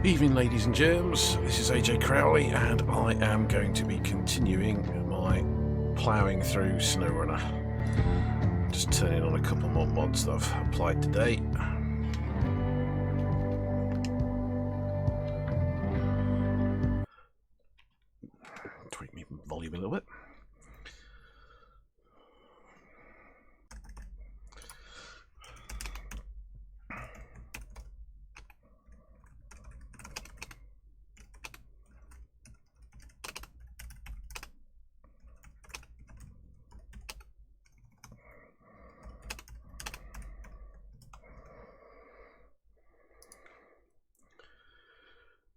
Evening, ladies and germs. This is AJ Crowley, and I am going to be continuing my ploughing through SnowRunner. Just turning on a couple more mods that I've applied today. Tweak my volume a little bit.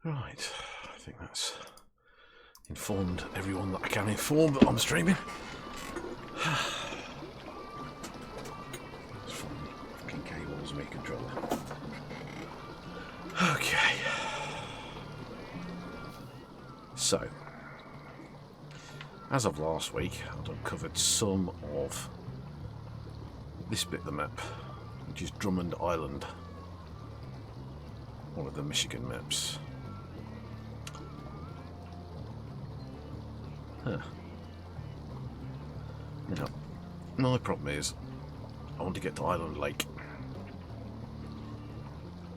Right, I think that's informed everyone that I can inform that I'm streaming. It's from the fucking cables of my controller. Okay. So, as of last week, I've uncovered some of this bit of the map, which is Drummond Island, one of the Michigan maps. Huh. Now, my problem is, I want to get to Island Lake.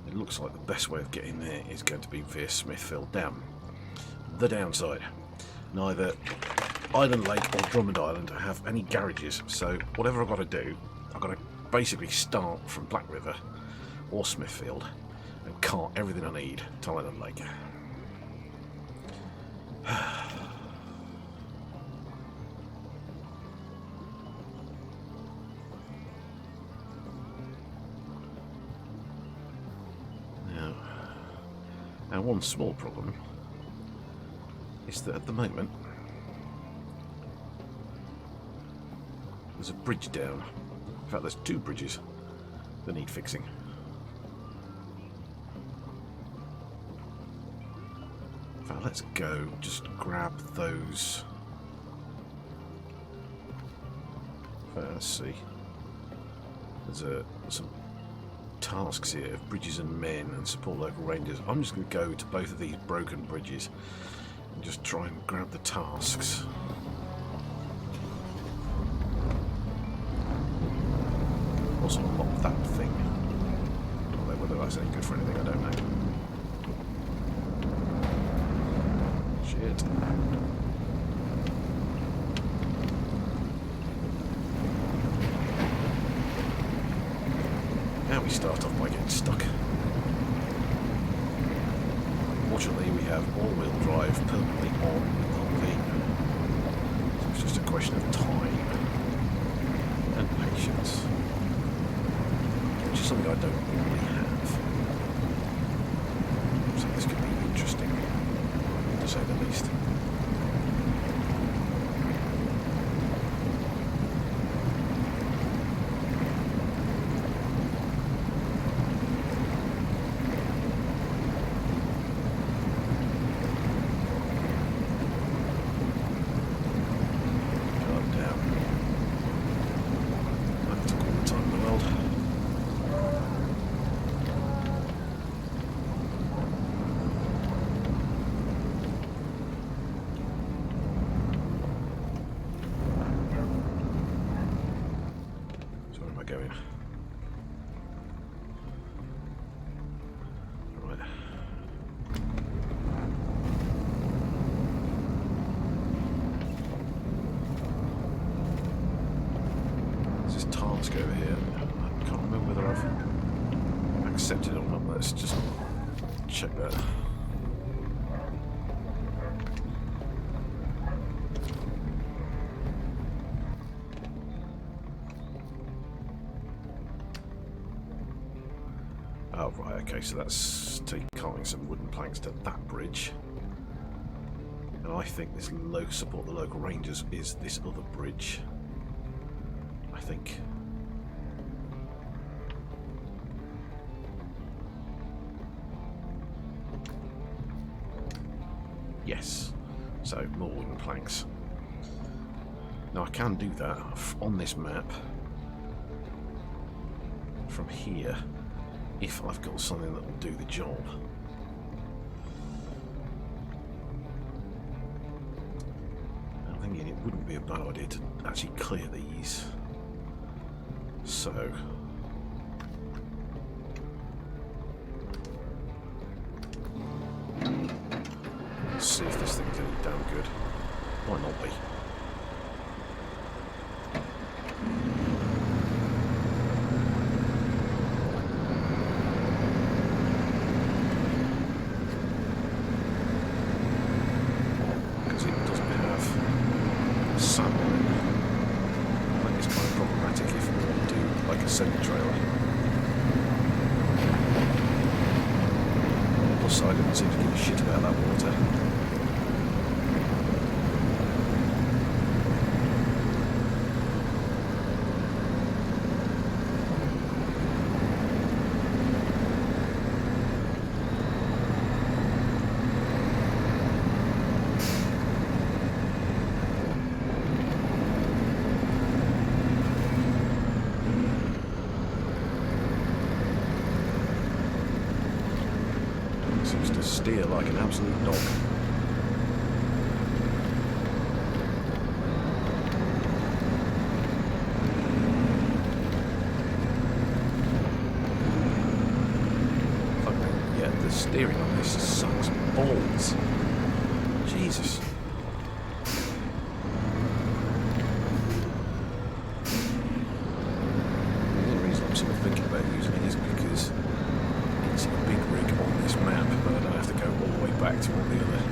It looks like the best way of getting there is going to be via Smithfield Dam. The downside, neither Island Lake or Drummond Island have any garages, so whatever I've got to do, I've got to basically start from Black River or Smithfield and cart everything I need to Island Lake. Now, one small problem is that at the moment there's a bridge down. In fact, there's two bridges that need fixing. In fact, let's go just grab those. In fact, let's see. There's some tasks here of bridges and men and support local rangers. I'm just going to go to both of these broken bridges and just try and grab the tasks. Also unlock that thing. Although whether that's any good for anything, I don't know. Shit. Now we start off by getting stuck. Fortunately, we have all-wheel drive permanently on the whole thing. So it's just a question of time and patience, which is something I don't normally have. So this could be interesting, to say the least. Going. Right. There's this task over here. I can't remember whether I've accepted it or not. Let's just check that. Oh, right, okay, so that's carting some wooden planks to that bridge. And I think this support the local rangers is this other bridge. I think. Yes. So, more wooden planks. Now I can do that on this map from here if I've got something that will do the job. thinking it wouldn't be a bad idea to actually clear these. So... let's see if this thing's any damn good. Might not be. I didn't seem to give a shit about that water. Seems to steer like an absolute dog. Fucking, yeah, the steering on this sucks balls. Jesus. The only reason I'm sort of thinking about using it is because it's a big rig on this map, but I don't have to go all the way back to all the other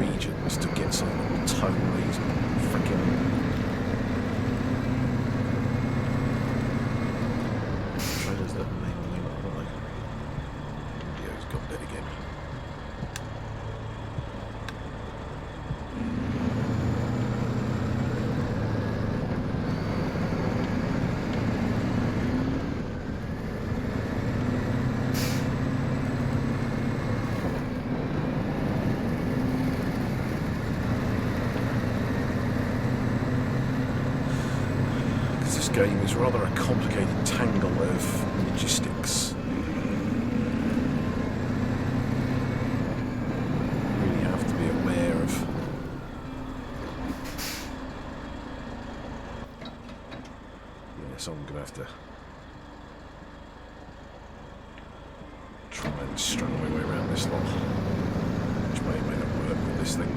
regions to get something that will tow these freaking trailers that may or may not lie. Yeah, it's got dead again. Game is rather a complicated tangle of logistics. You really have to be aware of so I'm gonna have to try and strangle my way around this lot, which may or may not work with this thing.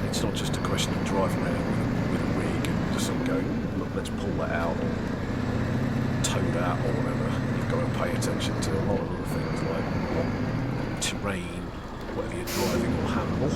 It's not just a question of driving around with a rig and just sort of going, look, let's pull that out or tow that or whatever. You've got to pay attention to a lot of other things like what terrain, whatever you're driving will handle.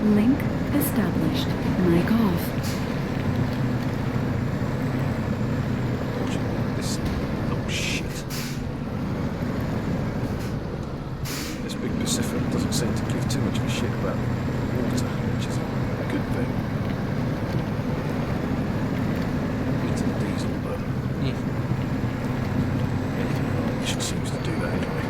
Link established. Mic off. This oh shit. This big Pacific doesn't seem to give too much of a shit about water, which is a good thing. Into the diesel, but anything which seems to do that anyway.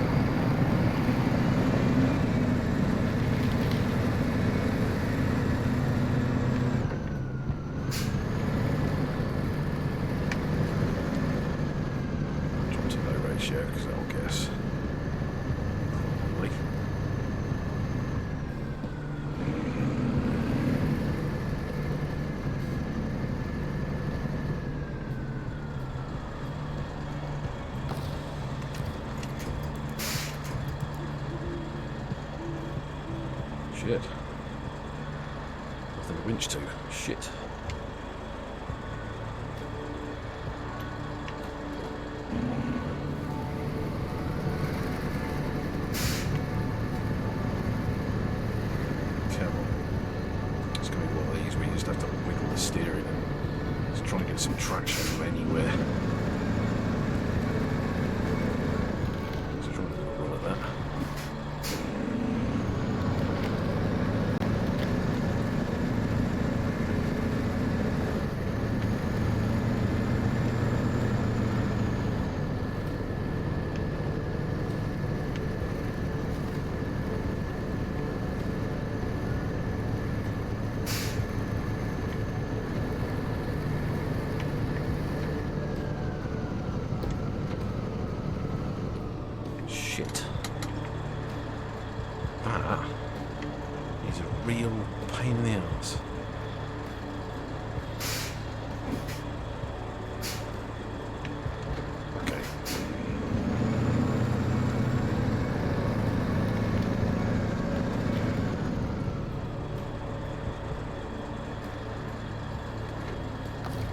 Because I'll guess. Probably. Shit. Nothing to winch to. Shit. Have to wiggle the steering and just try to get some traction from anywhere.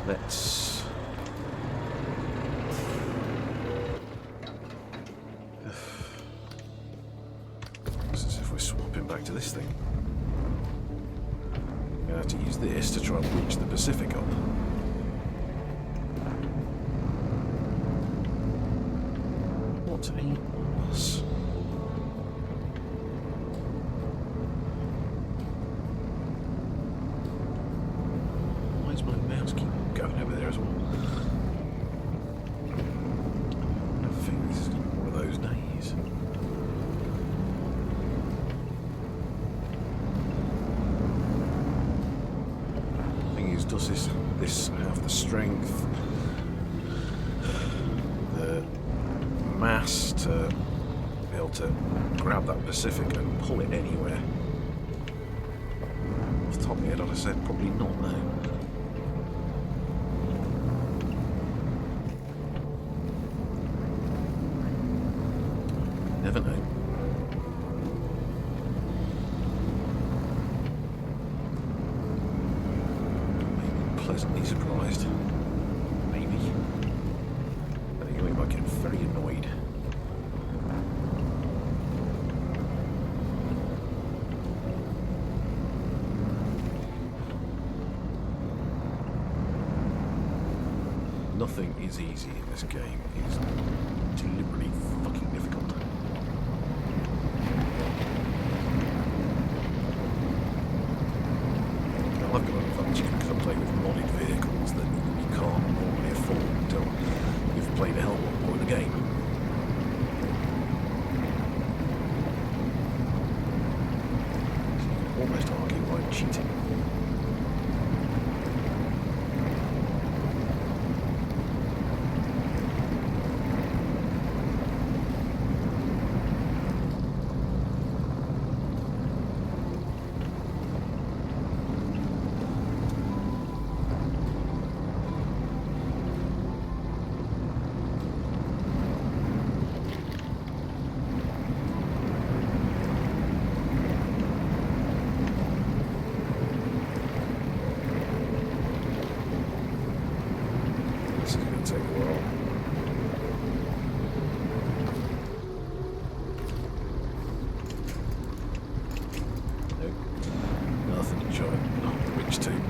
Let's... It's as if we're swapping back to this thing. I'm going to have to use this to try and reach the Pacific up. What a loss. Why does my mouse keep going over there as well? I think this is one of those days. Does this have the strength, the mass to be able to grab that Pacific and pull it anywhere? Off the top of my head, I'd have said probably not, no. Never know. Pleasantly surprised. Maybe. I think we might get very annoyed. Nothing is easy in this game. It's deliberately fucking difficult. I've got an advantage because I'm playing with modded vehicles that you can't normally afford until you've played a hell of a lot more of the game. So you can almost argue I'm cheating.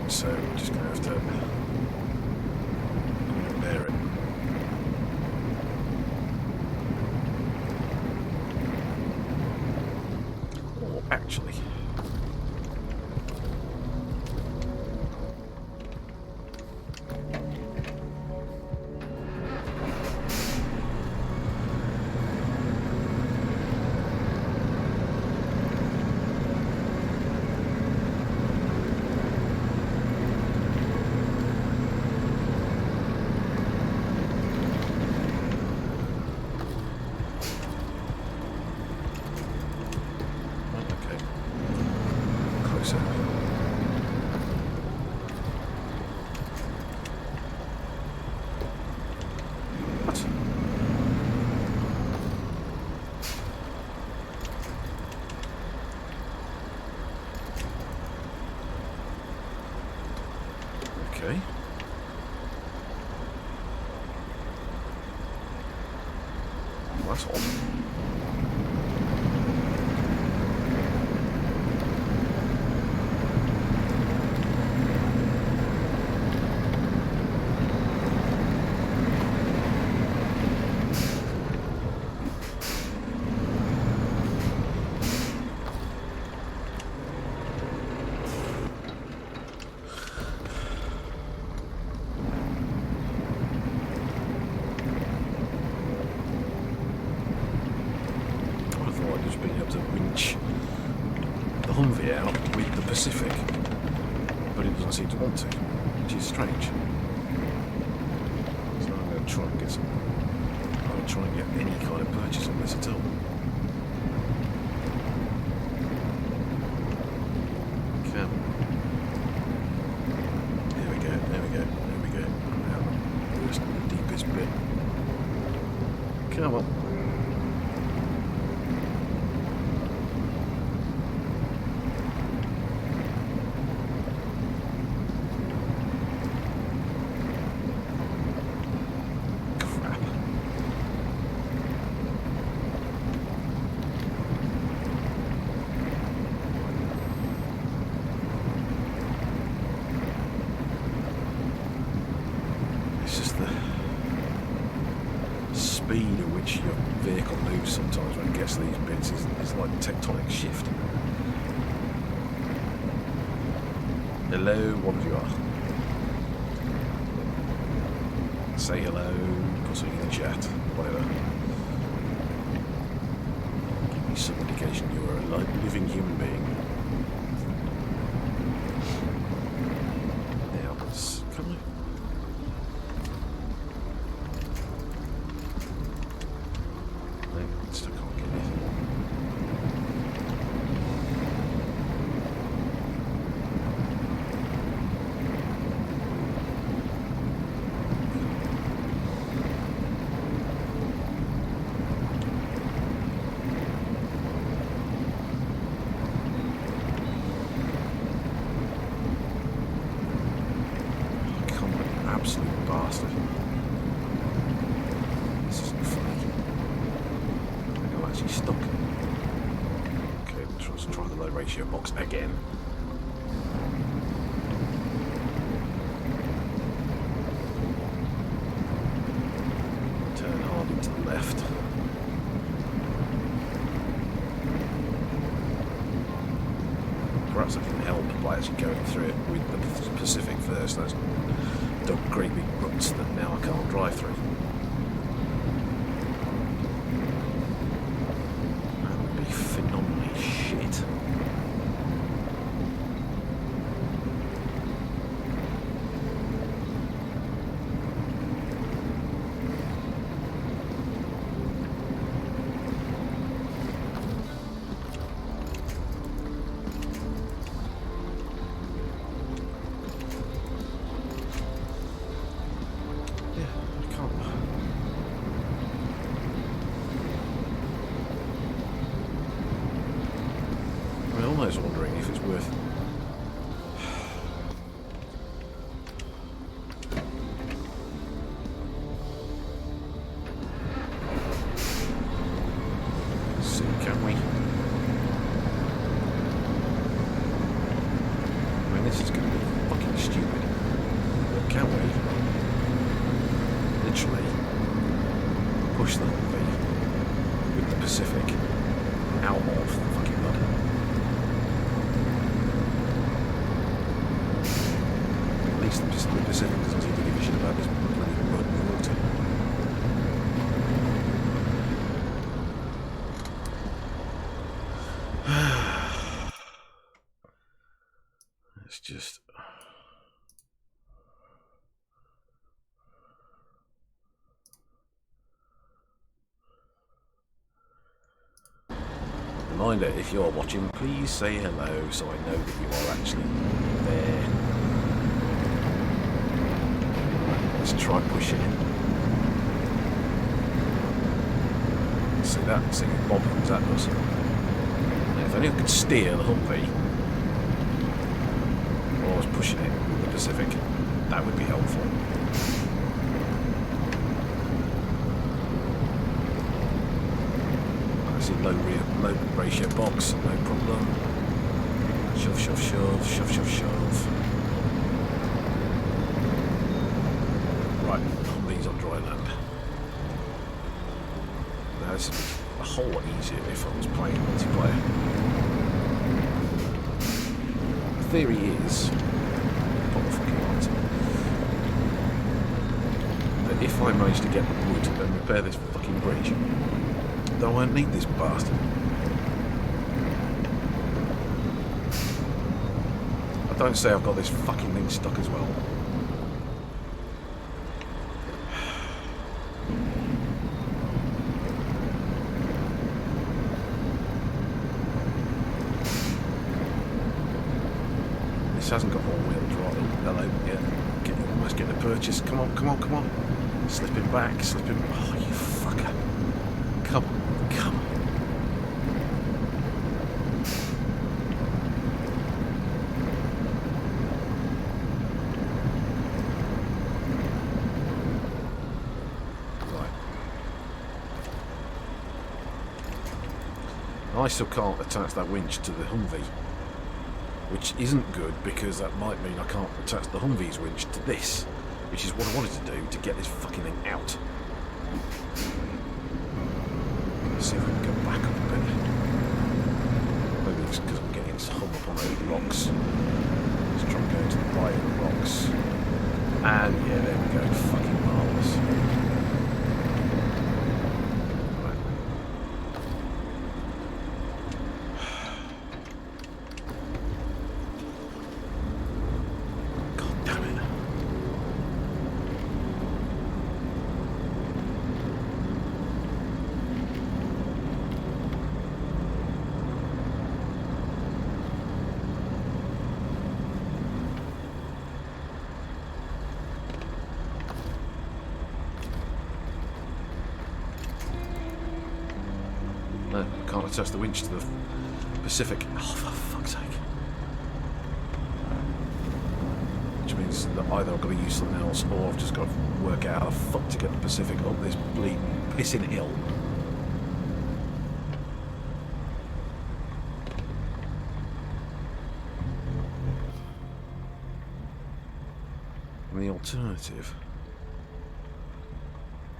So I'm just going to have to bear it. Or actually... Okay. Well, that's odd. Humvee out with the Pacific, but it doesn't seem to want to, which is strange. So I'm going to try and get some. I'll try and get any kind of purchase on this at all. Come. There we go. There we go. There we go. Now the deepest bit. Come on. speed at which your vehicle moves sometimes when it gets to these bits is like a tectonic shift. Hello, what of you are? Say hello, put something in the chat, whatever. Give me some indication you are a living human being. Now, come on. No, still can't get it. Absolute bastard. This isn't funny. I think I'm actually stuck. Okay, let's try the low ratio box again. Turn hard into the left. Perhaps I can help by actually going through it with the Pacific first. Those great big ruts that now I can't drive through. That would be phenomenally shit. I was wondering if it's worth see, can we? I mean, this is going to be fucking stupid, but can we literally push the Humvee with the Pacific out of the fucking mud? The Pacific doesn't seem to give a shit about this bloody mud and water. It's just... Reminder, if you're watching, please say hello so I know that you are actually there. Let's try pushing it. See that? See what bobbins that does. Now, if only I could steer the Humvee while I was pushing it with the Pacific, that would be helpful. I see low ratio box, no problem. Shove, shove, shove, shove, shove, shove. Right, Humvee's on dry land. That's a whole lot easier if I was playing multiplayer. The theory is, that if I manage to get the wood and repair this fucking bridge, then I won't need this bastard. I don't say I've got this fucking thing stuck as well. This hasn't got all-wheel drive. Hello, yeah. Almost getting a purchase. Come on, come on, come on. Slipping back, slipping... Oh, you fucker. Come on, come on. I still can't attach that winch to the Humvee, which isn't good because that might mean I can't attach the Humvee's winch to this, which is what I wanted to do to get this fucking thing out. see if we can go back up a bit. Maybe it's because I'm getting hung up on those rocks. Let's try and go to the right of the rocks. And yeah, there we go. Fucking marvellous. Right. God damn it. No, I can't attach the winch to the Pacific. Oh, for fuck's sake. Which means that either I've got to use something else or I've just got to work out how the fuck to get the Pacific up this bleeding pissing hill. And the alternative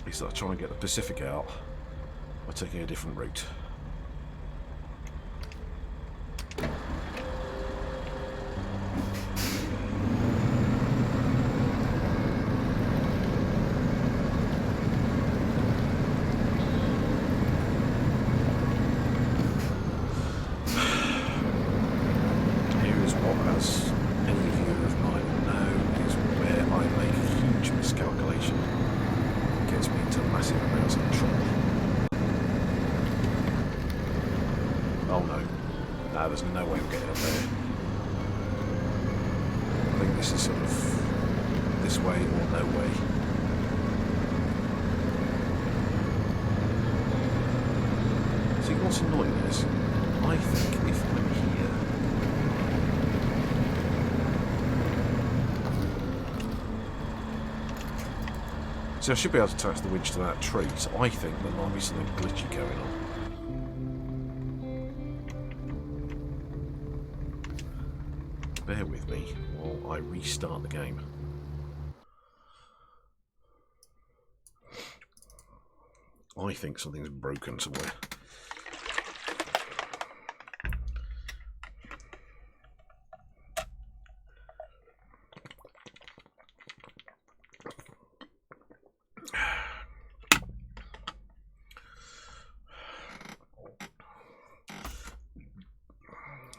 is that I try and get the Pacific out by taking a different route. Here is what, as any viewer of mine will know, is where I make a huge miscalculation. It gets me into massive amounts of trouble. Oh no. No, there's no way of getting up there. I think this is sort of this way or no way. See, what's annoying is, I think if I'm here... See, I should be able to attach the winch to that tree, so I think there might be something glitchy going on. Bear with me while I restart the game. I think something's broken somewhere.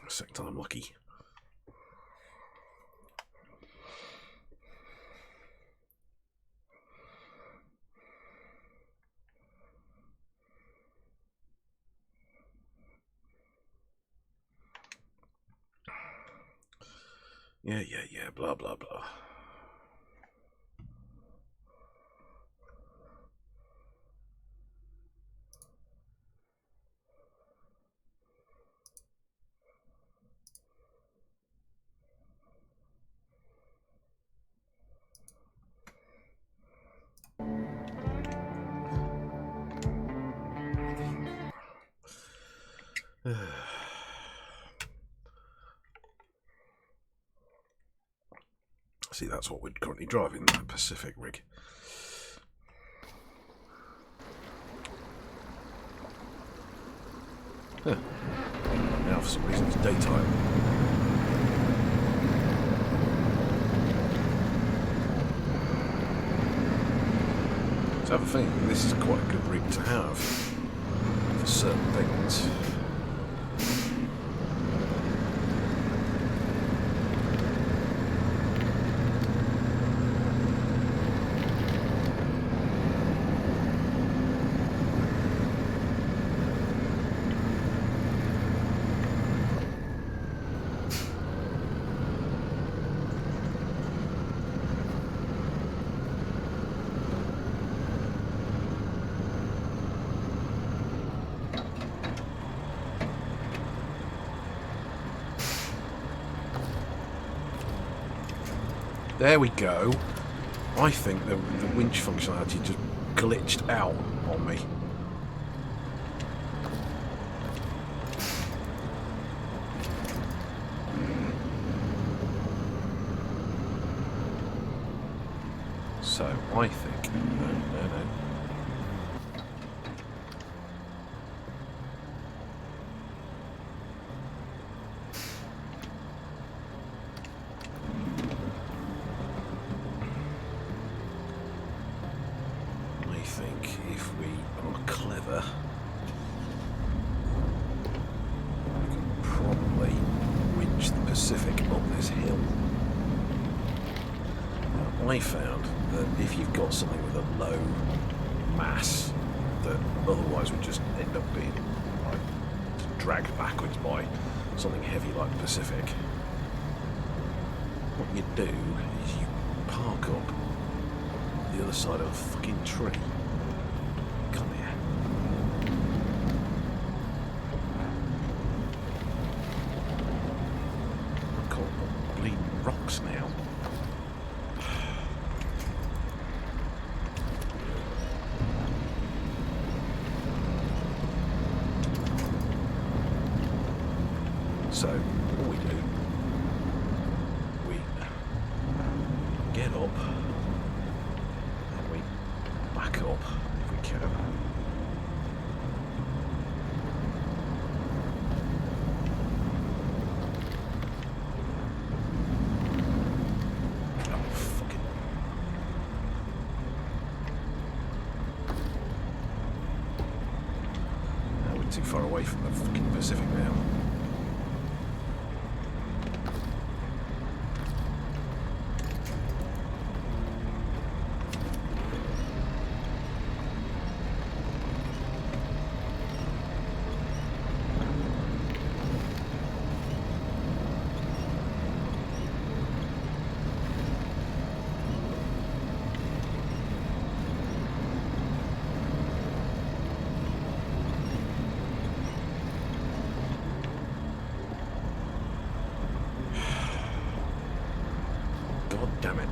Second time lucky. Yeah, blah, blah, blah. See, that's what we're currently driving, that Pacific rig. Huh. Now, for some reason, it's daytime. So I have a feeling this is quite a good rig to have for certain things. There we go. I think the winch functionality just glitched out on me. So I think no. either we can probably winch the Pacific up this hill. Now, I found that if you've got something with a low mass that otherwise would just end up being like dragged backwards by something heavy like the Pacific, what you do is you park up the other side of a fucking tree. Come here. I've got bleeding rocks now. So, what we do, we get up and we back up if we can. Oh, fuck it. Now we're too far away from the fucking Pacific now. God damn it.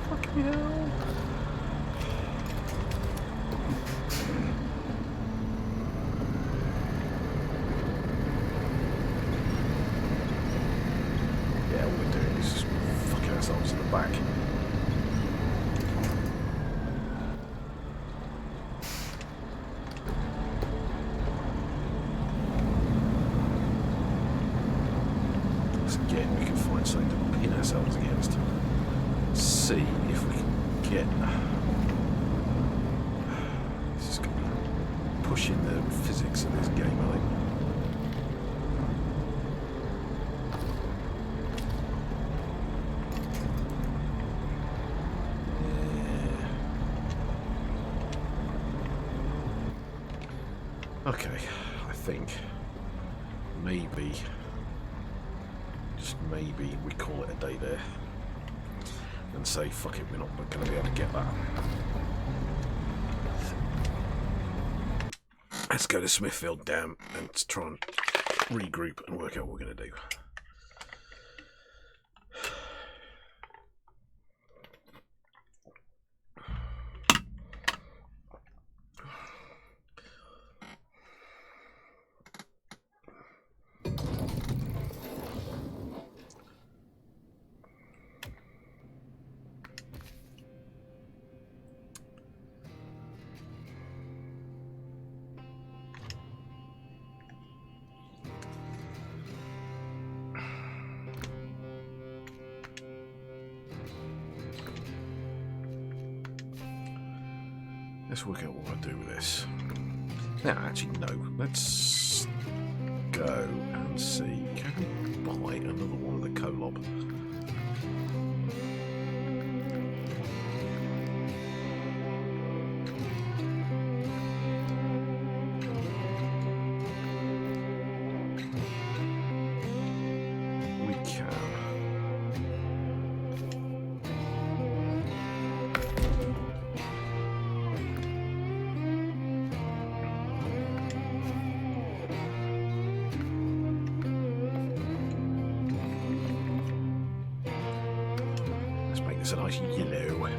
Fucking hell. Yeah, all we're doing is fucking ourselves in the back. So again, we can find something to pin ourselves against. See if we can get. This is going to be pushing the physics of this game, I think. Okay, I think maybe, just maybe, we call it a day there and say, fuck it, we're not going to be able to get that. Let's go to Smithfield Dam and try and regroup and work out what we're going to do. Let's work out what I do with this. Now, actually, no. Let's go and see. Can we buy another one of the Kolob? We can. It's a nice yellow.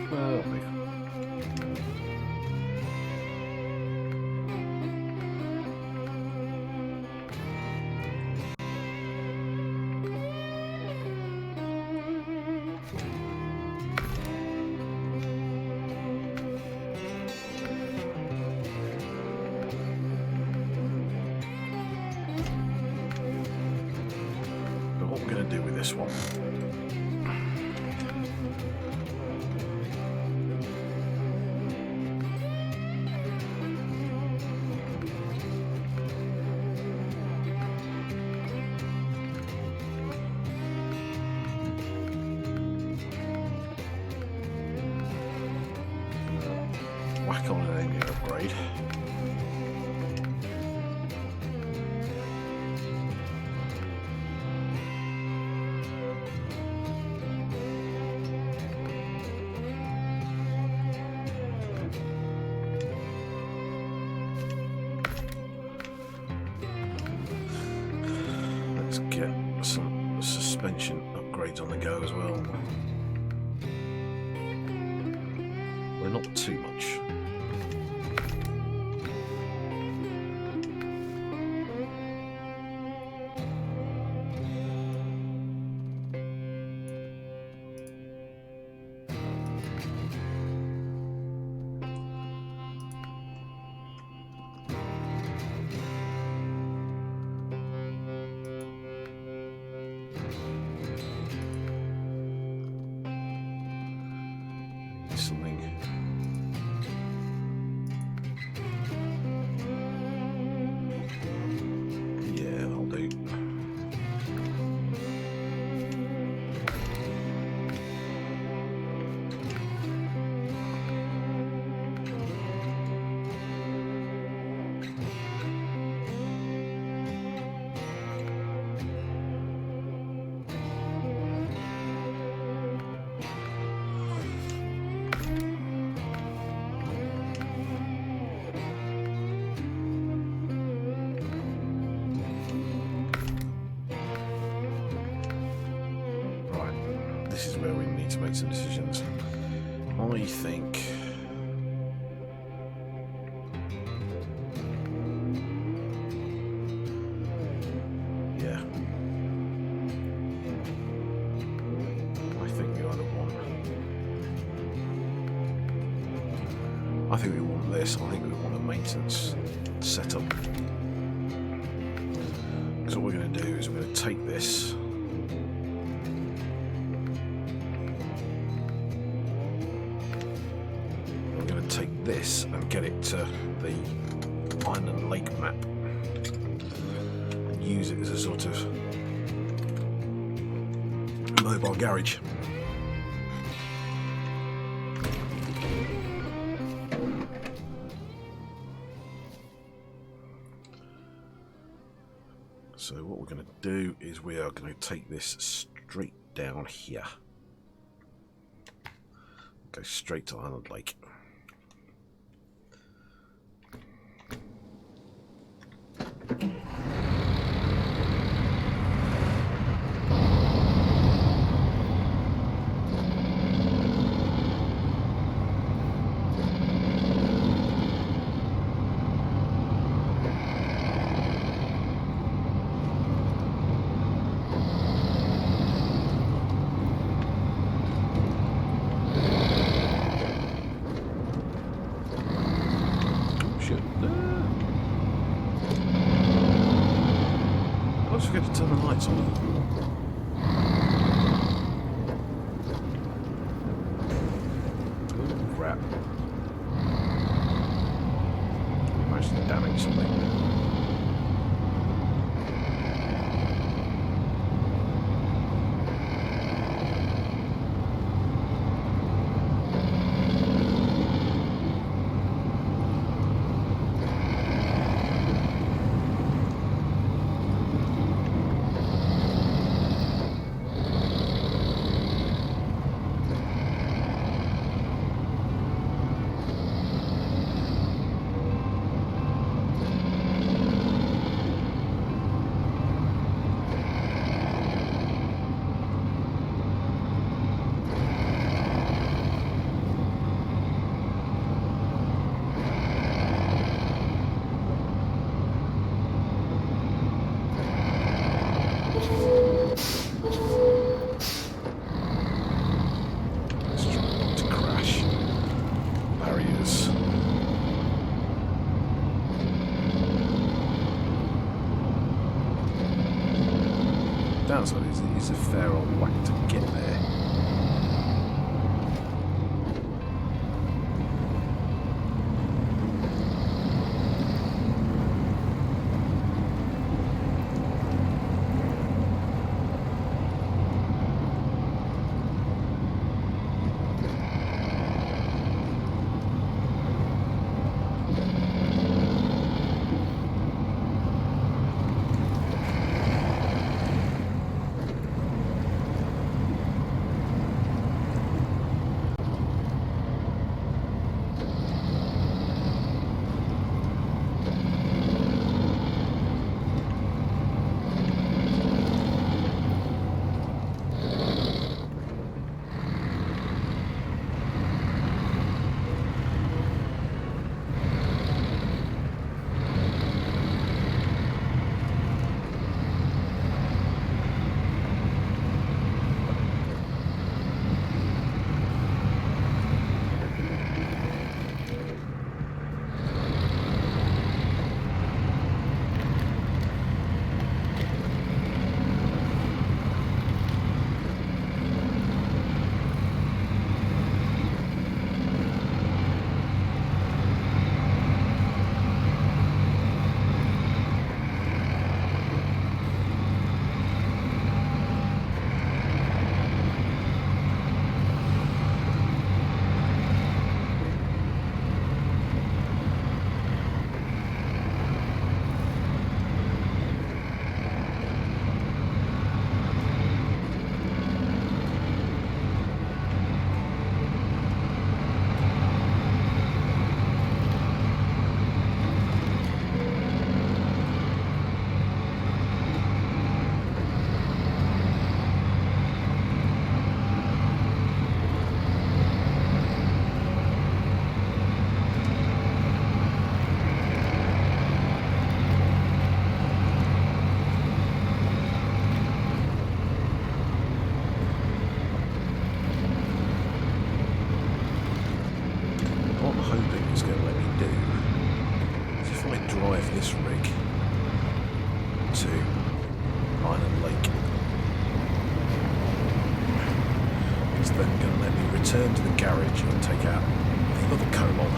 Well, that'll do. But what we're going to do with this one? Whack on an engine upgrade. Let's get some suspension upgrades on the go as well. They're not too much. Something. Yeah, that'll do. This is where we need to make some decisions. I think yeah. I think we either want this, I think we want a maintenance setup. So what we're going to do is we're going to take this. Take this and get it to the Island Lake map and use it as a sort of mobile garage. So what we're going to do is we are going to take this straight down here. Go straight to Island Lake. I forget to turn the lights on. Oh, crap. We managed to damage something. downside is it is a fair old whack to get there. This rig to Island Lake. It's then going to let me return to the garage and take out the other colon.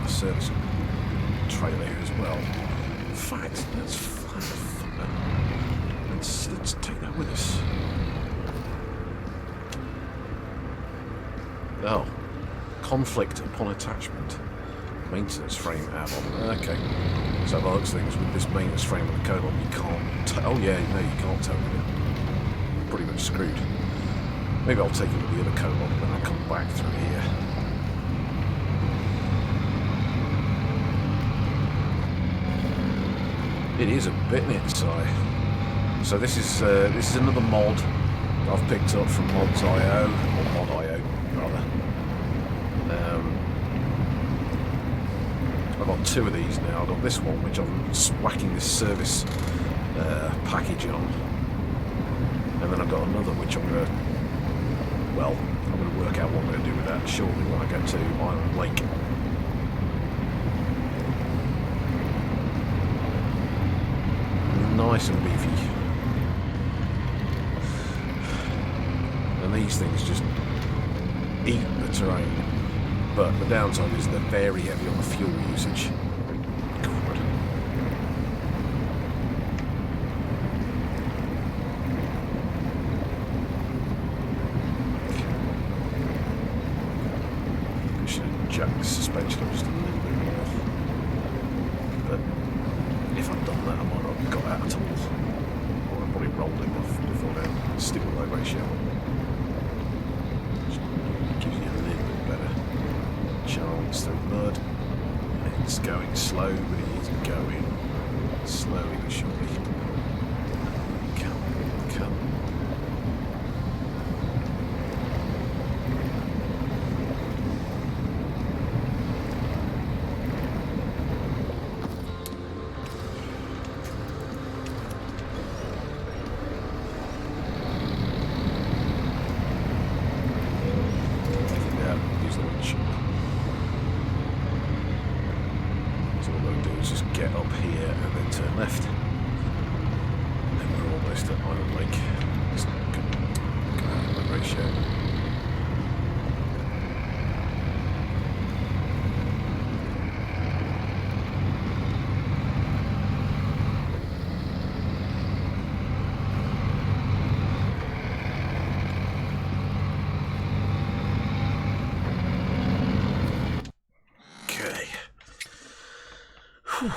Service trailer here as well. In fact, let's take that with us. Oh, conflict upon attachment. Maintenance frame add-on. Okay. So by the looks of things, with this maintenance frame on the colon, you can't. Oh yeah, no, you can't tow with it. pretty much screwed. Maybe I'll take it with the other co-op when I come back through here. It is a bit in it, so this is another mod I've picked up from Mods.io, or Mod.io rather. I've got two of these now. I've got this one which I'm whacking this service package on, and then I've got another which I'm going to work out what I'm going to do with that shortly when I get to Island Lake. Nice and beefy. And these things just eat the terrain. But the downside is they're very heavy on the fuel usage. God. I should have jacked the suspension up just a little bit more. But if I'd done that, I might not have got out at all. Or I'd probably rolled it before then. Stick with low ratio. Just gives you a little bit better chance through mud. It's going slow, but it is going slowly but surely. Come. Get up here and then turn left. And then we're almost at Island Lake. Just go out of the ratio. Okay. Whew.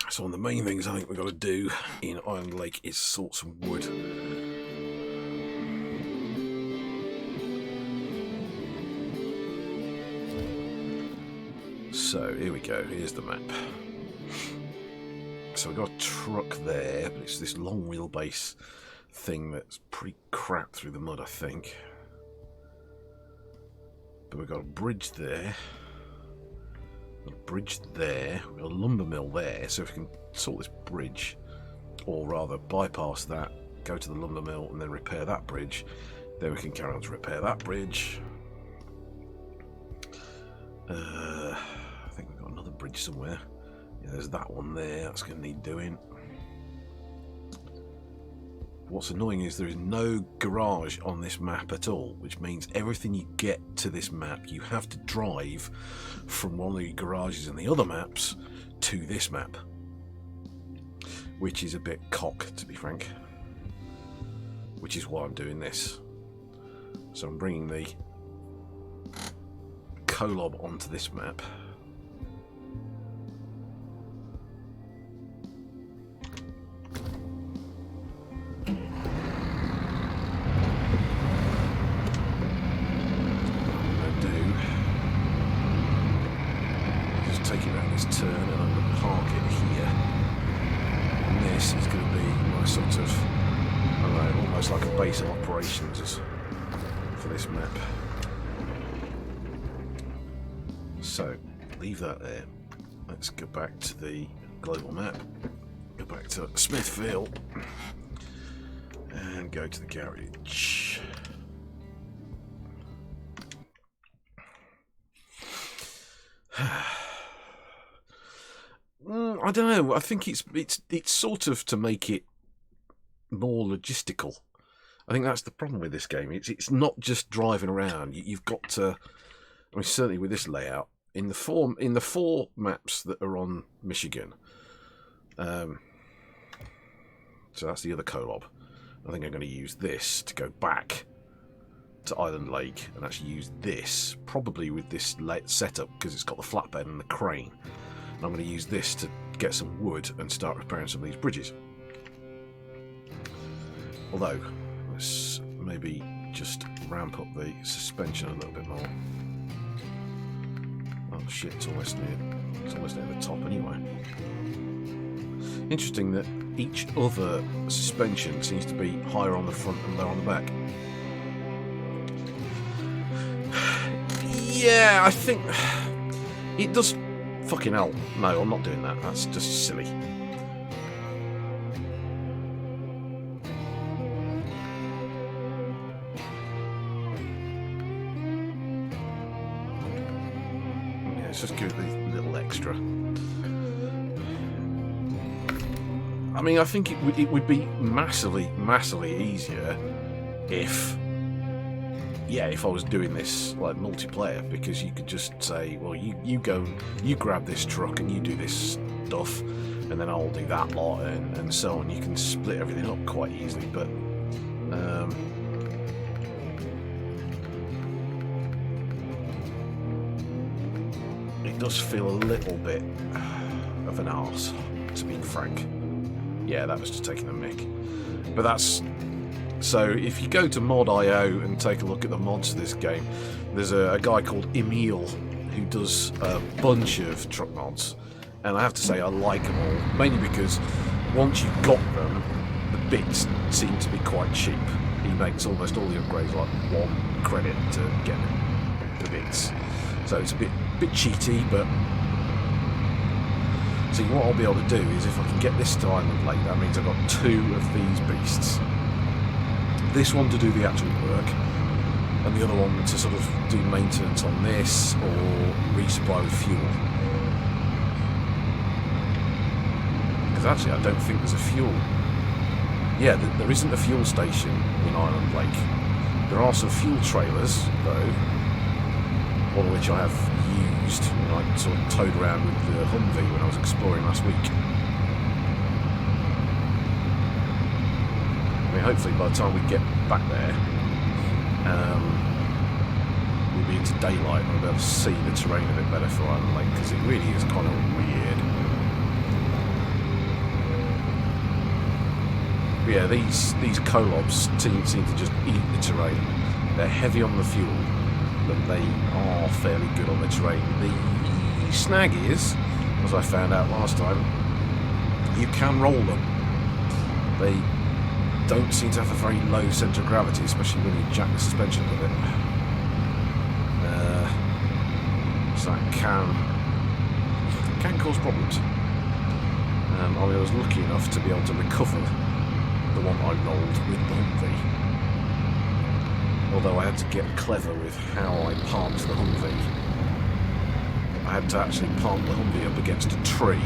So one of the main things I think we've got to do in Island Lake is sort some wood. So here we go, here's the map. So we've got a truck there, but it's this long wheelbase thing that's pretty crap through the mud, I think. But we've got a bridge there. A bridge there, we've got a lumber mill there, so if we can sort this bridge, or rather bypass that, go to the lumber mill and then repair that bridge, then we can carry on to repair that bridge. I think we've got another bridge somewhere. Yeah, there's that one there, that's going to need doing. What's annoying is there is no garage on this map at all, which means everything you get to this map you have to drive from one of the garages in the other maps to this map, which is a bit cock, to be frank, which is why I'm doing this. So I'm bringing the Kolob onto this map. Taking around this turn and I'm going to park it here, and this is going to be my sort of, I don't know, almost like a base of operations for this map. So leave that there. Let's go back to the global map, go back to Smithfield and go to the garage. I don't know. I think it's sort of to make it more logistical. I think that's the problem with this game. It's not just driving around. You've got to. I mean, certainly with this layout, in the four maps that are on Michigan. So that's the other Kolob. I think I'm going to use this to go back to Island Lake and actually use this, probably with this setup, because it's got the flatbed and the crane. And I'm going to use this to get some wood and start repairing some of these bridges. Although, let's maybe just ramp up the suspension a little bit more. Oh shit, it's almost near the top anyway. Interesting that each other suspension seems to be higher on the front and lower on the back. Yeah, I think it does. Fucking hell. No, I'm not doing that. That's just silly. Yeah, let's just give it a little extra. I mean, I think it would be massively easier if I was doing this like multiplayer, because you could just say, well, you go, you grab this truck and you do this stuff, and then I'll do that lot, and so on. You can split everything up quite easily, but it does feel a little bit of an arse, to be frank. Yeah, that was just taking a mick. But that's... So, if you go to mod.io and take a look at the mods of this game, there's a guy called Emil who does a bunch of truck mods. And I have to say, I like them all. Mainly because once you've got them, the bits seem to be quite cheap. He makes almost all the upgrades like 1 credit to get the bits. So it's a bit cheaty, but... See, what I'll be able to do is, if I can get this to Island Lake, that means I've got 2 of these beasts. This one to do the actual work, and the other one to sort of do maintenance on this, or resupply with fuel. Because actually, I don't think there's a fuel. Yeah, there isn't a fuel station in Island Lake. There are some fuel trailers, though, one of which I have used, and I sort of towed around with the Humvee when I was exploring last week. I mean, hopefully by the time we get back there, we'll be into daylight and we'll be able to see the terrain a bit better for Island Lake, because it really is kind of weird. But yeah, these Kolobs seem to just eat the terrain. They're heavy on the fuel, but they are fairly good on the terrain. The snag is, as I found out last time, you can roll them. They don't seem to have a very low centre of gravity, especially when you jack the suspension a bit. So that can cause problems. I mean, I was lucky enough to be able to recover the one I rolled with the Humvee. Although I had to get clever with how I parked the Humvee. I had to actually park the Humvee up against a tree,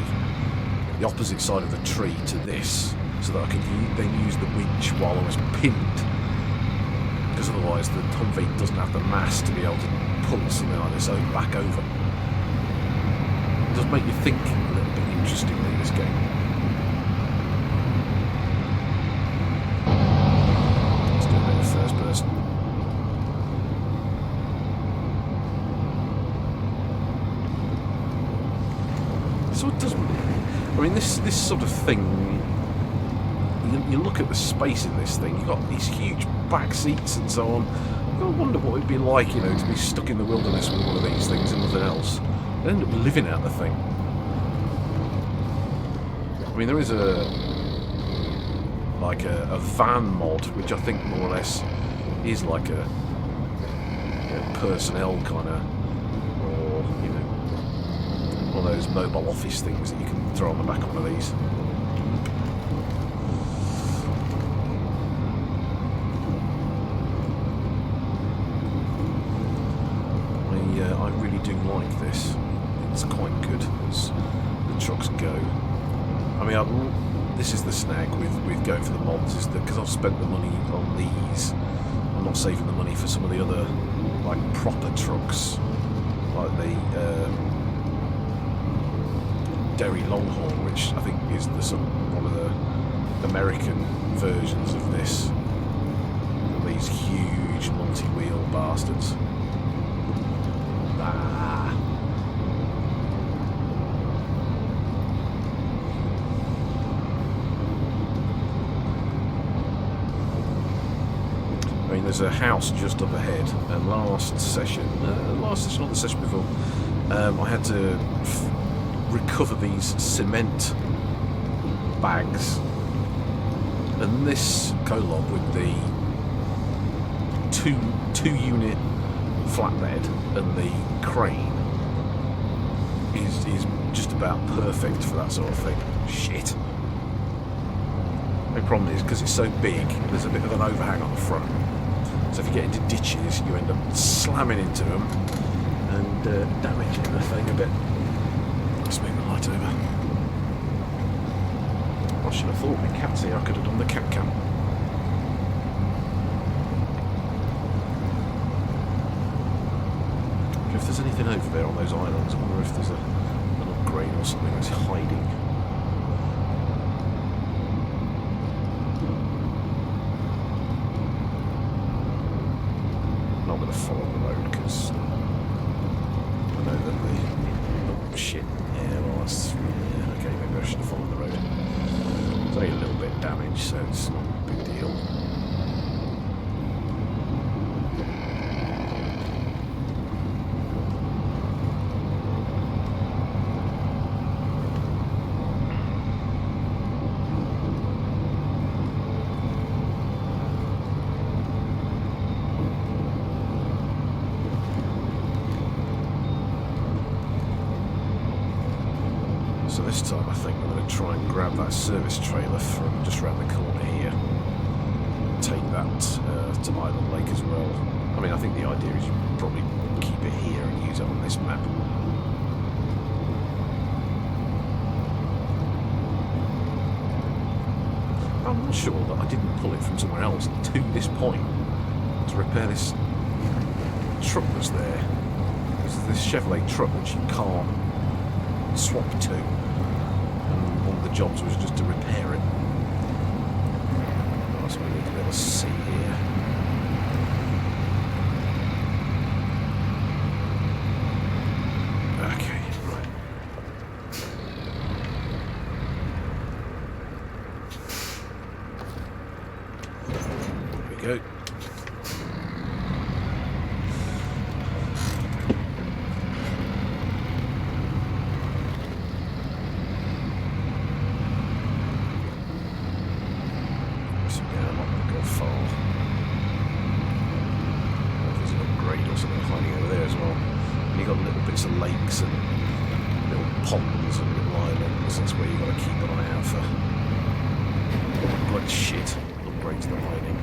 the opposite side of the tree to this, so that I could then use the winch while I was pinned. Because otherwise the Humvee doesn't have the mass to be able to pull something like this back over. It does make you think a little bit interestingly, this game. Let's do a bit of first person. So it doesn't... I mean, this sort of thing... You look at the space in this thing, you've got these huge back seats and so on. I wonder what it'd be like, to be stuck in the wilderness with one of these things and nothing else. I'd end up living out the thing. I mean, there is a van mod, which I think more or less is like a personnel kind of, or, one of those mobile office things that you can throw on the back of one of these. I really do like this. It's quite good as the trucks go. I mean, this is the snag with going for the mods, is that because I've spent the money on these, I'm not saving the money for some of the other, like, proper trucks, like the Derry Longhorn, which I think is one of the American versions of this. The these huge multi-wheel bastards. Ah. I mean, there's a house just up ahead, and last session, or the session before, I had to recover these cement bags, and this Kolob with the two unit flatbed and the crane is just about perfect for that sort of thing. Shit. The problem is, because it's so big, there's a bit of an overhang on the front. So if you get into ditches, you end up slamming into them and damaging the thing a bit. Let's move the light over. I should have thought my cat's here, I could have done the cat cam. If there's anything over there on those islands, I wonder if there's an upgrade or something that's hiding. Not going to follow the road because I know that oh shit, yeah, well that's, yeah, okay, maybe I should have followed the road. It's only a little bit damaged, so it's not a big deal. So this time I think I'm going to try and grab that service trailer from just around the corner here. Take that to Island Lake as well. I mean, I think the idea is you probably keep it here and use it on this map. I'm not sure that I didn't pull it from somewhere else to this point to repair this truck that's there. There's this Chevrolet truck which you can't swap to. One of the jobs was just to repair it. That's what we need to be able to see here. Okay, right. There we go. Lakes and little ponds and little islands. That's where you've got to keep an eye out for bloody shit upgrades the mining.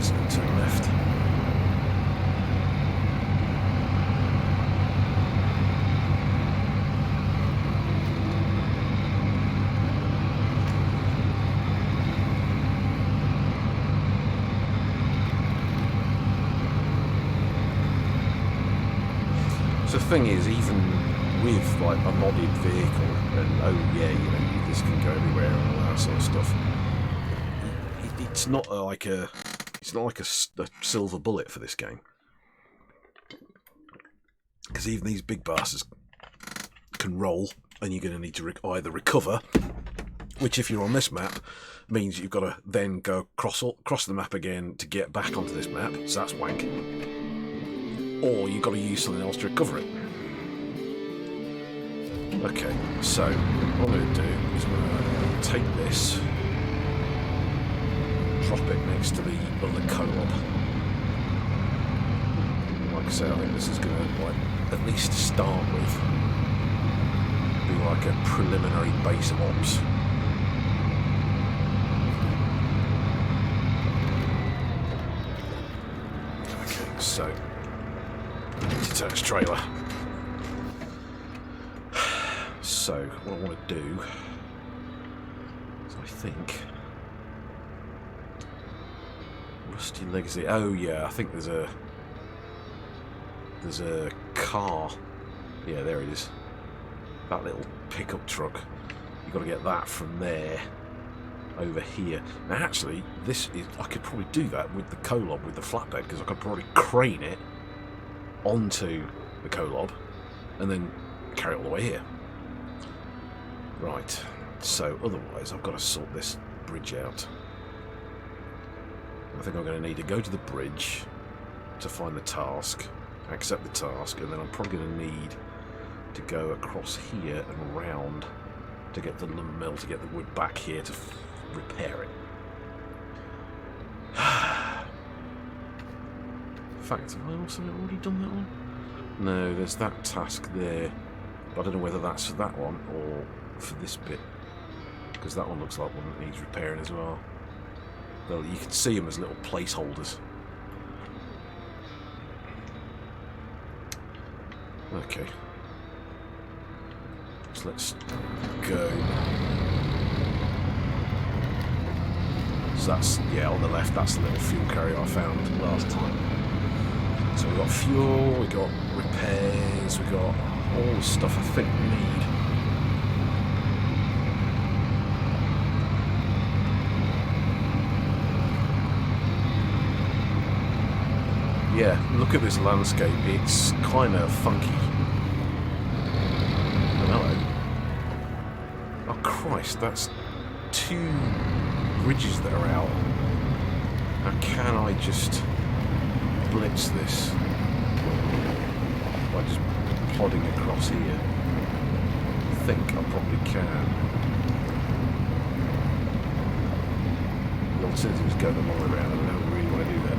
And turn left. So the thing is, even with like a modded vehicle, and oh yeah, you know, this can go everywhere and all that sort of stuff, it's not like a silver bullet for this game, because even these big bastards can roll, and you're going to need to either recover, which if you're on this map means you've got to then go cross the map again to get back onto this map, so that's wank, or you've got to use something else to recover it. Okay, so what I'm going to do is I'm going to take this, drop it next to the other co-op. Like I say, I think this is going to, like, at least start with, be like a preliminary base of ops. so detached trailer. So what I want to do is, I think, Rusty Legacy. Oh yeah, I think there's a car. Yeah, there it is. That little pickup truck. You've got to get that from there over here. Now actually, I could probably do that with the Kolob, with the flatbed, because I could probably crane it onto the Kolob and then carry it all the way here. Right, so otherwise I've got to sort this bridge out. I think I'm going to need to go to the bridge to find the task, accept the task, and then I'm probably going to need to go across here and round to get the lumber mill, to get the wood back here to repair it. In fact, have I also already done that one? No, there's that task there, but I don't know whether that's for that one or for this bit, because that one looks like one that needs repairing as well. Well, you can see them as little placeholders. Okay. So let's go. So that's, yeah, on the left, that's the little fuel carrier I found last time. So we've got fuel, we've got repairs, we've got all the stuff I think we need. Yeah, look at this landscape, it's kind of funky. Oh, hello. Oh Christ, that's 2 bridges that are out. How can I just blitz this by just plodding across here? I think I probably can. The alternative is going the long way around, and I don't really want to do that.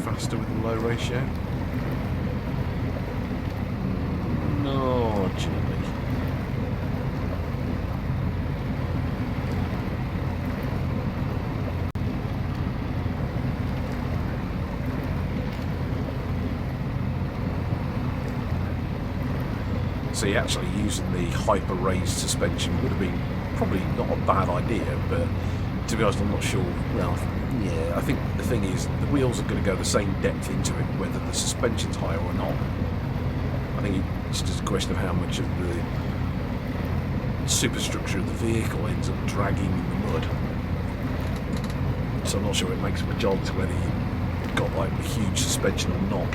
Faster with the low ratio? No, gently. See, actually using the hyper-raised suspension would have been probably not a bad idea, but to be honest, I'm not sure. Well, yeah, I think the thing is, the wheels are going to go the same depth into it, whether the suspension's higher or not. I think it's just a question of how much of the superstructure of the vehicle ends up dragging in the mud. So I'm not sure it makes much odds whether you've got like a huge suspension or not.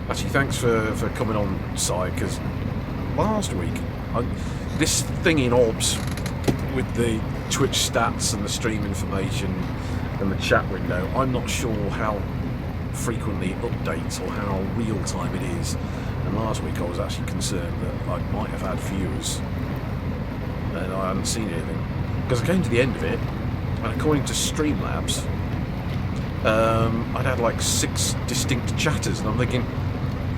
Actually, thanks for coming on side, because last week, this thing in OBS with the Twitch stats and the stream information and the chat window, I'm not sure how frequently it updates or how real time it is. And last week I was actually concerned that I might have had viewers and I hadn't seen anything. Because I came to the end of it, and according to Streamlabs, I'd had like 6 distinct chatters, and I'm thinking,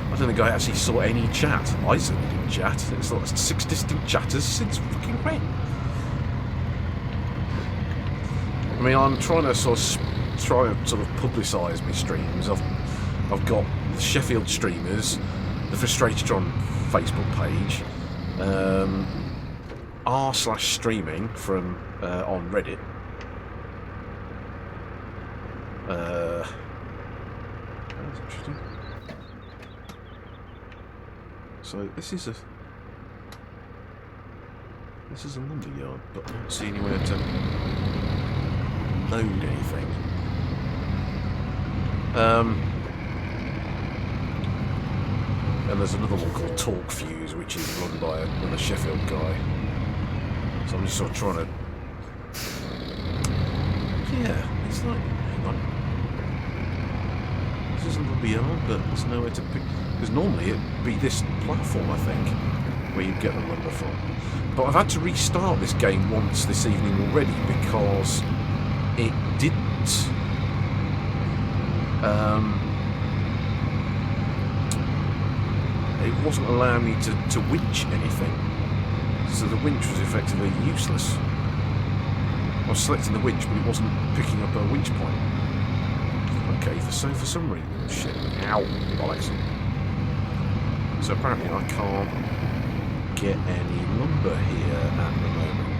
I don't think I actually saw any chat. I certainly didn't chat. It's like 6 distinct chatters since fucking when? I mean, I'm trying to sort of publicise my streams. I've got the Sheffield streamers, the Frustratotron Facebook page, r/streaming from on Reddit. That's interesting. So this is a lumber yard, but I don't see anywhere to load anything. And there's another one called Talk Fuse, which is run by another Sheffield guy. So I'm just sort of trying to... Yeah, it's like... Hang on. This is a lumber yard, but there's nowhere to pick... Because normally it'd be this platform, I think. where you get the lumber from. But I've had to restart this game once this evening already because it didn't. It wasn't allowing me to winch anything. So the winch was effectively useless. I was selecting the winch, but it wasn't picking up a winch point. Okay, so for some reason... Shit. Ow. Bollocks. So apparently I can't get any lumber here at the moment.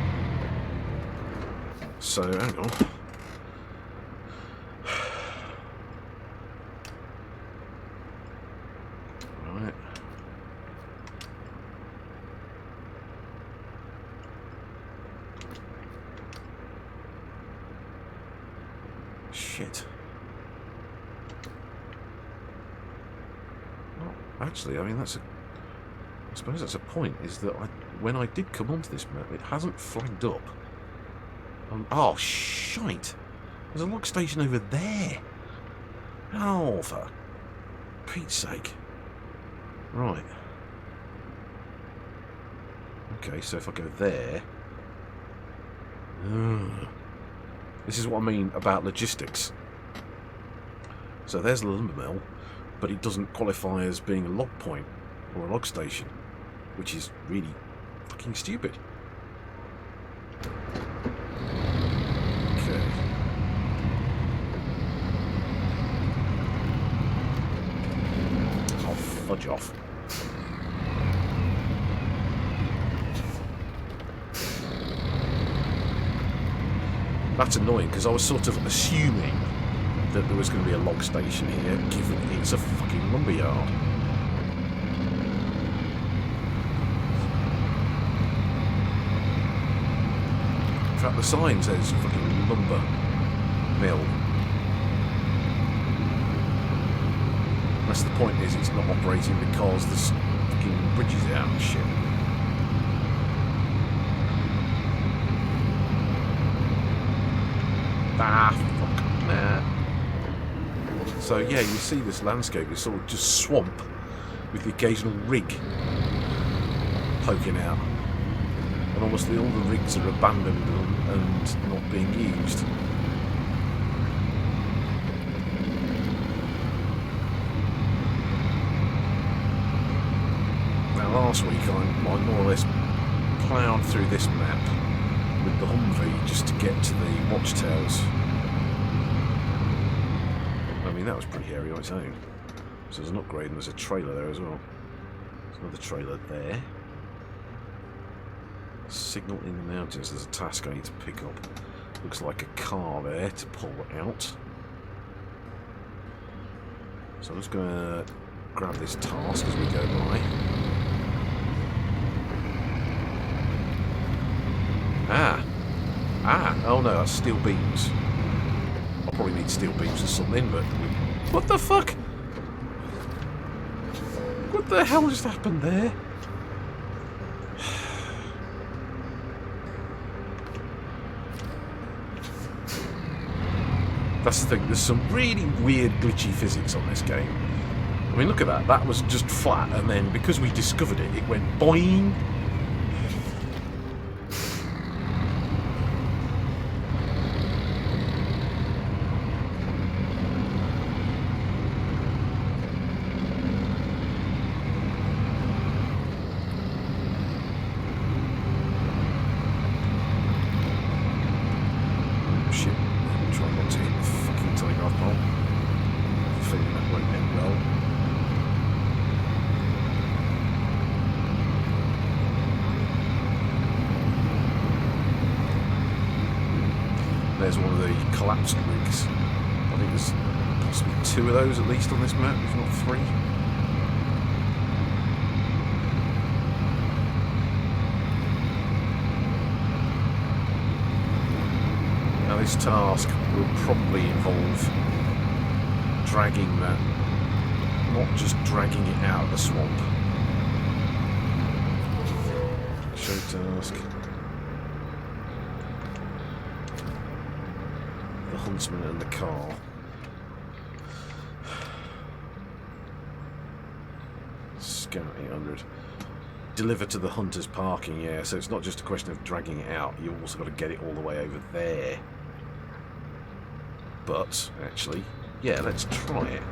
So, hang on. Right. Shit. Well, actually, I mean, I suppose that's a point, is that when I did come onto this map, it hasn't flagged up. Oh, shite! There's a log station over there! Oh, for Pete's sake. Right. Okay, so if I go there... This is what I mean about logistics. So there's the lumber mill, but it doesn't qualify as being a log point or a log station, which is really fucking stupid. Okay. Oh, fudge off. That's annoying because I was sort of assuming that there was going to be a log station here, given it's a fucking lumberyard. In fact, the sign says fucking lumber mill. Unless the point is it's not operating because there's fucking bridges out and shit. Ah, fuck. Nah. So yeah, you see this landscape, it's sort of just swamp with the occasional rig poking out. And almost all the rigs are abandoned and not being used. Now last week I more or less ploughed through this map with the Humvee just to get to the watchtowers. I mean, that was pretty hairy on its own. So there's an upgrade and there's a trailer there as well. There's another trailer there. Signal in the mountains. There's a task I need to pick up. Looks like a car there to pull out. So I'm just going to grab this task as we go by. Oh no, that's steel beams. I'll probably need steel beams or something, but... What the fuck? What the hell just happened there? That's the thing, there's some really weird glitchy physics on this game. I mean, look at that, that was just flat, and then because we discovered it, it went boing. There's one of the collapsed rigs. I think there's possibly 2 of those at least on this map, if not 3. Now this task will probably involve dragging that, not just dragging it out of the swamp. Show task. The huntsman and the car. Scout 800. deliver to the hunter's parking, yeah, so it's not just a question of dragging it out, you've also got to get it all the way over there. But, actually, yeah, let's try it.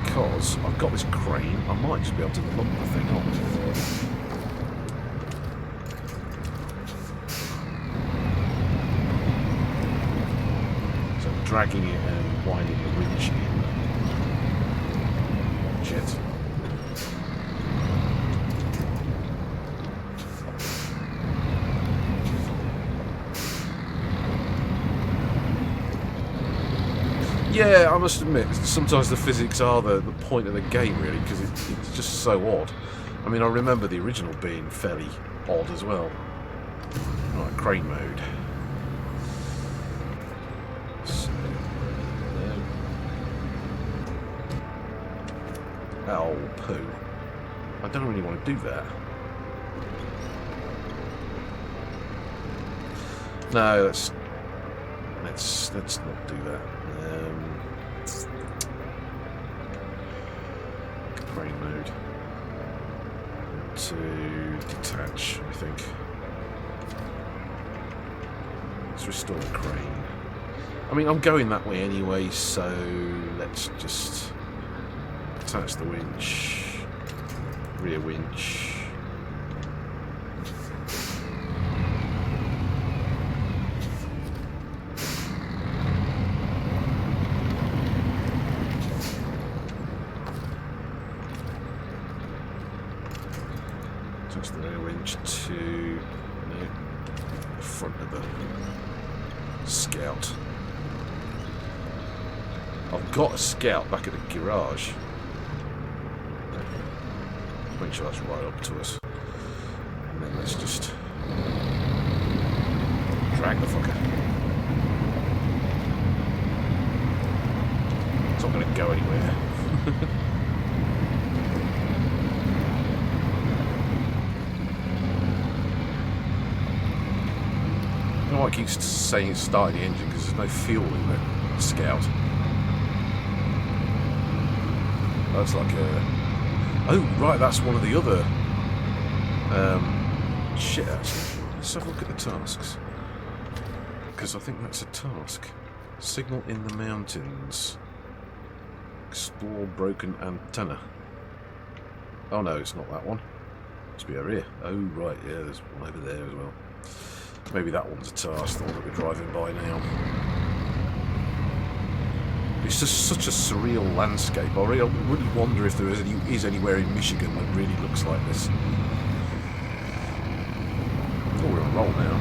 Because I've got this crane, I might just be able to lump the thing on. So I'm dragging it and winding the winch in. Watch it. Yeah, I must admit, sometimes the physics are the point of the game, really, because it's just so odd. I mean, I remember the original being fairly odd as well. Right, crane mode. So, oh, poo. I don't really want to do that. No, let's not do that. Crane mode to detach, I think. Let's restore the crane. I mean, I'm going that way anyway, so let's just attach the winch, rear winch. The rear winch to the front of the Scout. I've got a Scout back at the garage. Make sure that's right up to us. And then let's just drag the fucker. It's not going to go anywhere. I don't know why I keep saying it's starting the engine, because there's no fuel in the Scout. That's like a... Oh, right, that's one of the other... shit, actually. Let's have a look at the tasks. Because I think that's a task. Signal in the mountains. Explore broken antenna. Oh no, it's not that one. Must be over here. Oh, right, yeah, there's one over there as well. Maybe that one's a task, the one that we're driving by now. It's just such a surreal landscape. I really wonder if there is anywhere in Michigan that really looks like this. Oh, we're on a roll now.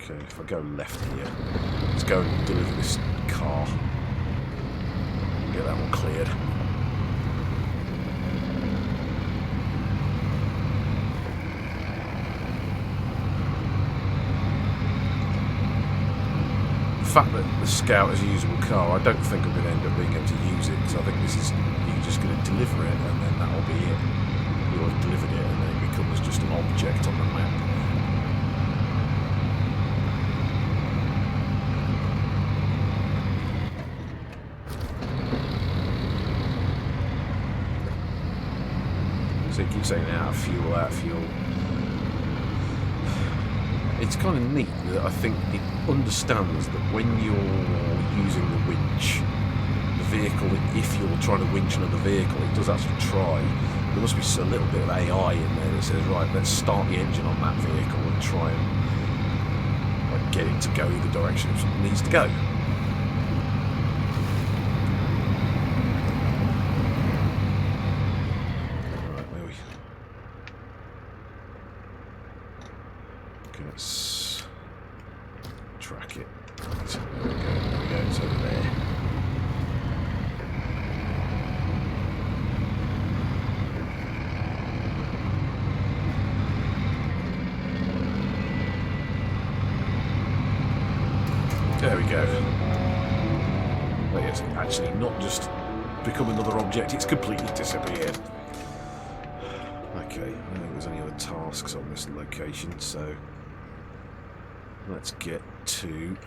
Okay, if I go left here, let's go and deliver this car. Get that one cleared. The fact that the Scout is a usable car, I don't think I'm going to end up being able to use it, because I think this is, you're just going to deliver it and then that'll be it. You'll have delivered it and then it becomes just an object on the map. So you keep saying out of fuel, out of fuel. It's kind of neat that I think it understands that when you're using the winch, the vehicle, if you're trying to winch another vehicle, it does actually try. There must be a little bit of AI in there that says, right, let's start the engine on that vehicle and try and like, get it to go the direction it needs to go. Let's track it. So there we go, it's over there. There we go. it's actually not just become another object, it's completely disappeared. Okay, I don't think there's any other tasks on this location, so let's get to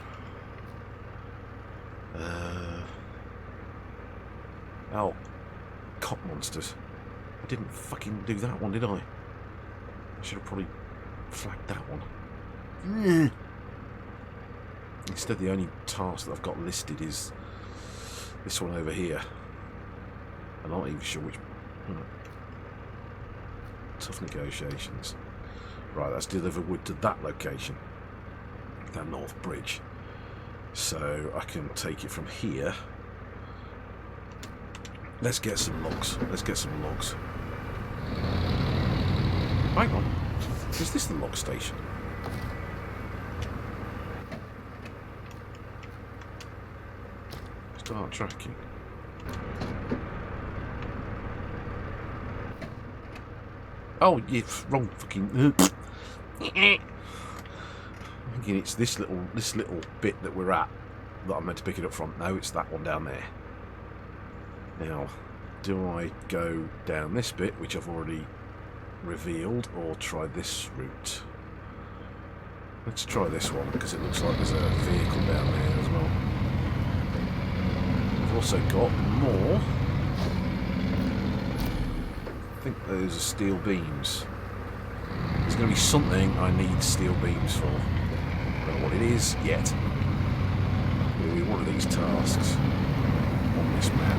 oh, cop monsters. I didn't fucking do that one, did I? I should have probably flagged that one. Instead, the only task that I've got listed is this one over here. I'm not even sure which. Tough negotiations. Right, that's deliver wood to that location, that north bridge. So I can take it from here. Let's get some logs. Let's get some logs. Hang on. Is this the log station? Start tracking. Oh, yeah, wrong fucking. I'm thinking it's this little bit that we're at that I'm meant to pick it up from. No, it's that one down there. Now, do I go down this bit, which I've already revealed, or try this route? Let's try this one, because it looks like there's a vehicle down there as well. I've also got more. I think those are steel beams. There's going to be something I need steel beams for. I don't know what it is yet. It'll be one of these tasks on this map.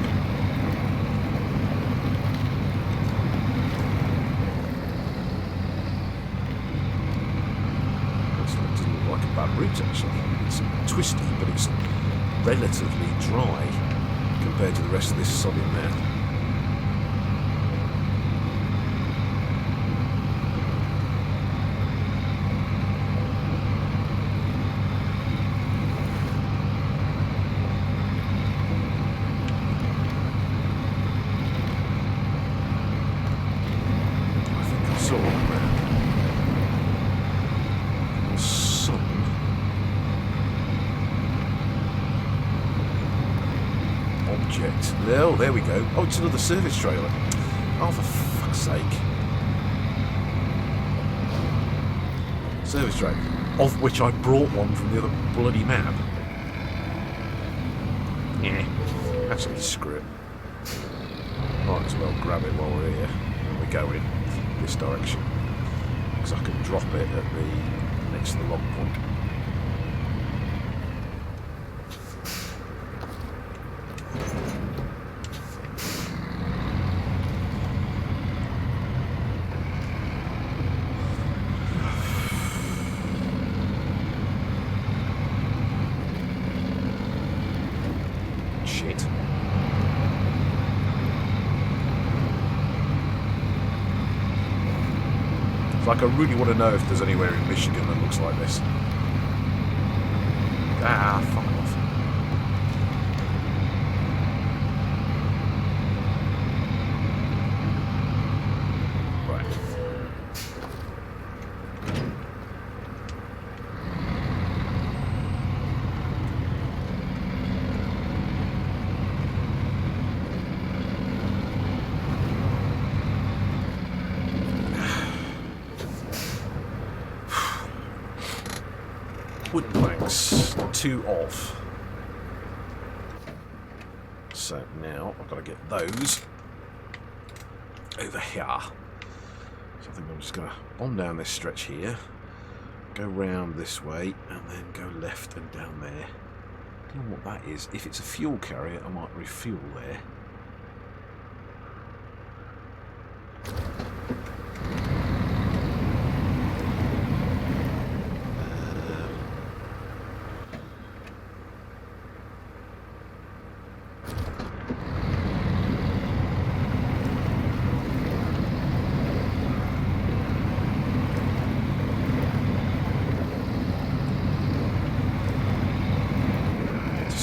It doesn't look like a bad route actually. It's twisty, but it's relatively dry compared to the rest of this solid map. Oh, there we go. Oh, it's another service trailer. Oh, for fuck's sake. Service trailer. Of which I brought one from the other bloody map. Yeah. Actually, screw it. Might as well grab it while we're here. And we go in this direction. Because I can drop it at the next to the log point. Like, I really want to know if there's anywhere in Michigan that looks like this. Ah, fuck off. Wooden planks, 2 off. So now I've got to get those over here. So I think I'm just going to bomb down this stretch here, go round this way, and then go left and down there. I don't know what that is. If it's a fuel carrier, I might refuel there.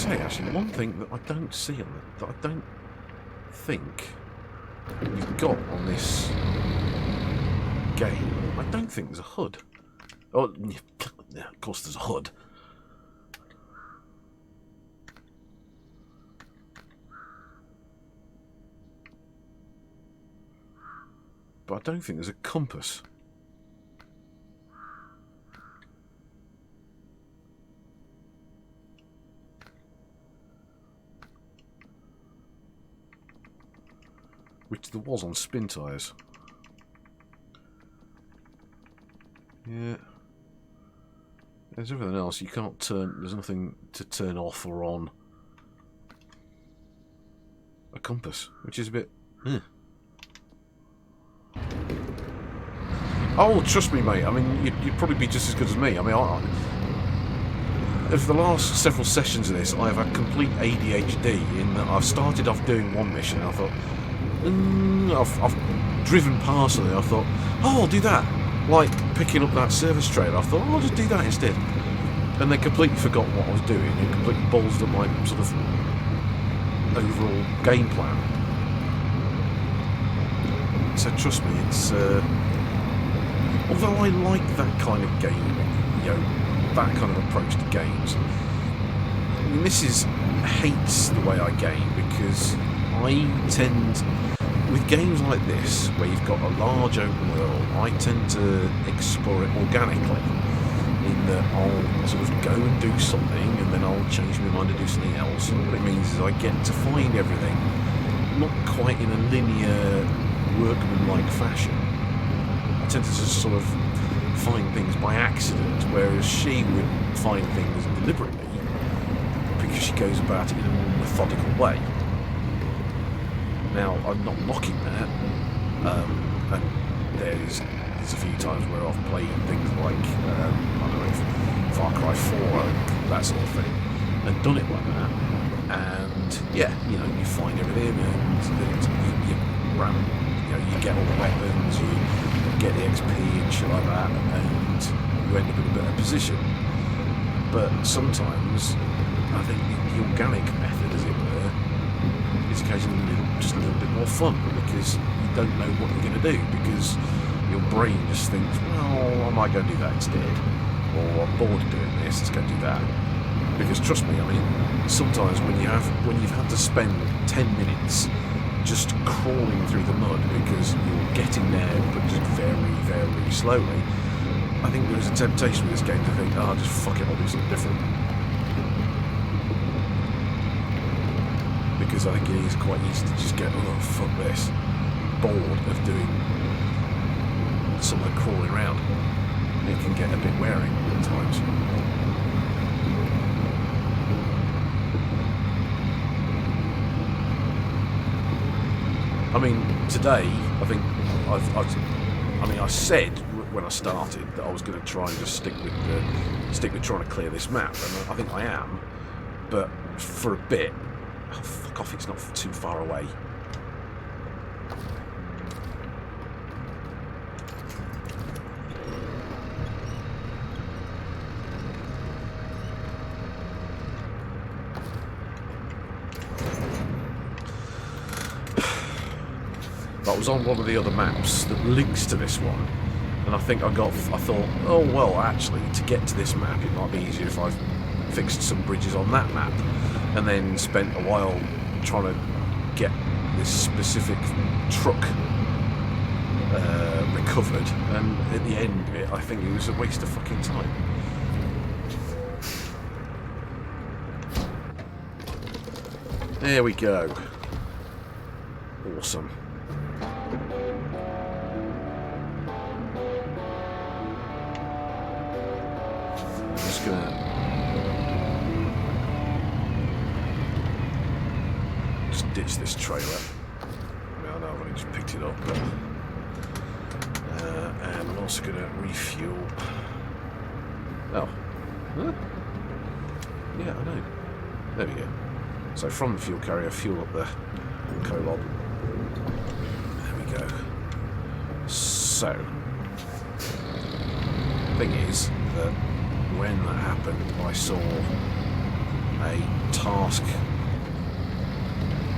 Actually, one thing that I don't see on that I don't think you've got on this game, I don't think there's a HUD. Oh, yeah, of course there's a HUD. but I don't think there's a compass. Which there was on spin tyres. Yeah. There's everything else. You can't turn... There's nothing to turn off or on. A compass, which is a bit... Oh, trust me, mate. I mean, you'd probably be just as good as me. I mean, over the last several sessions of this, I've had complete ADHD in that I've started off doing one mission and I thought... I've driven past it and I thought, oh, I'll do that. Like picking up that service trailer, I thought, oh, I'll just do that instead. And then completely forgot what I was doing and completely ballsed up my sort of overall game plan. So trust me, it's... although I like that kind of game, you know, that kind of approach to games, I mean, Mrs. hates the way I game because I tend... With games like this, where you've got a large open world, I tend to explore it organically. In that I'll sort of go and do something, and then I'll change my mind to do something else. And what it means is I get to find everything, not quite in a linear, workman-like fashion. I tend to just sort of find things by accident, whereas she would find things deliberately, because she goes about it in a more methodical way. Now, I'm not knocking that, and there's a few times where I've played things like, I don't know, Far Cry 4 and that sort of thing, and done it like that, and yeah, you know, you find everything, and you get all the weapons, you get the XP and shit like that, and you end up in a better position. But sometimes, I think the organic method, as it were, is occasionally just a little bit more fun because you don't know what you're going to do because your brain just thinks, well, I might go do that instead, or I'm bored of doing this, let's go do that. Because trust me, I mean, sometimes when you've had to spend 10 minutes just crawling through the mud because you're getting there but just very, very slowly, I think there is a temptation with this game to think, oh, just fuck it, I'll do something different. Because I think it is quite easy to just get, oh, fuck this, bored of doing someone crawling around. It can get a bit wearing at times. I mean, today, I think I said when I started that I was going to try and just stick with trying to clear this map, and I think I am. But for a bit, oh, fuck off! It's not too far away. That was on one of the other maps that links to this one, and I thought, oh well, actually, to get to this map, it might be easier if I fixed some bridges on that map, and then spent a while trying to get this specific truck recovered, and at the end of it, I think it was a waste of fucking time. There we go. Awesome. Just ditch this trailer. Well, no, I've only just picked it up, but and I'm also going to refuel. Oh, huh? Yeah, I know. There we go. So from the fuel carrier, fuel up the colon. There we go. So, the thing is that when that happened, I saw a task,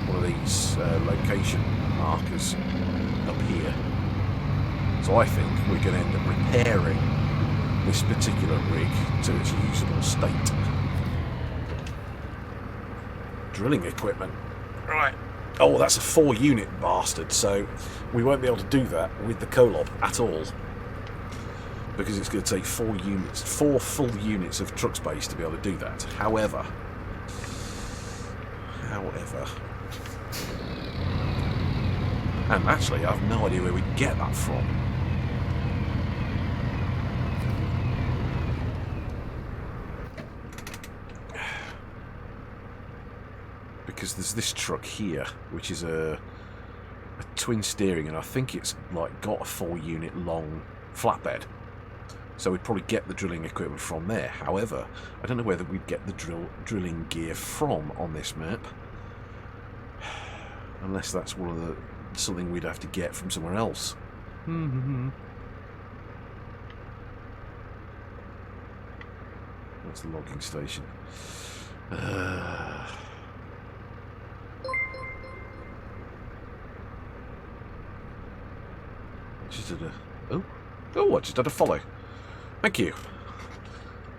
one of these location markers up here. So I think we're going to end up repairing this particular rig to its usable state. Drilling equipment. Right, Oh, that's a 4-unit bastard, so we won't be able to do that with the Kolob at all. Because it's going to take 4 full units of truck space to be able to do that. However... And actually, I have no idea where we get that from. Because there's this truck here, which is a twin steering, and I think it's like got a 4-unit long flatbed. So we'd probably get the drilling equipment from there. However, I don't know whether we'd get the drilling gear from on this map. Unless that's something we'd have to get from somewhere else. That's the logging station. Just did a... Oh, I just had a follow. Thank you.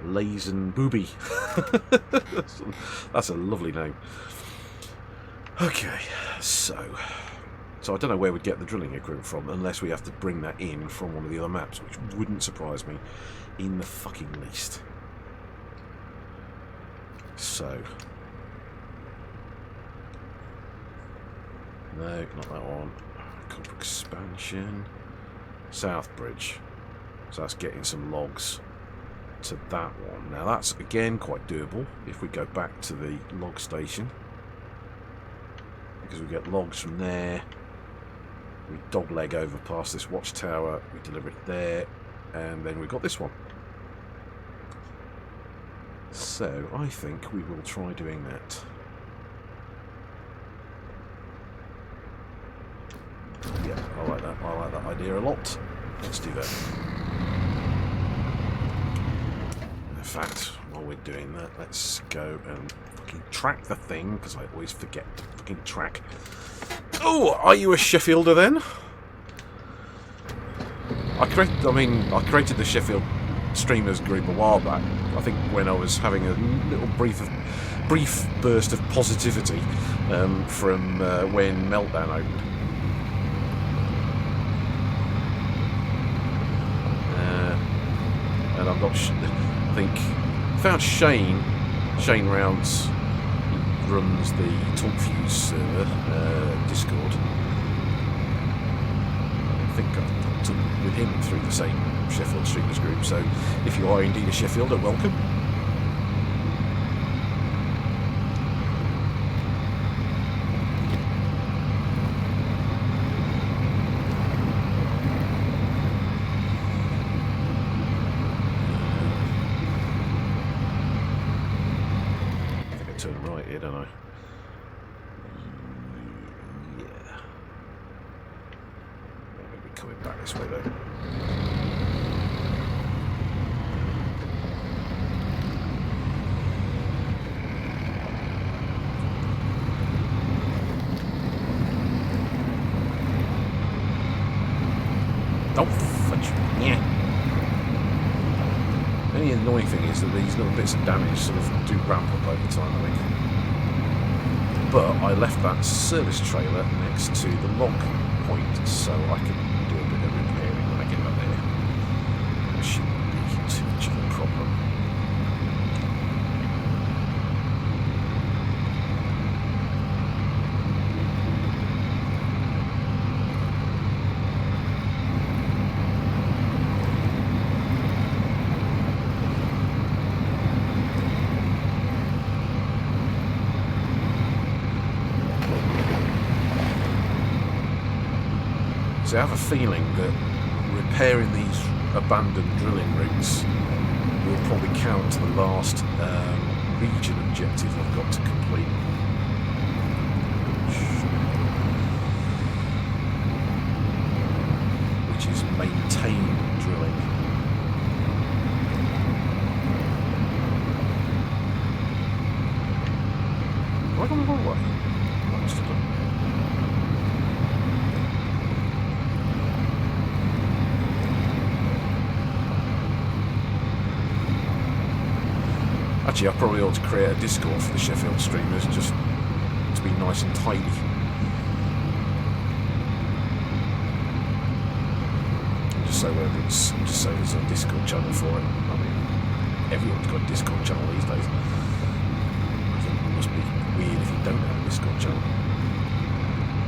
Lazen Booby. That's a lovely name. Okay, so I don't know where we'd get the drilling equipment from, unless we have to bring that in from one of the other maps, which wouldn't surprise me in the fucking least. So... No, not that one. Corp expansion. South Bridge. So that's getting some logs to that one. Now that's again quite doable if we go back to the log station, because we get logs from there. We dogleg over past this watchtower, we deliver it there, and then we've got this one. So I think we will try doing that. Yeah, I like that. I like that idea a lot. Let's do that. In fact, while we're doing that, let's go and fucking track the thing, because I always forget to fucking track. Oh, are you a Sheffielder then? I created the Sheffield Streamers group a while back. I think when I was having a little brief burst of positivity from when Meltdown opened. And I'm not I think found Shane Rounds. He runs the TalkFuse server Discord. I think I took with him through the same Sheffield Streamers group, so if you are indeed a Sheffielder, welcome. Turn right here, don't I? Yeah. I'm going to be coming back this way though. Oh, fudge. Yeah. The only annoying thing is that these little bits of damage sort of do ramp up over time, I think. But I left that service trailer next to the log point, so I can do a bit of repairing when I get up there. It shouldn't be too much of a problem. So I have a feeling that repairing these abandoned drilling routes will probably count to the last region objective I've got to complete. Which is maintain drilling. Have I gone the wrong way? I must have done. Actually, I probably ought to create a Discord for the Sheffield streamers just to be nice and tidy. so just so there's a Discord channel for it. I mean, everyone's got a Discord channel these days. I think it must be weird if you don't have a Discord channel.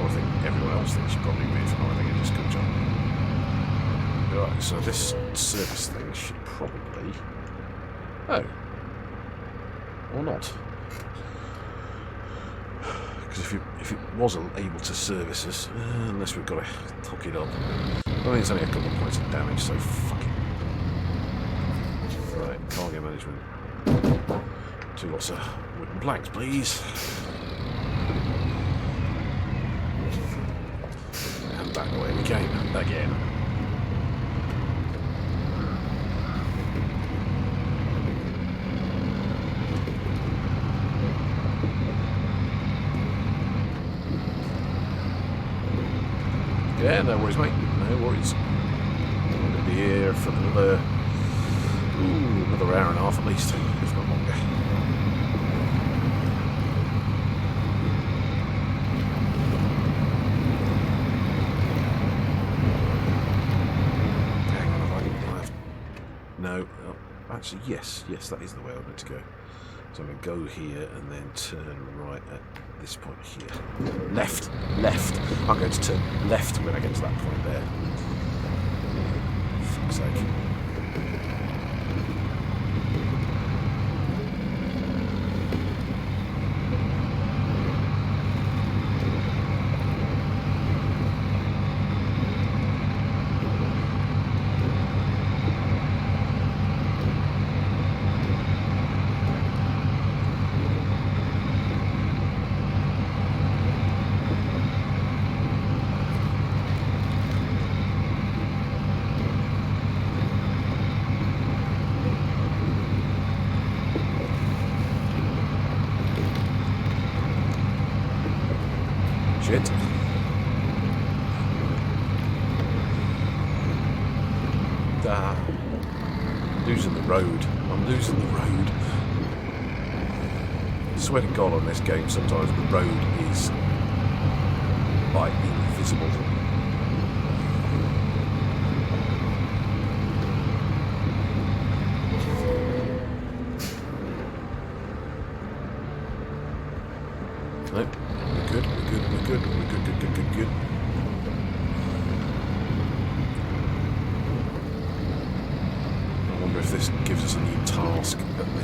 Or I think everyone else thinks you're probably weird for not having a Discord channel. Right, so this service thing should probably... Oh. Or not. Because if it wasn't able to service us, unless we've got to hook it up. I think it's only a couple of points of damage, so fuck it. Right, cargo management. 2 lots of wooden planks, please. And back away we came again. Yeah, no worries, mate. No worries. I'm going to be here for another hour and a half at least, if not longer. Hang on, have no. Oh, actually, yes, that is the way I meant to go. So I'm going to go here and then turn right at this point here. Left. I'm going to turn left when I get to that point there. For fuck's sake. Shit. Losing the road. I'm losing the road. I swear to God on this game, sometimes the road is like invisible. Nope. We're good. I wonder if this gives us a new task at the...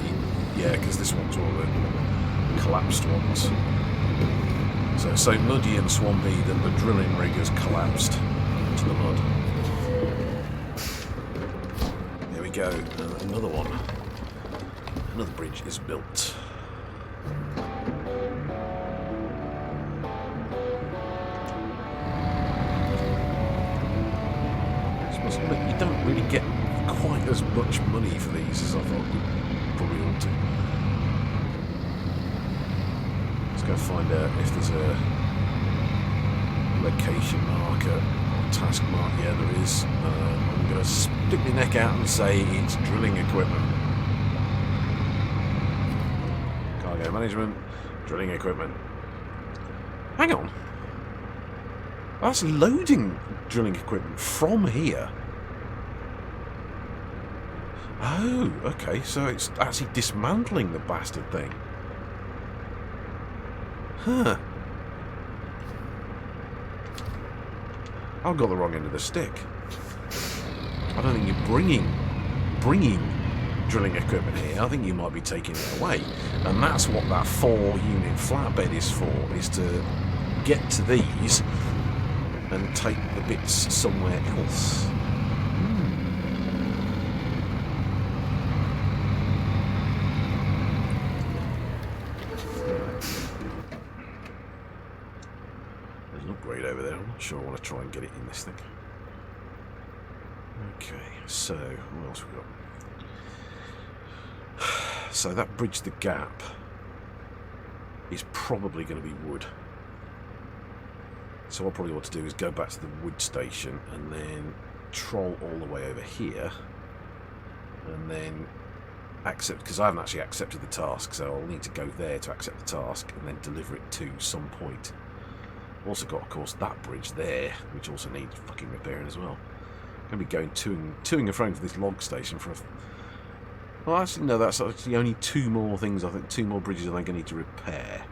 Yeah, because this one's one of the collapsed ones. So it's so muddy and swampy that the drilling rig has collapsed into the mud. There we go. Another one. Another bridge is built. You don't really get quite as much money for these as I thought we probably ought to. Let's go find out if there's a location marker or task mark. Yeah, there is. I'm going to stick my neck out and say it's drilling equipment. Cargo management, drilling equipment. Hang on. That's loading drilling equipment from here. Oh, okay, so it's actually dismantling the bastard thing. Huh. I've got the wrong end of the stick. I don't think you're bringing drilling equipment here. I think you might be taking it away. And that's what that 4-unit flatbed is for, is to get to these and take the bits somewhere else. There's an upgrade over there. I'm not sure I want to try and get it in this thing. Okay, so what else we got? So that bridge the gap is probably going to be wood. So what I probably want to do is go back to the wood station and then troll all the way over here and then accept, because I haven't actually accepted the task, so I'll need to go there to accept the task and then deliver it to some point. Also got, of course, that bridge there, which also needs fucking repairing as well. Going to be going toing and froing for this log station for a... Well, actually, no, that's actually only 2 more things, I think. 2 more bridges I think I need to repair.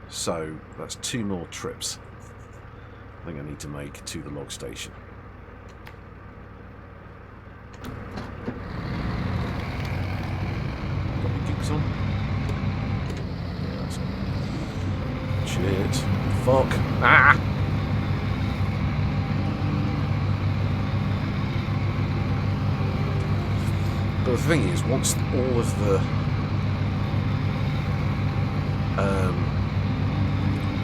So, that's 2 more trips I think I need to make to the log station. Got my gigs on? Yeah, that's on. Shit. Fuck. Ah! But the thing is, once all of the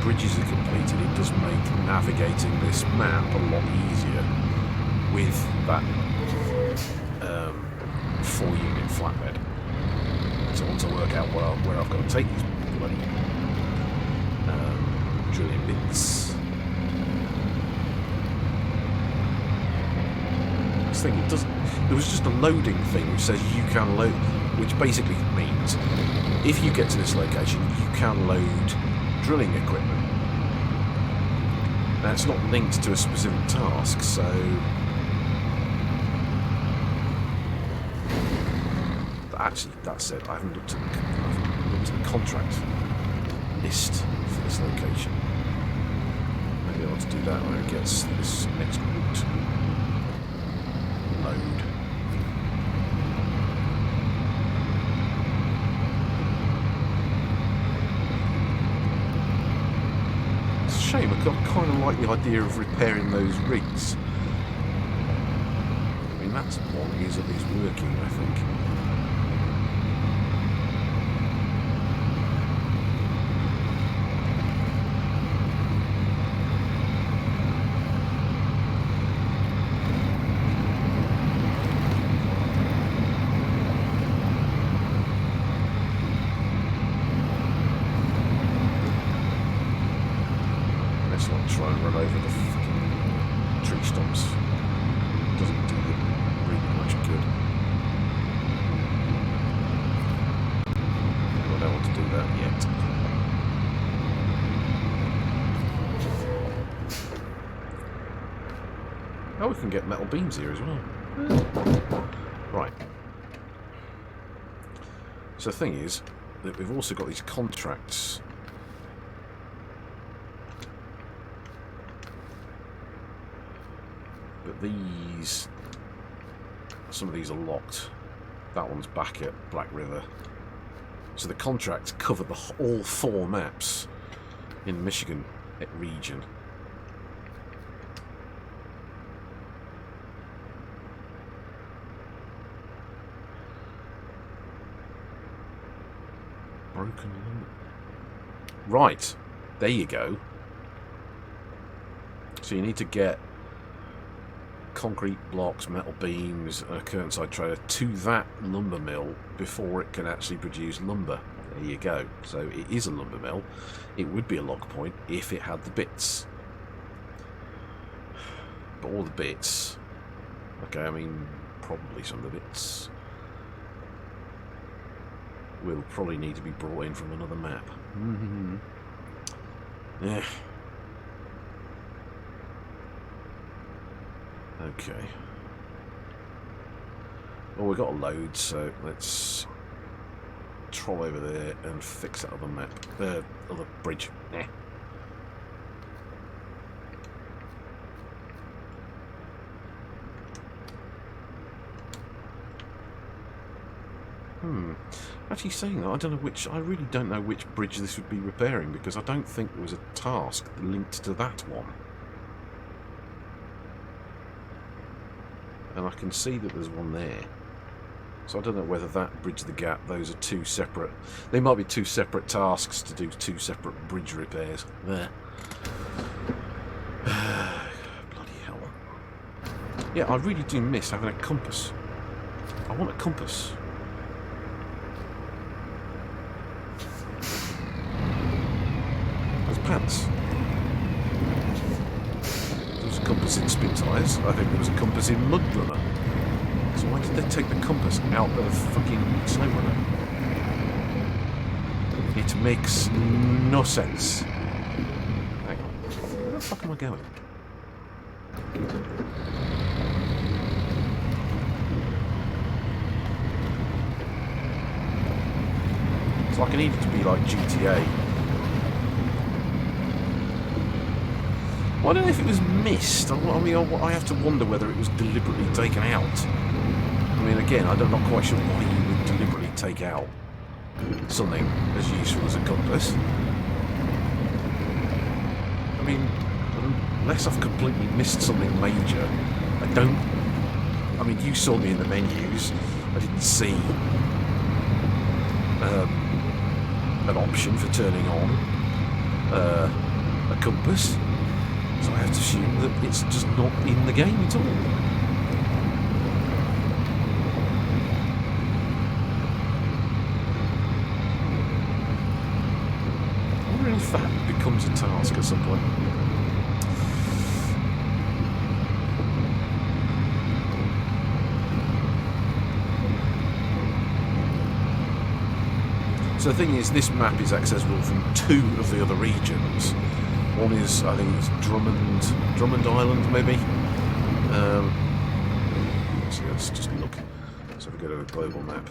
bridges are completed, it does make navigating this map a lot easier with that 4-unit flatbed. So once I work out where I've got to take these bloody drilling bits. This thing, it doesn't. There was just a loading thing which says you can load, which basically means if you get to this location, you can load drilling equipment. Now it's not linked to a specific task, so actually that said, I haven't looked at the contract list for this location. Maybe I ought to do that when it gets this next route. Load. It's a shame, I kind of like the idea of repairing those rigs. I mean, that's what is at least working, I think. Try and run over the fucking tree stumps. Doesn't do really much good. I don't want to do that yet. Oh, we can get metal beams here as well. Right. So the thing is that we've also got these contracts. But these, some of these are locked. That one's back at Black River. So the contracts cover all 4 maps in the Michigan region. Broken lumber. Right, there you go. So you need to get concrete blocks, metal beams, and a curtain-side trailer to that lumber mill before it can actually produce lumber. There you go. So it is a lumber mill. It would be a log point if it had the bits. But all the bits... Okay, I mean, probably some of the bits will probably need to be brought in from another map. Yeah. Okay. Well, we've got a load, so let's troll over there and fix that other map, other bridge. Actually, saying that, I don't know which. I really don't know which bridge this would be repairing because I don't think there was a task linked to that one. And I can see that there's one there. So I don't know whether that bridge the gap, those are 2 separate... They might be 2 separate tasks to do 2 separate bridge repairs. There. Bloody hell. Yeah, I really do miss having a compass. I want a compass. There's pants. A compass in Spin Tires. I think there was a compass in SnowRunner. So why did they take the compass out of fucking SnowRunner? It makes no sense. Hang on. Where the fuck am I going? It's like I need it to be like GTA. Well, I don't know if it was missed. I mean, I have to wonder whether it was deliberately taken out. I mean, again, I'm not quite sure why you would deliberately take out something as useful as a compass. I mean, unless I've completely missed something major, I don't... I mean, you saw me in the menus. I didn't see an option for turning on a compass. So I have to assume that it's just not in the game at all. I wonder if that becomes a task at some point. So the thing is, this map is accessible from 2 of the other regions. One is, I think it's Drummond Island, maybe. So let's just look. So we go to a global map.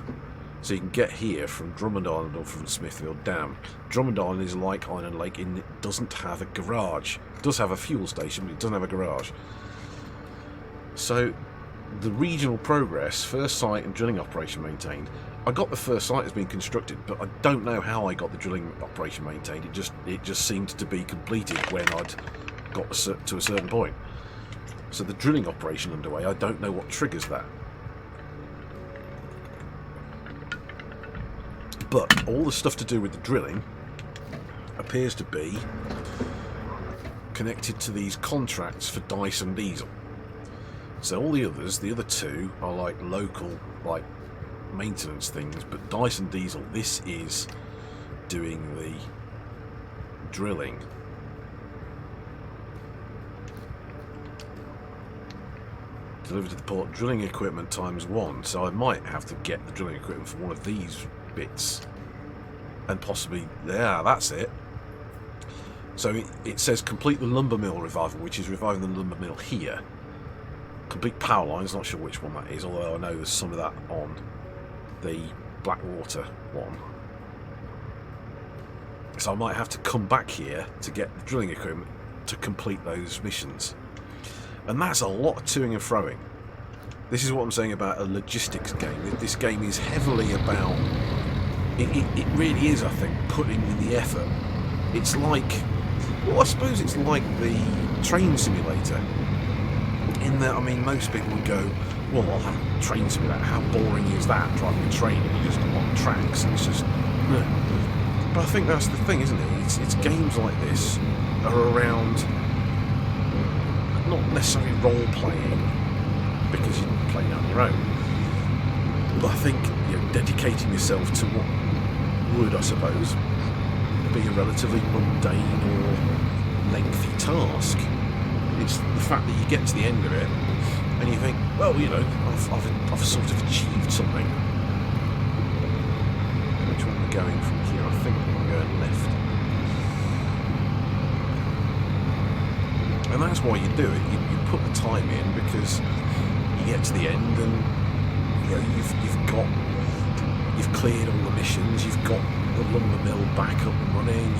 So you can get here from Drummond Island or from Smithfield Dam. Drummond Island is like Island Lake in it doesn't have a garage. It does have a fuel station, but it doesn't have a garage. So the regional progress, first site and drilling operation maintained. I got the first site as being constructed, but I don't know how I got the drilling operation maintained. It just seemed to be completed when I'd got to a certain point. So the drilling operation underway, I don't know what triggers that. But all the stuff to do with the drilling appears to be connected to these contracts for Dice and Diesel. So all the others, the other 2, are like local, like maintenance things, but Dice and Diesel, this is doing the drilling. Delivered to the port, drilling equipment ×1, so I might have to get the drilling equipment for one of these bits, and possibly, yeah, that's it. So it says complete the lumber mill revival, which is reviving the lumber mill here. Complete power lines, not sure which one that is, although I know there's some of that on the Blackwater one. So I might have to come back here to get the drilling equipment to complete those missions. And that's a lot of toing and froing. This is what I'm saying about a logistics game. This game is heavily about... It really is, I think, putting in the effort. It's like... Well, I suppose it's like the train simulator. In that, I mean, most people would go, well, I'll have a train simulator. How boring is that, driving a train and you're just on tracks? And it's just... But I think that's the thing, isn't it? It's games like this are around not necessarily role-playing, because you're playing on your own. But I think, you know, dedicating yourself to what would, I suppose, be a relatively mundane or lengthy task. It's the fact that you get to the end of it and you think, well, you know, I've sort of achieved something. Which one are we going from here? I think we're going left. And that's why you do it. You put the time in because you get to the end and you know you've cleared all the missions. You've got the lumber mill back up and running.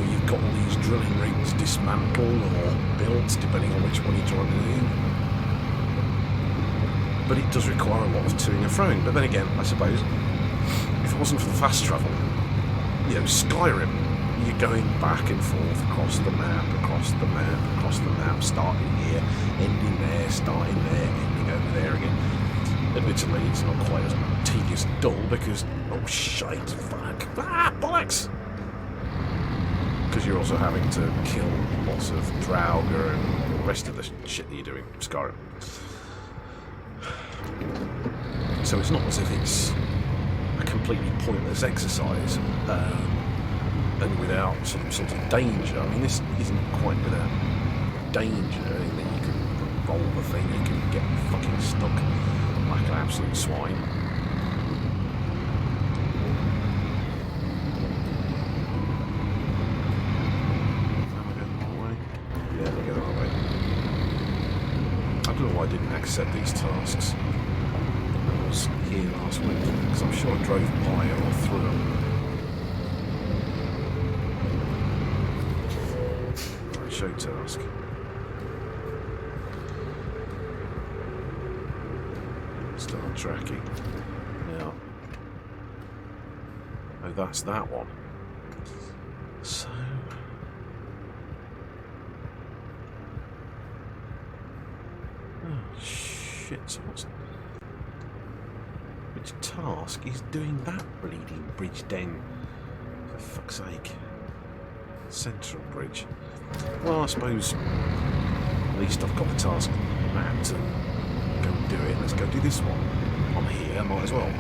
You've got all these drilling rigs dismantled or built, depending on which one you're trying to do. But it does require a lot of toing and froing. But then again, I suppose, if it wasn't for the fast travel, you know, Skyrim, you're going back and forth across the map, starting here, ending there, starting there, ending over there again. Admittedly, it's not quite as tedious and dull because, oh shite, fuck, bollocks! Because you're also having to kill lots of Draugr and the rest of the shit that you're doing in Skyrim. So it's not as if it's a completely pointless exercise and without some sort of danger. I mean, this isn't quite without danger in that you can roll the thing, you can get fucking stuck like an absolute swine. I don't know why I didn't accept these tasks. I was here last week? Because I'm sure I drove by it or through them. Right, show task. Start tracking. Now, oh, that's that one. So, oh shit! So what's which task is doing that bleeding bridge down? For fuck's sake! Central bridge. Well, I suppose at least I've got the task mapped to go and do it. Let's go do this one. I'm here, might as well.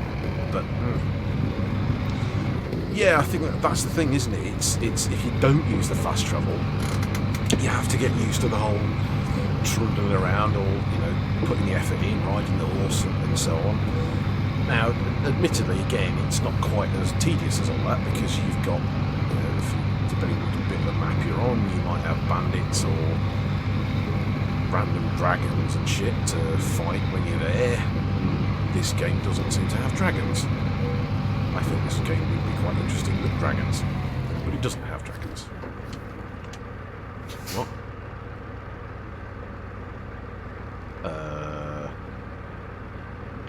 But yeah, I think that's the thing, isn't it? It's if you don't use the fast travel, you have to get used to the whole trundling around, or putting the effort in, riding the horse, and so on. Now, admittedly, again, it's not quite as tedious as all that, because you've got, depending on the bit of the map you're on, you might have bandits or random dragons and shit to fight when you're there. This game doesn't seem to have dragons. I think this game would be quite interesting with dragons, but it doesn't have dragons. What?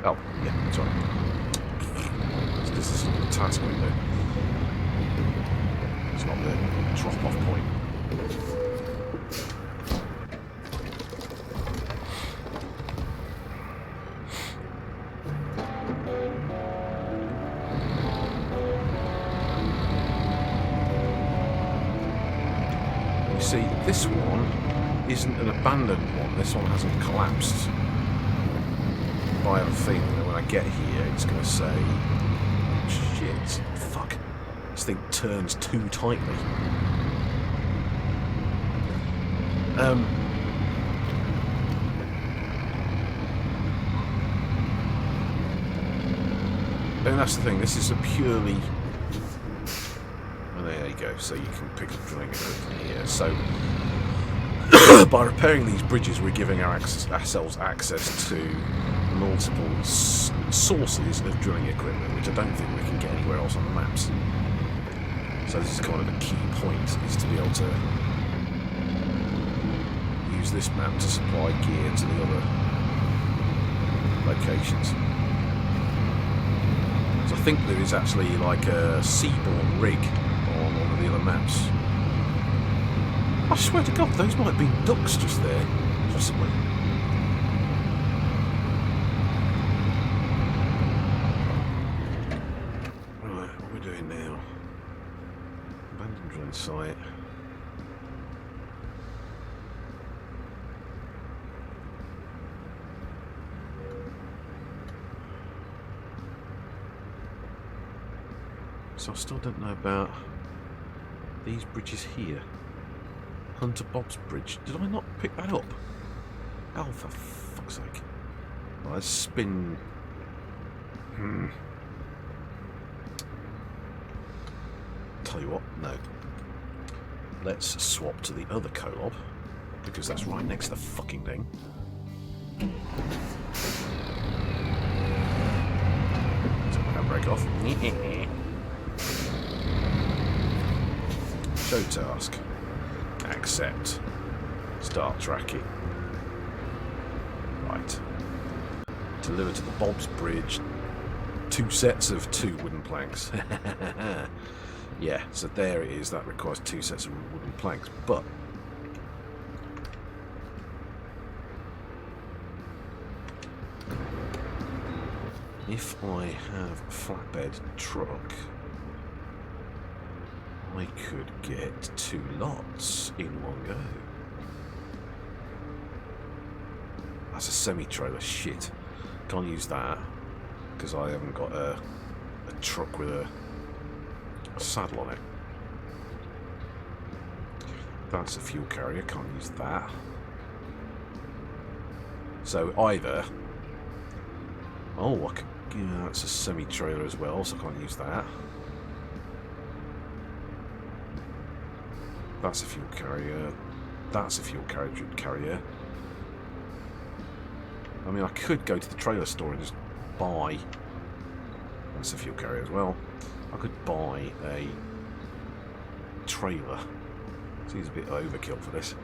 Oh, yeah, sorry. This is the task window. It's not the drop-off point. See, this one isn't an abandoned one. This one hasn't collapsed. But I have a feeling that when I get here, it's going to say, shit, fuck, this thing turns too tightly. And that's the thing, this is a purely... There you go, so you can pick up drilling equipment here. So, by repairing these bridges, we're giving ourselves access to multiple sources of drilling equipment, which I don't think we can get anywhere else on the maps. So this is kind of a key point, is to be able to use this map to supply gear to the other locations. So I think there is actually like a seaborne rig on one of the other maps. I swear to God, those might have been ducks just there, possibly. Right, what are we doing now? Abandoned drilling site. So I still don't know about these bridges here. Hunter Bob's Bridge. Did I not pick that up? Oh, for fuck's sake. Well, let's spin... Tell you what, no. Let's swap to the other Kolob, because that's right next to the fucking thing. Take my handbrake off. Show task. Accept. Start tracking. Right. Deliver to the Bob's Bridge 2 sets of 2 wooden planks. Yeah, so there it is. That requires 2 sets of wooden planks, but if I have a flatbed truck, I could get 2 lots in one go. That's a semi-trailer. Shit. Can't use that because I haven't got a truck with a saddle on it. That's a fuel carrier. Can't use that. So either... Oh, yeah, that's a semi-trailer as well, so I can't use that. That's a fuel carrier. That's a fuel carrier. I mean, I could go to the trailer store and just buy That's a fuel carrier as well. I could buy a trailer. Seems a bit overkill for this.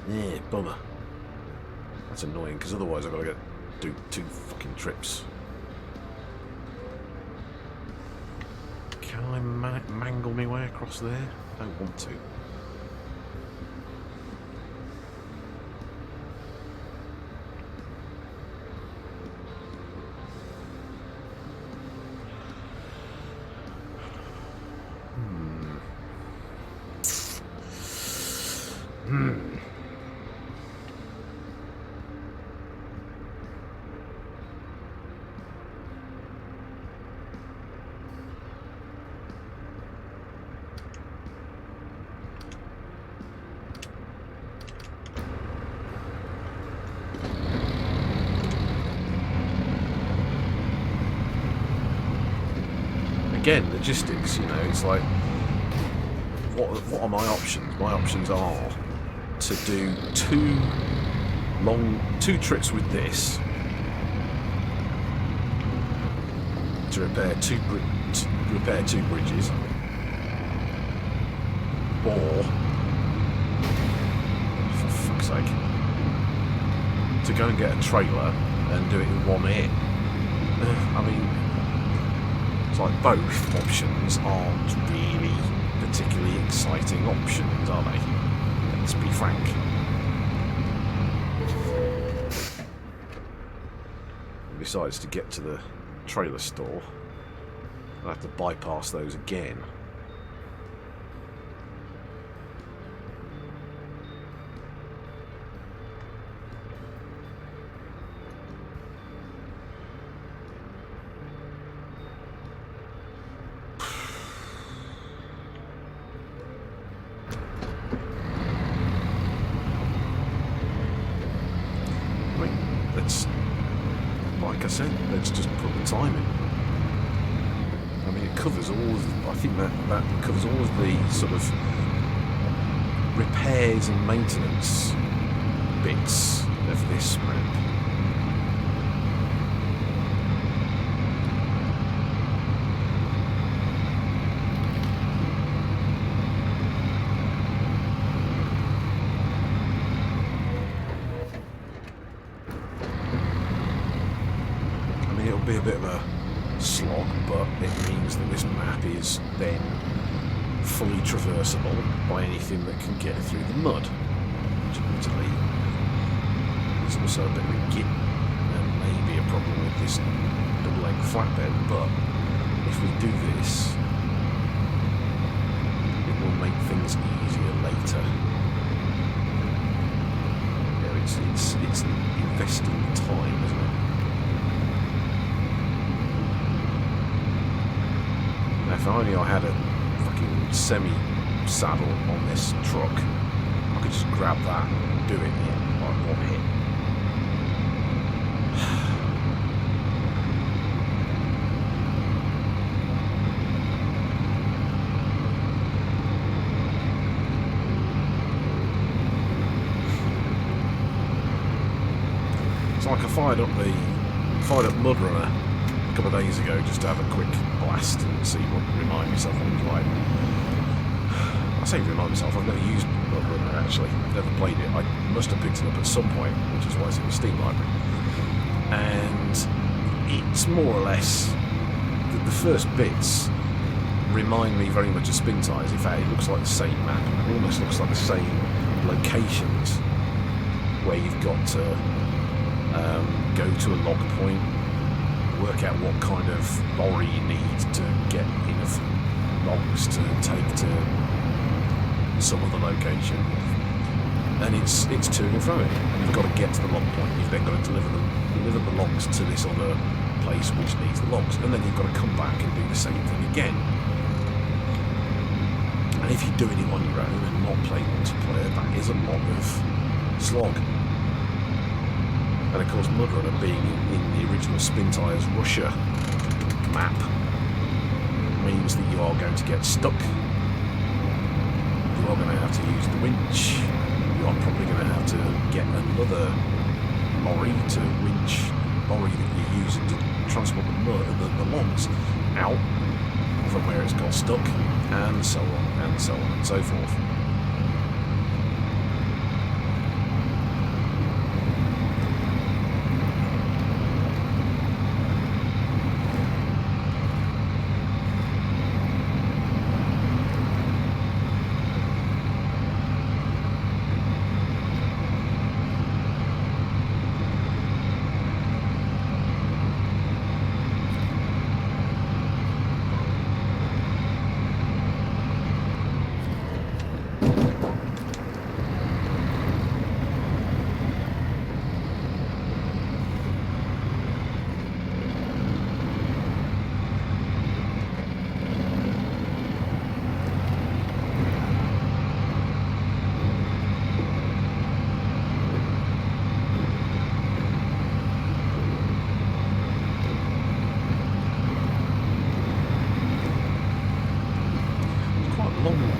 Yeah, bummer. That's annoying because otherwise I've got to do 2 fucking trips. Can I mangle my way across there? I don't want to. Again, logistics, you know, it's like, what are my options? My options are to do 2 trips with this, to repair 2 bridges, or, for fuck's sake, to go and get a trailer and do it in 1 hit. I mean, it's like both options aren't really particularly exciting options, are they? Let's be frank. And besides, to get to the trailer store, I'll have to bypass those again. Like I said, let's just put the time in. I mean, it covers all of, I think that covers all of the sort of repairs and maintenance bits of this map. Be a bit of a slog, but it means that this map is then fully traversable by anything that can get through the mud, which admittedly is also a bit of a git and maybe a problem with this double-leg flatbed, but if we do this, it will make things easier later. Yeah, it's investing time, isn't it? If only I had a fucking semi-saddle on this truck, I could just grab that and do it in like 1 hit. It's like I fired up SnowRunner a couple of days ago just to have a quick blast and see what remind myself what it was like. I say remind myself, I've never used SnowRunner actually. I've never played it. I must have picked it up at some point, which is why it's in the Steam library. And it's more or less the first bits remind me very much of Spin Tires. In fact, it looks like the same map. It almost looks like the same locations where you've got to go to a log point, work out what kind of lorry you need to get enough logs to take to some other location, and it's to and fro. And you've got to get to the log point. You've then got to deliver the logs to this other place which needs the logs, and then you've got to come back and do the same thing again. And if you're doing it on your own and not playing multiplayer, that is a lot of slog. And of course, SnowRunner being in the original Spin Tires Russia map means that you are going to get stuck are going to have to use the winch. You are probably going to have to get another lorry to winch the lorry that you're using to transport the logs out from where it's got stuck, and so on and so on and so forth.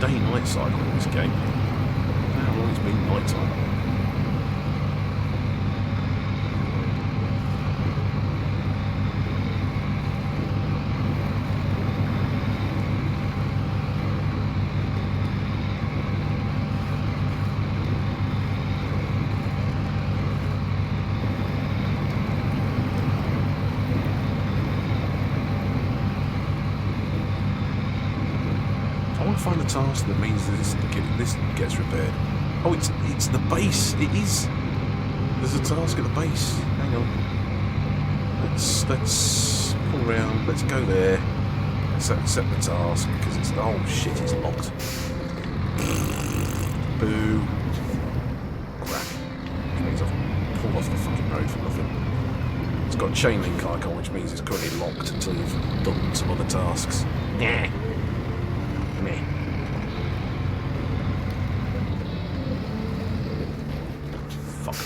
Day-night cycle in this game. How long it's been night time? Find the task that means that this gets repaired. Oh, it's the base. It is. There's a task at the base. Hang on. Let's pull around. Let's go there. Let's accept the task because it's oh shit, it's locked. Boo. Crap. Which means I've pulled off the fucking road for nothing. It's got a chain link icon, which means it's currently locked until you've done some other tasks. Yeah. Meh. Fuck.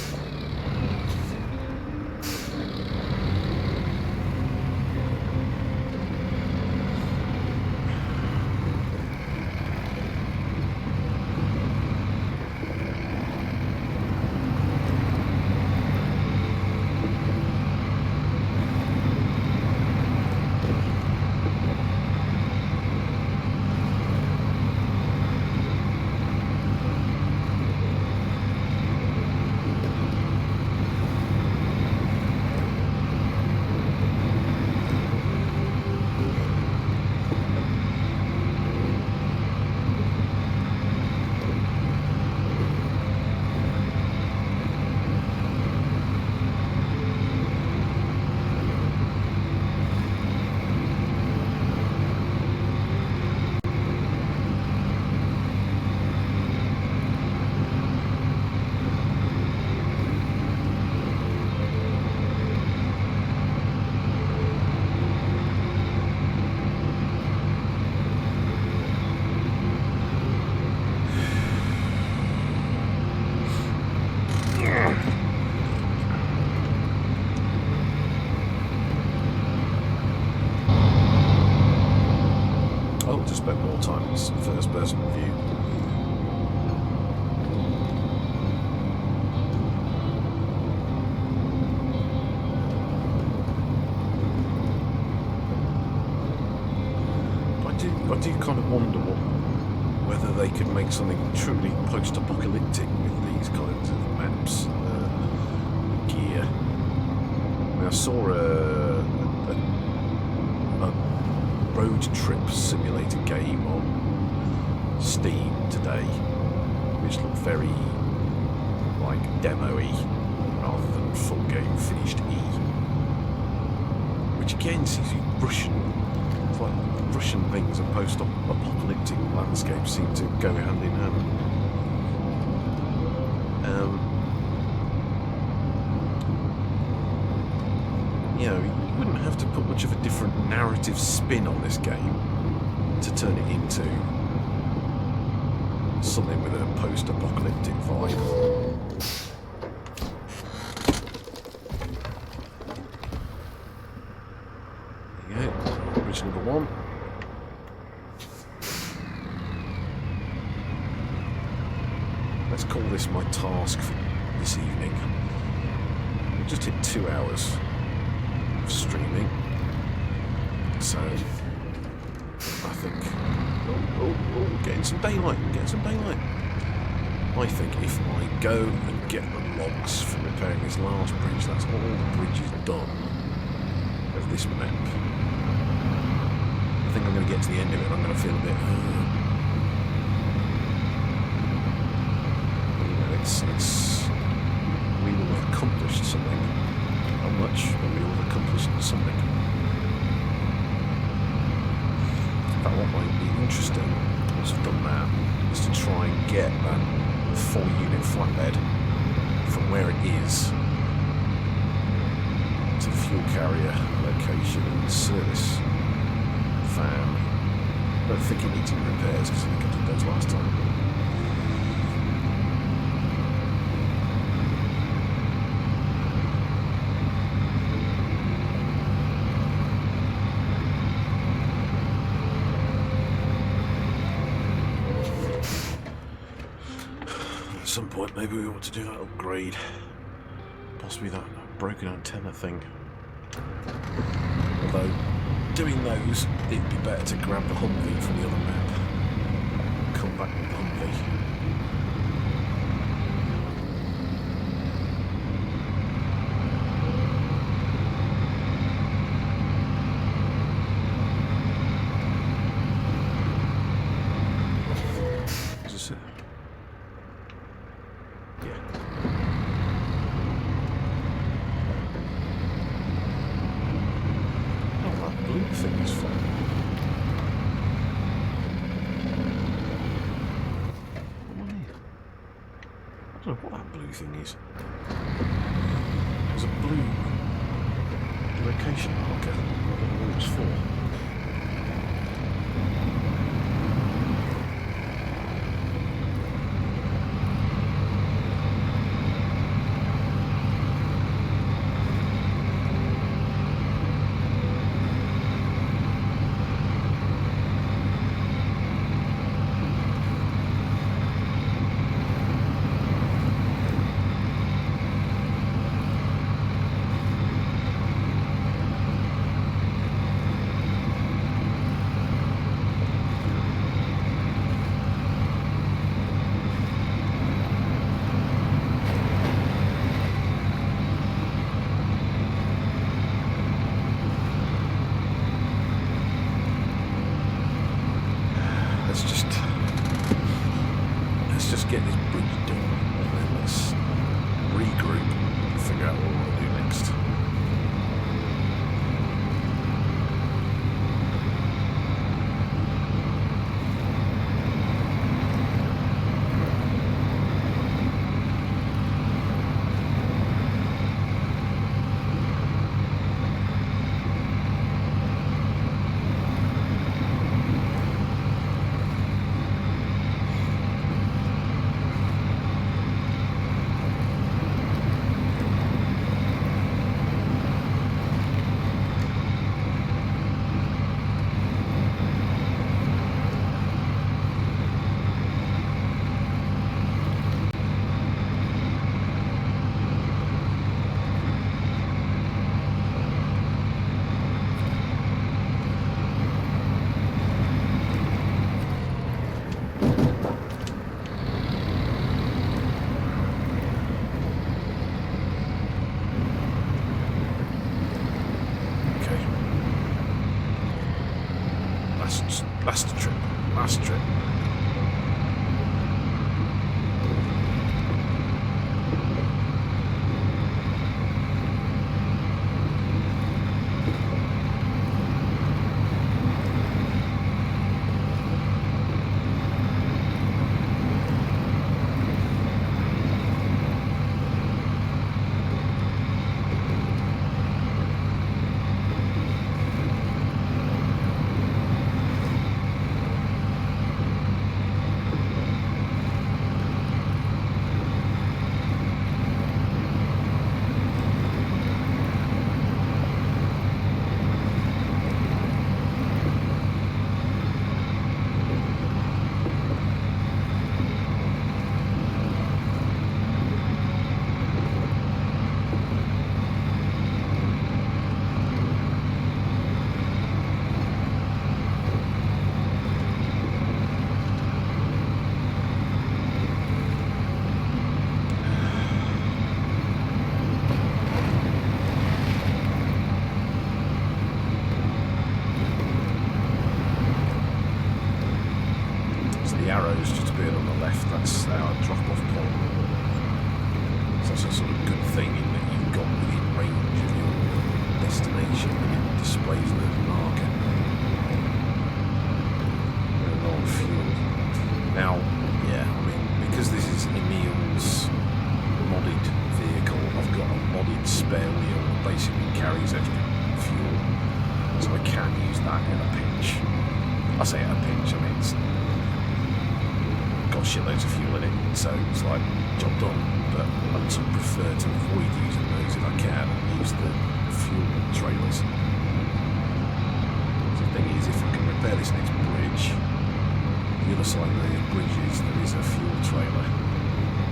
Spend more time in first person view. I do kind of wonder whether they could make something truly post-apocalyptic with these kinds of maps, gear. I mean, I saw a road trip simulator game on Steam today, which looked very like demo-y rather than full game finished which again seems to be Russian. It's like Russian things and post-apocalyptic landscapes seem to go hand in hand. You know, you wouldn't have to put much of a different narrative spin on this game to turn it into something with a post-apocalyptic vibe. There you go, bridge number 1. let's call this my task for this evening. We just hit 2 hours of streaming, so I think getting some daylight, I think if I go and get the logs for repairing this last bridge, that's all the bridges done of this map. I think I'm going to get to the end of it and I'm going to feel a bit... you know, it's... we will have accomplished something. Not much, but we will have accomplished something. In fact, what might be interesting, once I've done that, is to try and get that 4-unit flatbed from where it is to the fuel carrier location and service van. I don't think it needs any repairs because I think I did those last time. At some point maybe we ought to do that upgrade. Possibly that broken antenna thing. Although, doing those, it'd be better to grab the Humvee from the other map. Come back with the Humvee. Is this it? Yeah. Blue thing is fun. I don't know what that blue thing is. There's a blue location marker. I don't know what it's for. Let's just get this bridge done and then let's regroup and figure out what we want to do next. so it's like, job done. But I sort of prefer to avoid using those if I can and use the fuel trailers. The thing is, if I can repair this next bridge, the other side of the bridges there is a fuel trailer.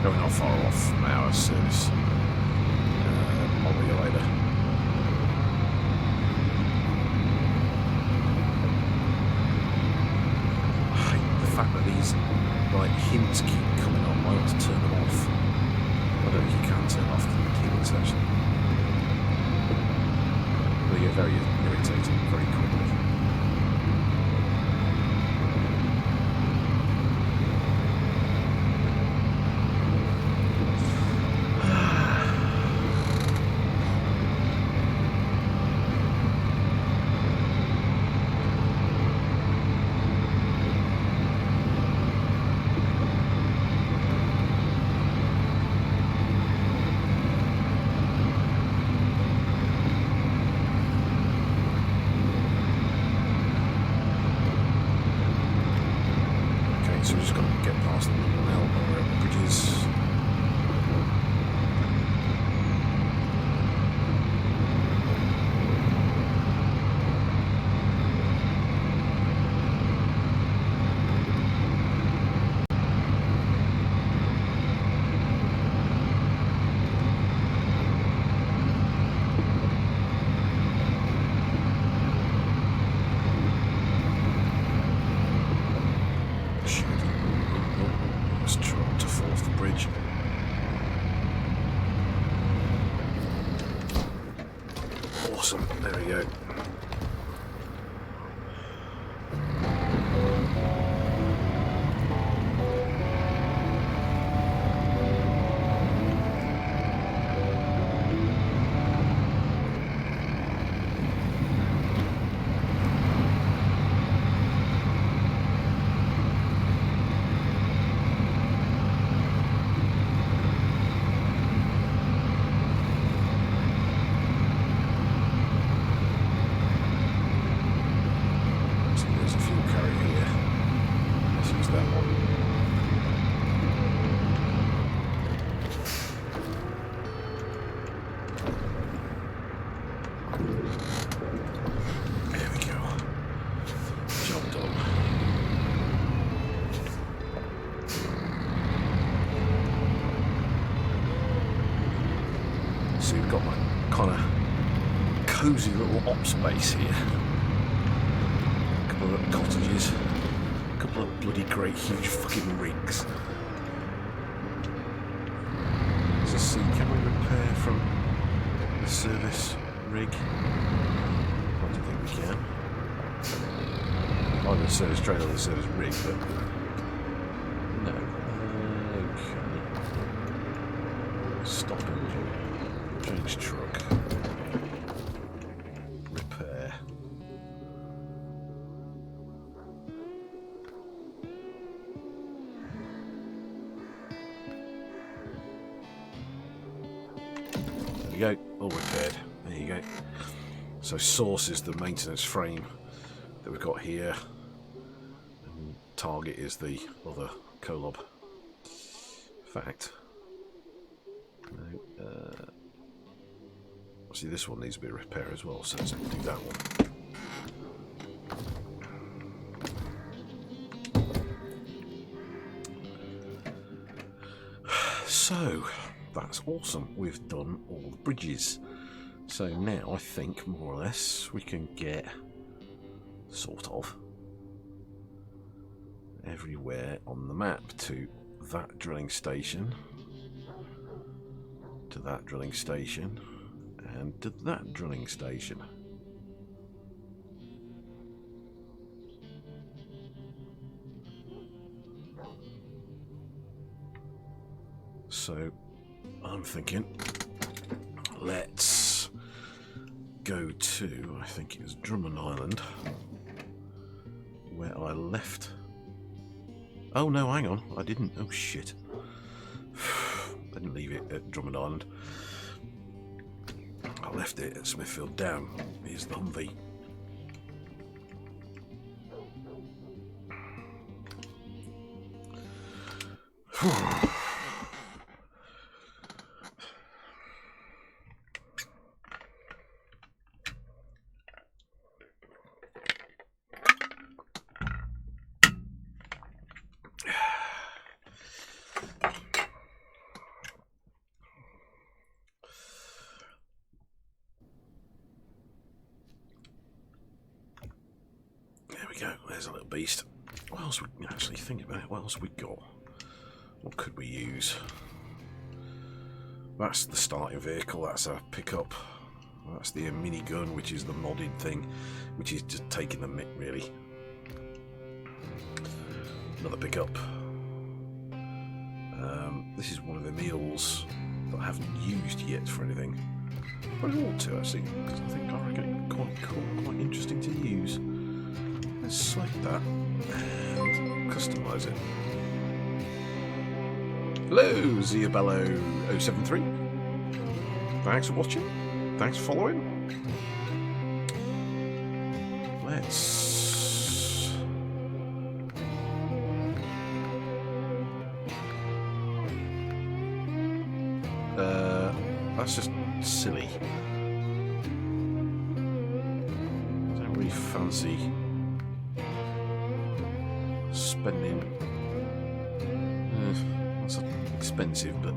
Going not far off from our service. I'll be later. I hate the fact that these hints keep coming on. I ought to turn them off. I don't think you can turn off the hints actually. They get very irritating very quickly. So we're just going to get past the now where the bridge is. Awesome, there we go. So you've got my kind of cosy little ops base here. A couple of little cottages, a couple of bloody great huge fucking rigs. So see, can we repair from the service rig? I don't think we can. Either the service trailer or the service rig, but no. Okay. Stop engine. Change truck. Repair. There we go, all repaired. There you go. So source is the maintenance frame that we've got here. And target is the other Kolob. Fact. No, see, this one needs a bit of repair as well, so let's do that one. So, that's awesome. We've done all the bridges. So now I think, more or less, we can get, sort of, everywhere on the map to that drilling station, to that drilling station, and to that drilling station. So I'm thinking, let's go to, I think it was Drummond Island, where I left. Oh no, hang on, I didn't. Oh shit. I didn't leave it at Drummond Island. I left it at Smithfield Dam. Here's the Humvee. go. There's a little beast. What else we actually think about it? What else we got? What could we use? That's the starting vehicle. That's a pickup. That's the minigun, which is the modded thing, which is just taking the mick, really. Another pickup. This is one of the meals that I haven't used yet for anything. But I ought to, actually, because I reckon it's quite cool, quite interesting to use. Let's select that and customise it. Hello, Ziabello073. Thanks for watching. Thanks for following. Let's... that's just silly. I don't really fancy spending. That's expensive, but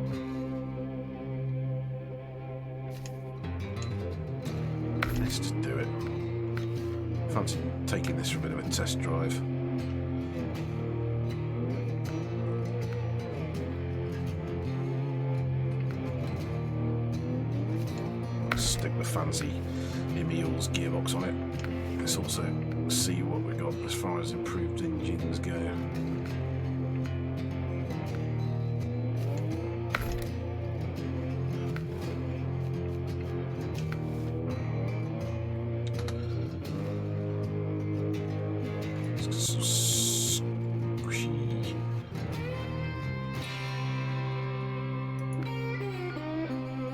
let's just do it. Fancy taking this for a bit of a test drive. Stick the fancy Emil's gearbox on it. Let's also see what we've got as far as improved engines go.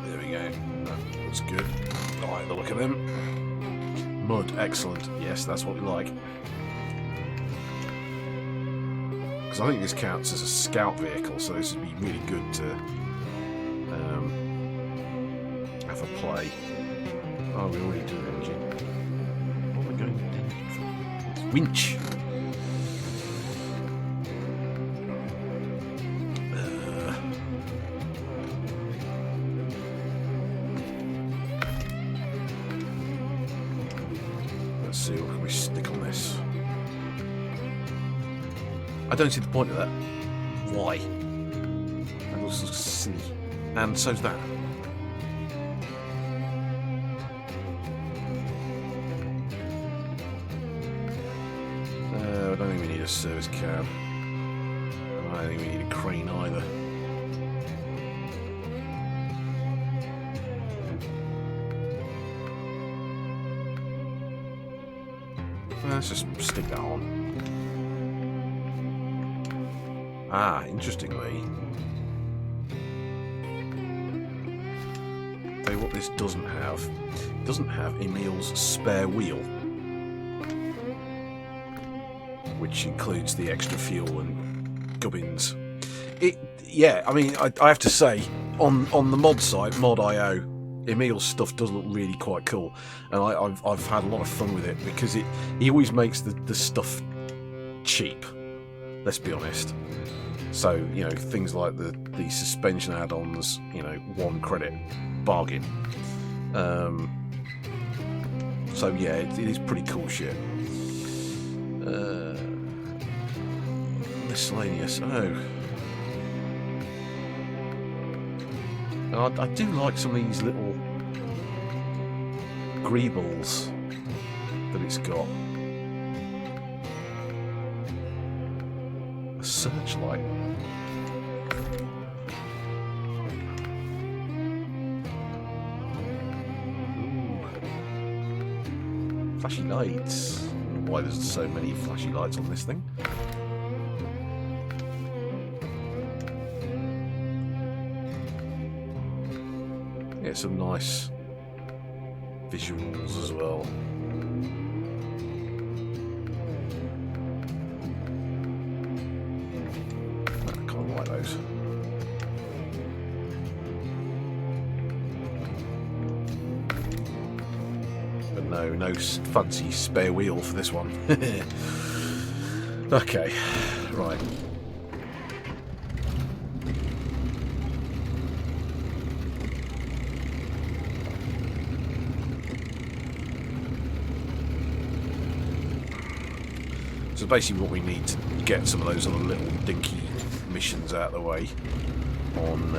There we go. That's good. I like the look of them. Mud, excellent. Yes, that's what we like. Because I think this counts as a scout vehicle, so this would be really good to have a play. Oh, we already do an engine. What are we going to do for? It's winch. Let's see what can we stick on this. I don't see the point of that. Why? That looks silly. And so's that. I don't think we need a service cab. I don't think we need a crane either. Let's just stick that on. Ah, interestingly, tell you what this doesn't have. It doesn't have Emil's spare wheel, which includes the extra fuel and gubbins. Yeah, I mean, I have to say, on the mod site, mod.io, Emil's stuff does look really quite cool, and I've had a lot of fun with it because he always makes the stuff cheap. Let's be honest. So, you know, things like the suspension add-ons, you know, 1 credit, bargain. So yeah, it is pretty cool shit. Miscellaneous. Oh, I do like some of these little greebles that it's got. A searchlight. Ooh. Flashy lights. I wonder why there's so many flashy lights on this thing. Yeah, some nice visuals as well. I kind of like those. But no fancy spare wheel for this one. Okay, right. So basically what we need to get some of those other little dinky missions out of the way on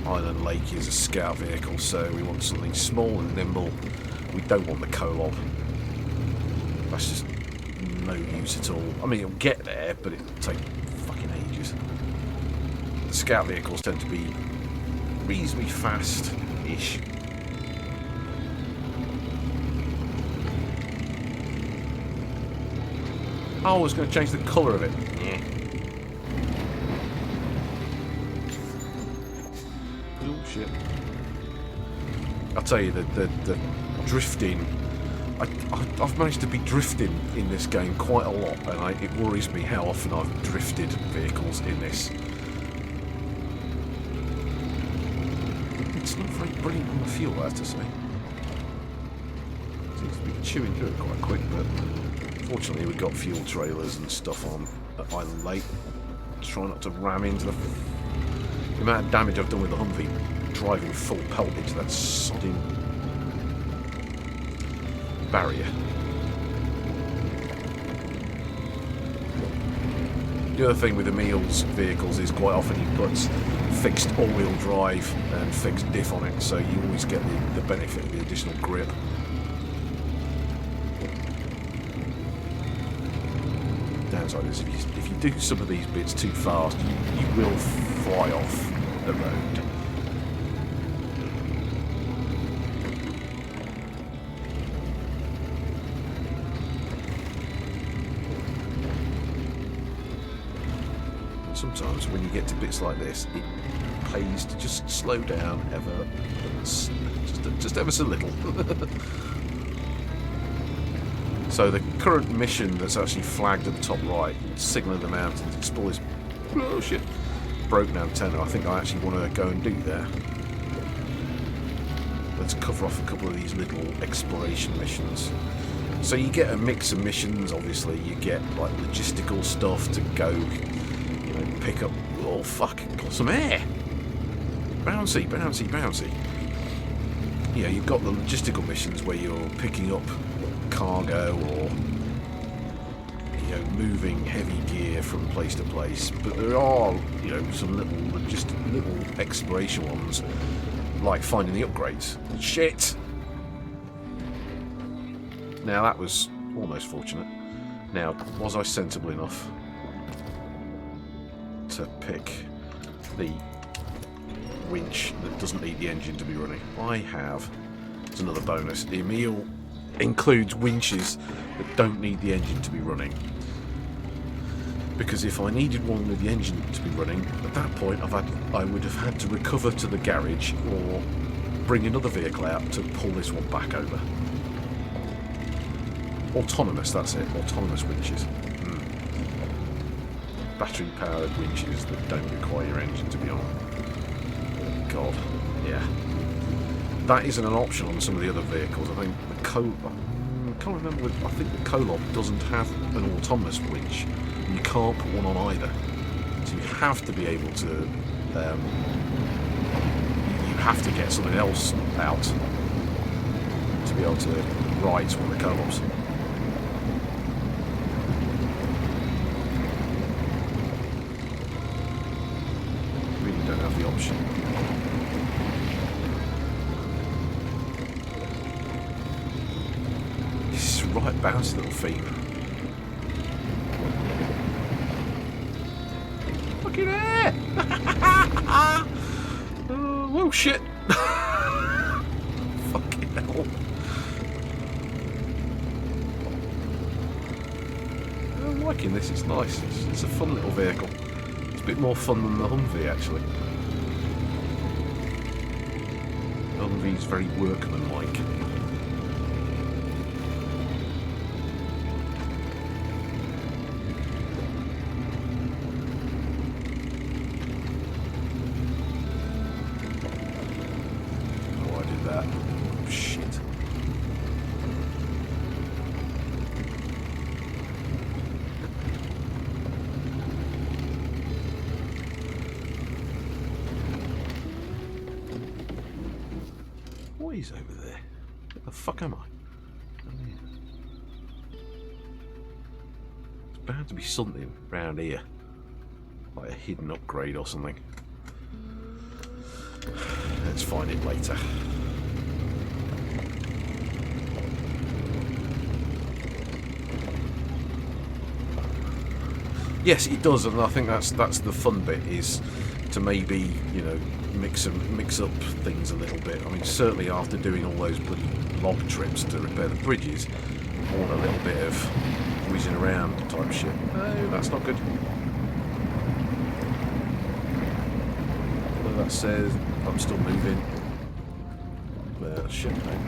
Island Lake is a scout vehicle, so we want something small and nimble. We don't want the Kolob. That's just no use at all. I mean, it'll get there, but it'll take fucking ages. The scout vehicles tend to be reasonably fast-ish. Oh, I was going to change the colour of it. Yeah. Oh, shit. I'll tell you, the drifting... I've managed to be drifting in this game quite a lot, and it worries me how often I've drifted vehicles in this. It's not very brilliant on the fuel, I have to say. Seems to be chewing through it quite quick, but fortunately we've got fuel trailers and stuff on at Island Lake. Try not to ram into the amount of damage I've done with the Humvee driving full pelt into that sodding barrier. The other thing with Emil's vehicles is quite often he puts fixed all-wheel drive and fixed diff on it, so you always get the benefit of the additional grip. Downside is if you do some of these bits too fast, you will fly off the road. Sometimes when you get to bits like this, it pays to just slow down just ever so little. So the current mission that's actually flagged at the top right, signalling the mountain to explore this broken antenna, I think I actually want to go and do there. Let's cover off a couple of these little exploration missions. So you get a mix of missions. Obviously you get like logistical stuff to go, pick up. Oh fuck, got some air. Bouncy, bouncy, bouncy. Yeah, you've got the logistical missions where you're picking up cargo or moving heavy gear from place to place, but there are some little exploration ones like finding the upgrades. Shit. Now that was almost fortunate. Now, was I sensible enough to pick the winch that doesn't need the engine to be running? I have. It's another bonus. The Emil includes winches that don't need the engine to be running, because if I needed one with the engine to be running, at that point I would have had to recover to the garage or bring another vehicle out to pull this one back over. Autonomous, that's it. Autonomous winches. Battery powered winches that don't require your engine to be on. God, yeah. That isn't an option on some of the other vehicles. I think the I can't remember. I think the Kolob doesn't have an autonomous winch. And you can't put one on either. So you have to be able to. You have to get something else out to be able to ride one of the Kolobs. Really don't have the option. Right, bouncy little feet. Fucking air! Whoa, shit! Fucking hell. I'm liking this, it's nice. It's a fun little vehicle. It's a bit more fun than the Humvee, actually. The Humvee's very workmanlike. He's over there. Where the fuck am I? bound to be something around here. Like a hidden upgrade or something. Let's find it later. Yes, it does, and I think that's the fun bit, is to maybe, you know, mix up things a little bit. I mean, certainly after doing all those bloody log trips to repair the bridges, I want a little bit of whizzing around type shit. No, that's not good. Although that says I'm still moving. Well, shit, no.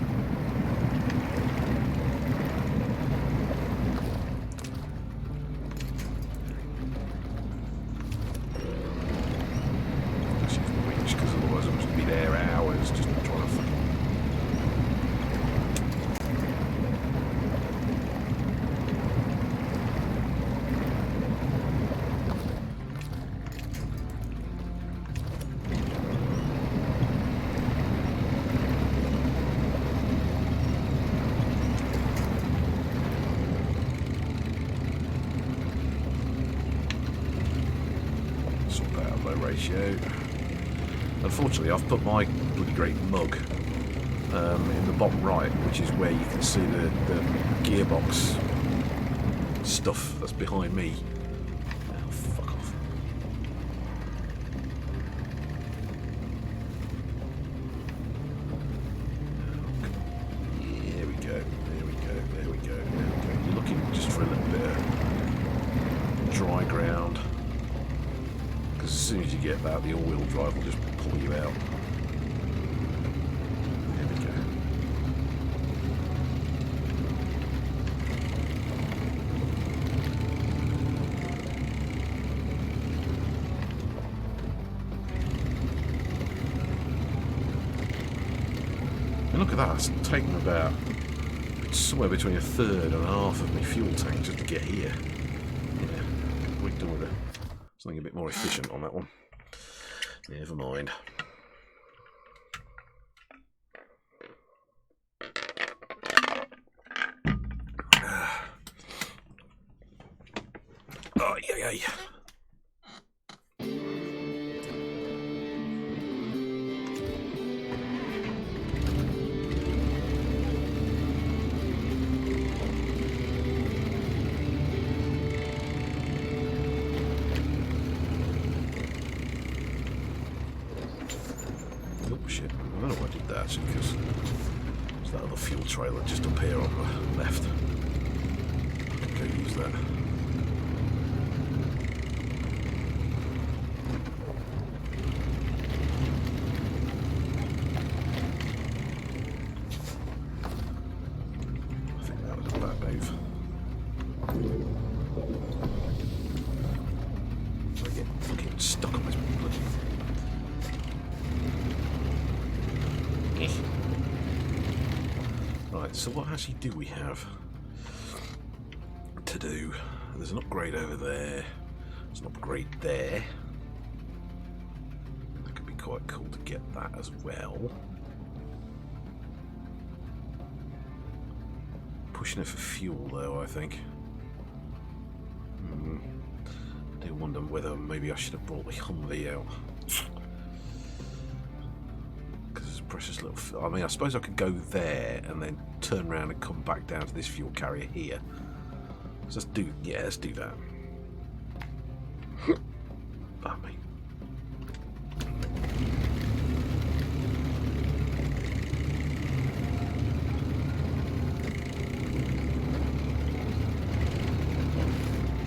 Ratio. Unfortunately, I've put my bloody great mug in the bottom right, which is where you can see the gearbox stuff that's behind me. Oh, fuck off. There we go. There we go. There we go. There we go. You're looking just for a little bit of dry ground. As soon as you get that, the all-wheel drive will just pull you out. There we go. And look at that, it's taken about somewhere between a third and a half of my fuel tank just to get here. Yeah, we've done with it. Something a bit more efficient on that one. Never mind. Oh, yeah, yeah. Shit, I don't know why I did that actually, because there's that other fuel trailer just up here on the left. I can go use that. I think that was a bad move. I get fucking stuck on this bloody. Right, so what actually do we have to do? There's an upgrade over there. There's an upgrade there. That could be quite cool to get that as well. Pushing it for fuel though, I think. I do wonder whether maybe I should have brought the Humvee out. Precious little. I mean, I suppose I could go there and then turn around and come back down to this fuel carrier here. So let's do. Yeah, let's do that. Pardon me.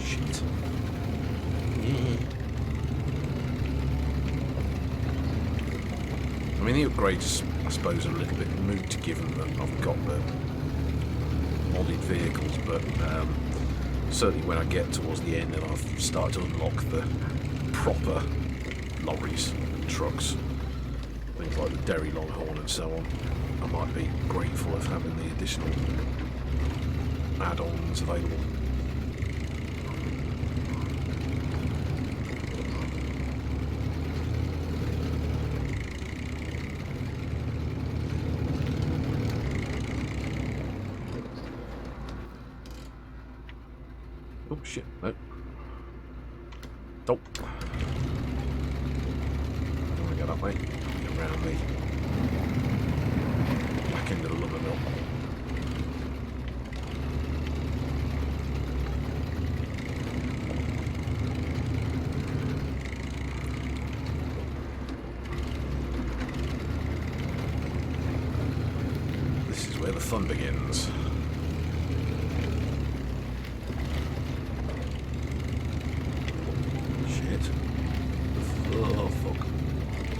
Shit. Yeah. I mean, the upgrades, I suppose, are a little bit moot given that I've got the modded vehicles, but certainly when I get towards the end and I've started to unlock the proper lorries and trucks, things like the Derry Longhorn and so on, I might be grateful of having the additional add-ons available. shit, no. Nope. Don't want to go that way. Get around the back end of the lumber mill. This is where the fun begins. Oh, fuck.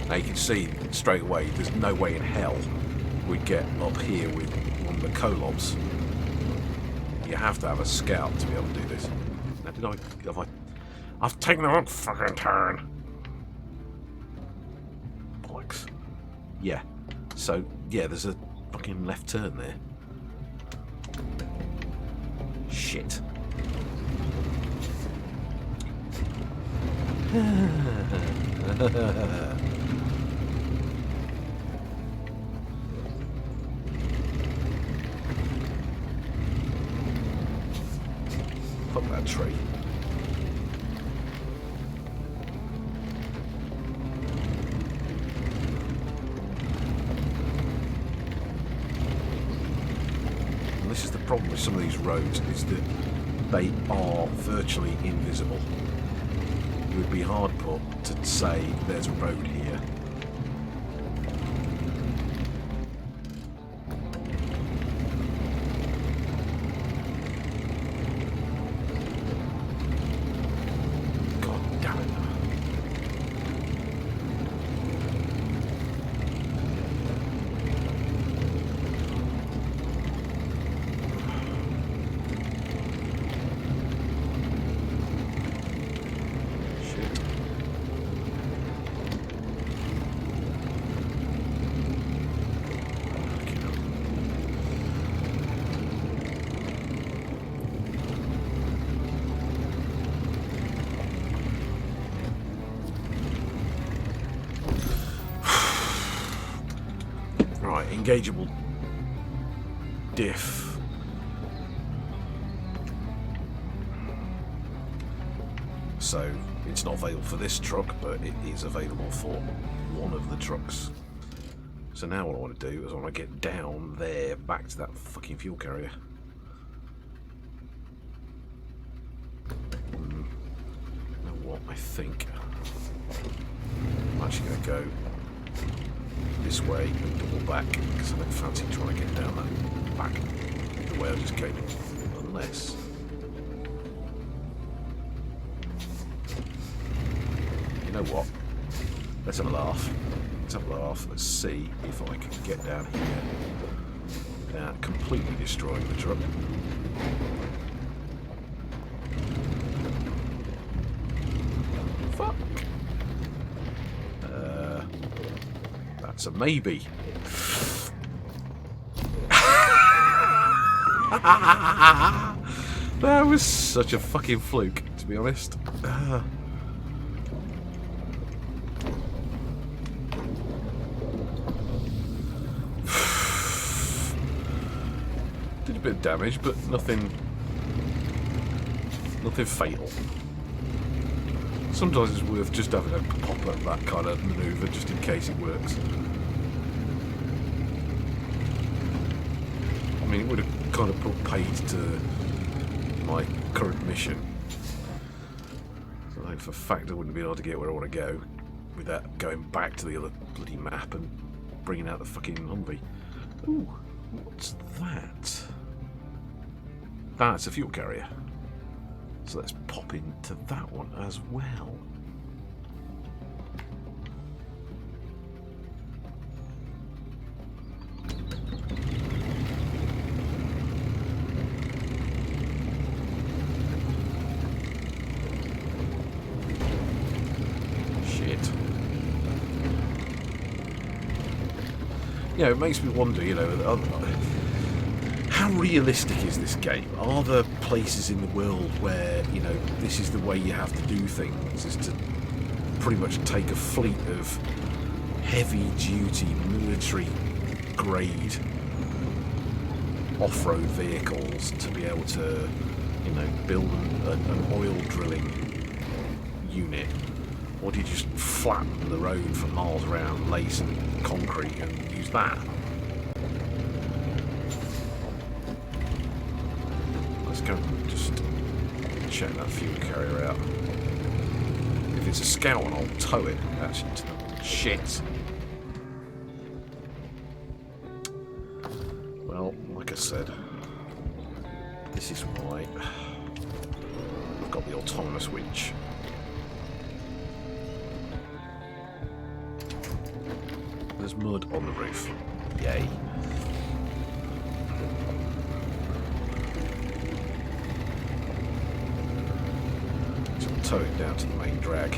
Now you can see straight away there's no way in hell we'd get up here with one of the colobs. You have to have a scout to be able to do this. Now I've taken the wrong fucking turn. Bollocks. Yeah. So, yeah, there's a fucking left turn there. Shit. Fuck that tree. And this is the problem with some of these roads, is that they are virtually invisible. You would be hard put to say there's a road here. God damn it. Engageable diff. So it's not available for this truck, but it is available for one of the trucks. So now what I want to do is I want to get down there back to that fucking fuel carrier. You know what? I think I'm actually going to go this way and double back, because I don't fancy trying to get down that back the way I just came in, unless you know what, let's have a laugh. Let's see if I can get down here without completely destroying the truck. Fuck. That's a maybe. That was such a fucking fluke, to be honest. Did a bit of damage, but nothing fatal. Sometimes it's worth just having a pop at that kind of manoeuvre just in case it works. I mean, it would have kind of put paid to my current mission. So I know for a fact I wouldn't be able to get where I want to go without going back to the other bloody map and bringing out the fucking Humvee. Ooh, what's that? That's a fuel carrier. So let's pop into that one as well. Shit. You know, it makes me wonder, you know, how realistic is this game? Are there places in the world where, you know, this is the way you have to do things, is to pretty much take a fleet of heavy-duty, military-grade off-road vehicles to be able to, you you know, build an oil drilling unit, or do you just flatten the road for miles around, lay some concrete and use that? Let's go and just check that fuel carrier out. If it's a scout one, I'll tow it actually to the shit. Well, like I said, this is why I've got the autonomous winch. There's mud on the roof. Yay. So I'll tow it down to the main drag.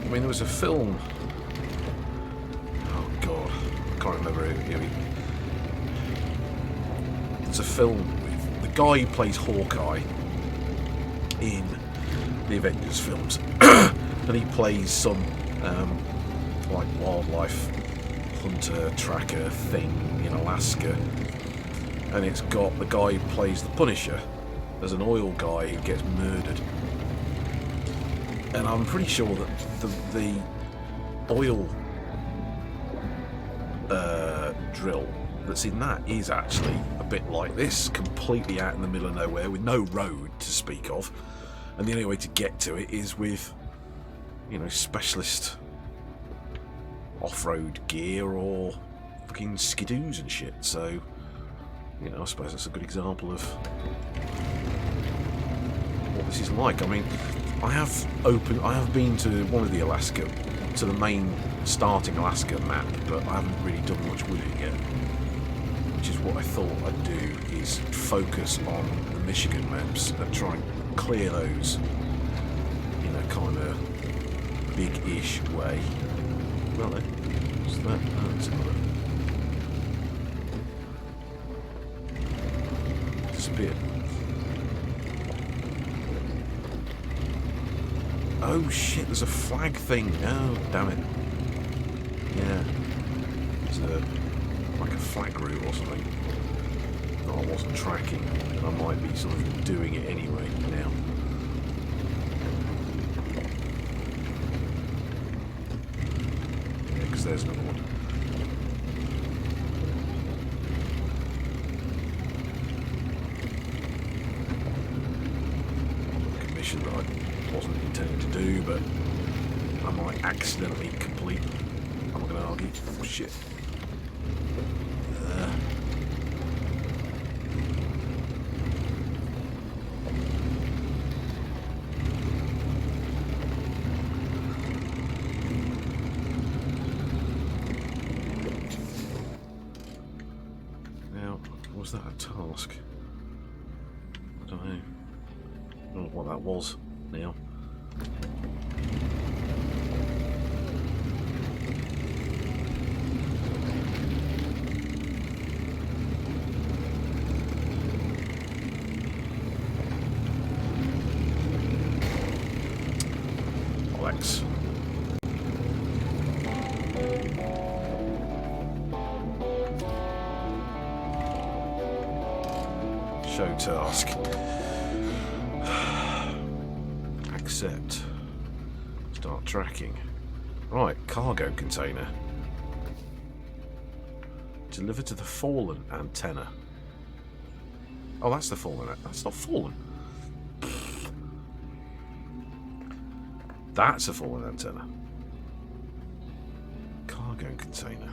I mean, there was a film. Oh god, I can't remember it. There's a film with the guy who plays Hawkeye in the Avengers films, and he plays some like wildlife hunter tracker thing in Alaska, and it's got the guy who plays the Punisher as an oil guy who gets murdered. And I'm pretty sure that the oil drill that's in that is actually a bit like this, completely out in the middle of nowhere with no road to speak of, and the only way to get to it is with, you know, specialist off-road gear or fucking skidoos and shit. So, you know, I suppose that's a good example of what this is like. I mean, I have been to one of the Alaska, to the main starting Alaska map, but I haven't really done much with it yet. Which is what I thought I'd do, is focus on the Michigan maps and try and clear those in a kind of big-ish way. Well then, what's that? Oh, it's another. Disappeared. Oh shit, there's a flag thing. Oh, damn it. Yeah. There's like a flag route or something that I wasn't tracking, and I might be sort of doing it anyway now. Yeah, because there's another one. Mission that I wasn't intending to do, but I might accidentally complete. I'm not going to argue. Oh shit. Now, was that a task? I don't know. I don't know what that was now. Alex. Show task. Accept. Start tracking. Right, cargo container. Deliver to the fallen antenna. Oh, that's the fallen. That's not fallen. That's a fallen antenna. Cargo container.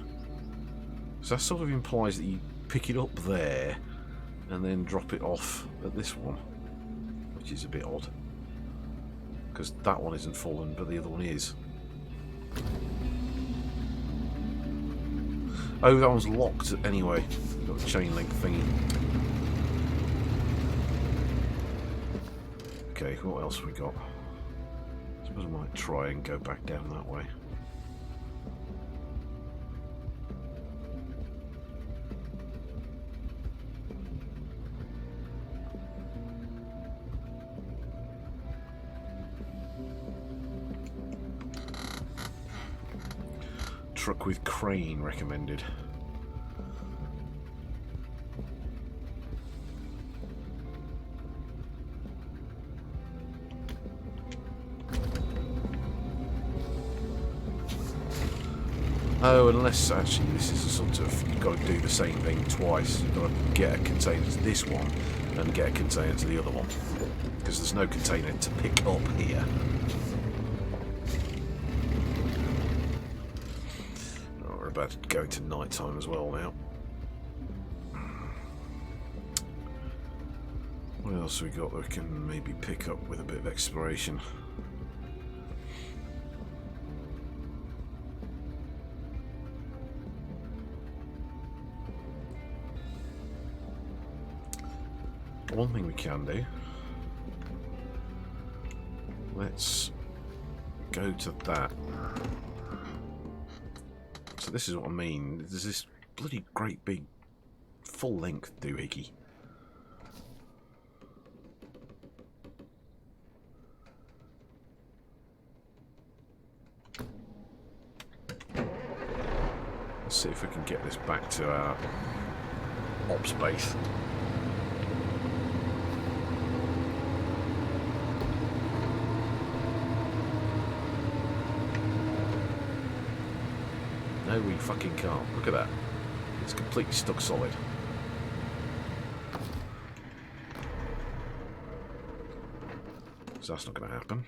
So that sort of implies that you pick it up there and then drop it off at this one, which is a bit odd. Because that one isn't fallen, but the other one is. Oh, that one's locked anyway. Got a chain link thingy. Okay, what else have we got? I suppose I might try and go back down that way. Truck with crane recommended. Oh, unless actually this is a sort of, you've got to do the same thing twice. You've got to get a container to this one and get a container to the other one. Because there's no container to pick up here. Oh, we're about to go into night time as well now. What else we got that we can maybe pick up with a bit of exploration? One thing we can do, let's go to that. So this is what I mean, there's this bloody great big full length doohickey. Let's see if we can get this back to our ops base. No, we fucking can't. Look at that. It's completely stuck solid. So that's not going to happen.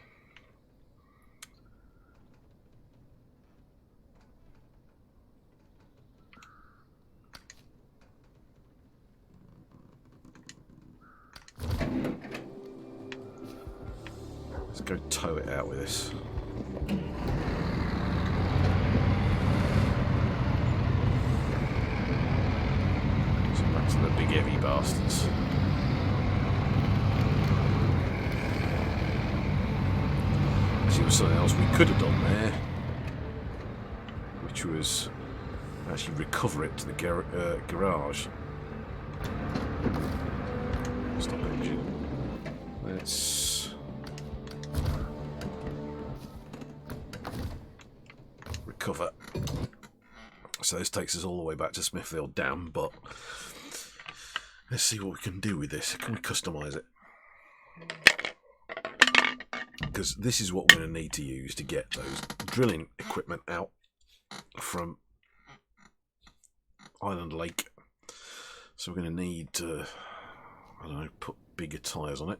Let's go tow it out with this. To the big heavy bastards. See, there was something else we could have done there, which was actually recover it to the garage. Stop engine. Let's recover. So this takes us all the way back to Smithfield Dam, but let's see what we can do with this. Can we customise it? Because this is what we're going to need to use to get those drilling equipment out from Island Lake. So we're going to need to, I don't know, put bigger tyres on it.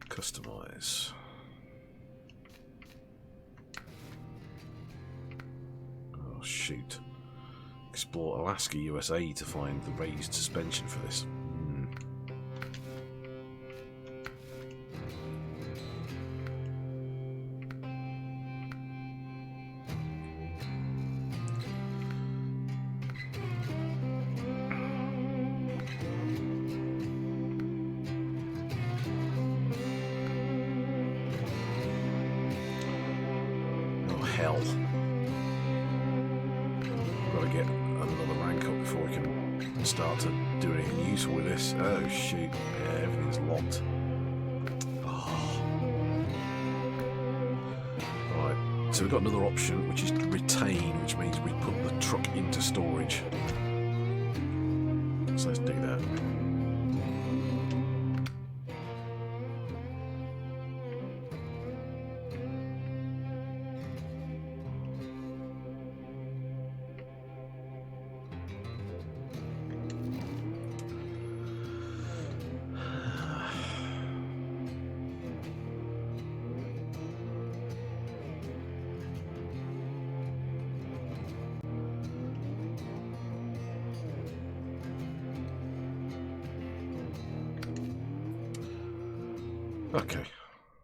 Customise. Oh, shoot. Explore Alaska, USA to find the raised suspension for this. Oh, hell. Got to get another rank up before we can start to do anything useful with this. Oh shoot, yeah, everything's locked. Oh. Right, so we've got another option, which is to retain, which means we put the truck into storage. So let's do that. Okay,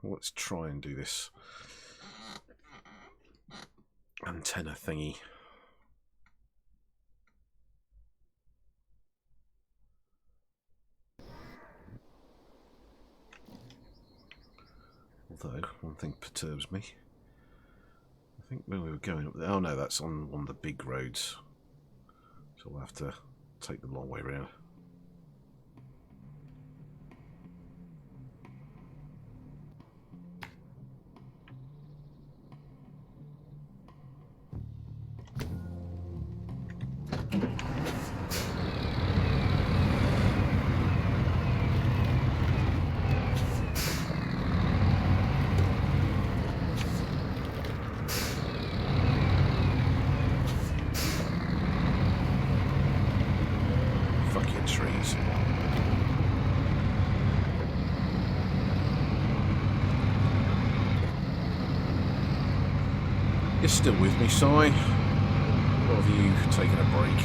let's try and do this antenna thingy. Although, one thing perturbs me. I think when we were going up there, oh no, that's on one of the big roads. So we'll have to take the long way round. You're still with me, Si? Or have you taken a break?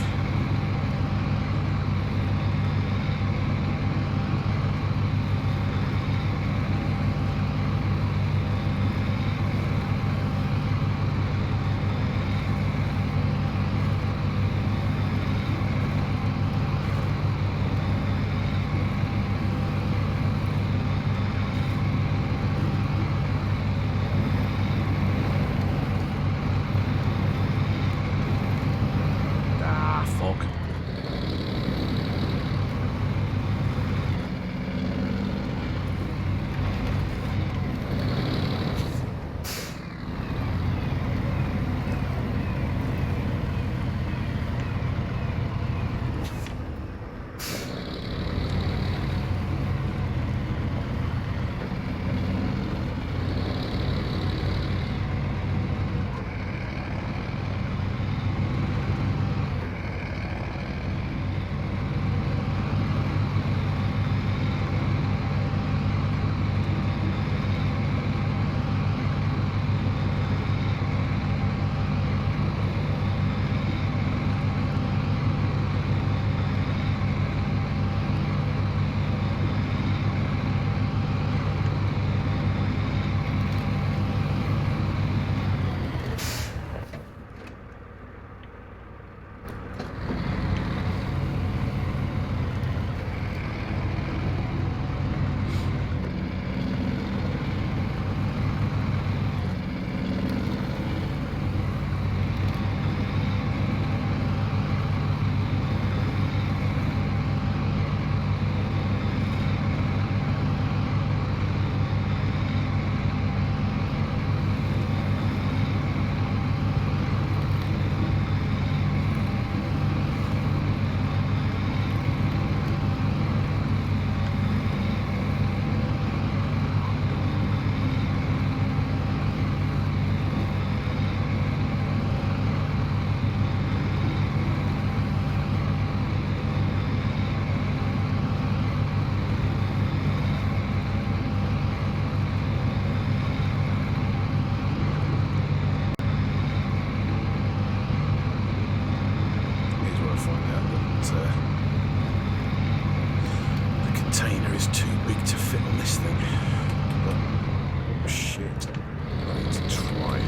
Ah, fog. The container is too big to fit on this thing. But, oh shit, I need to try.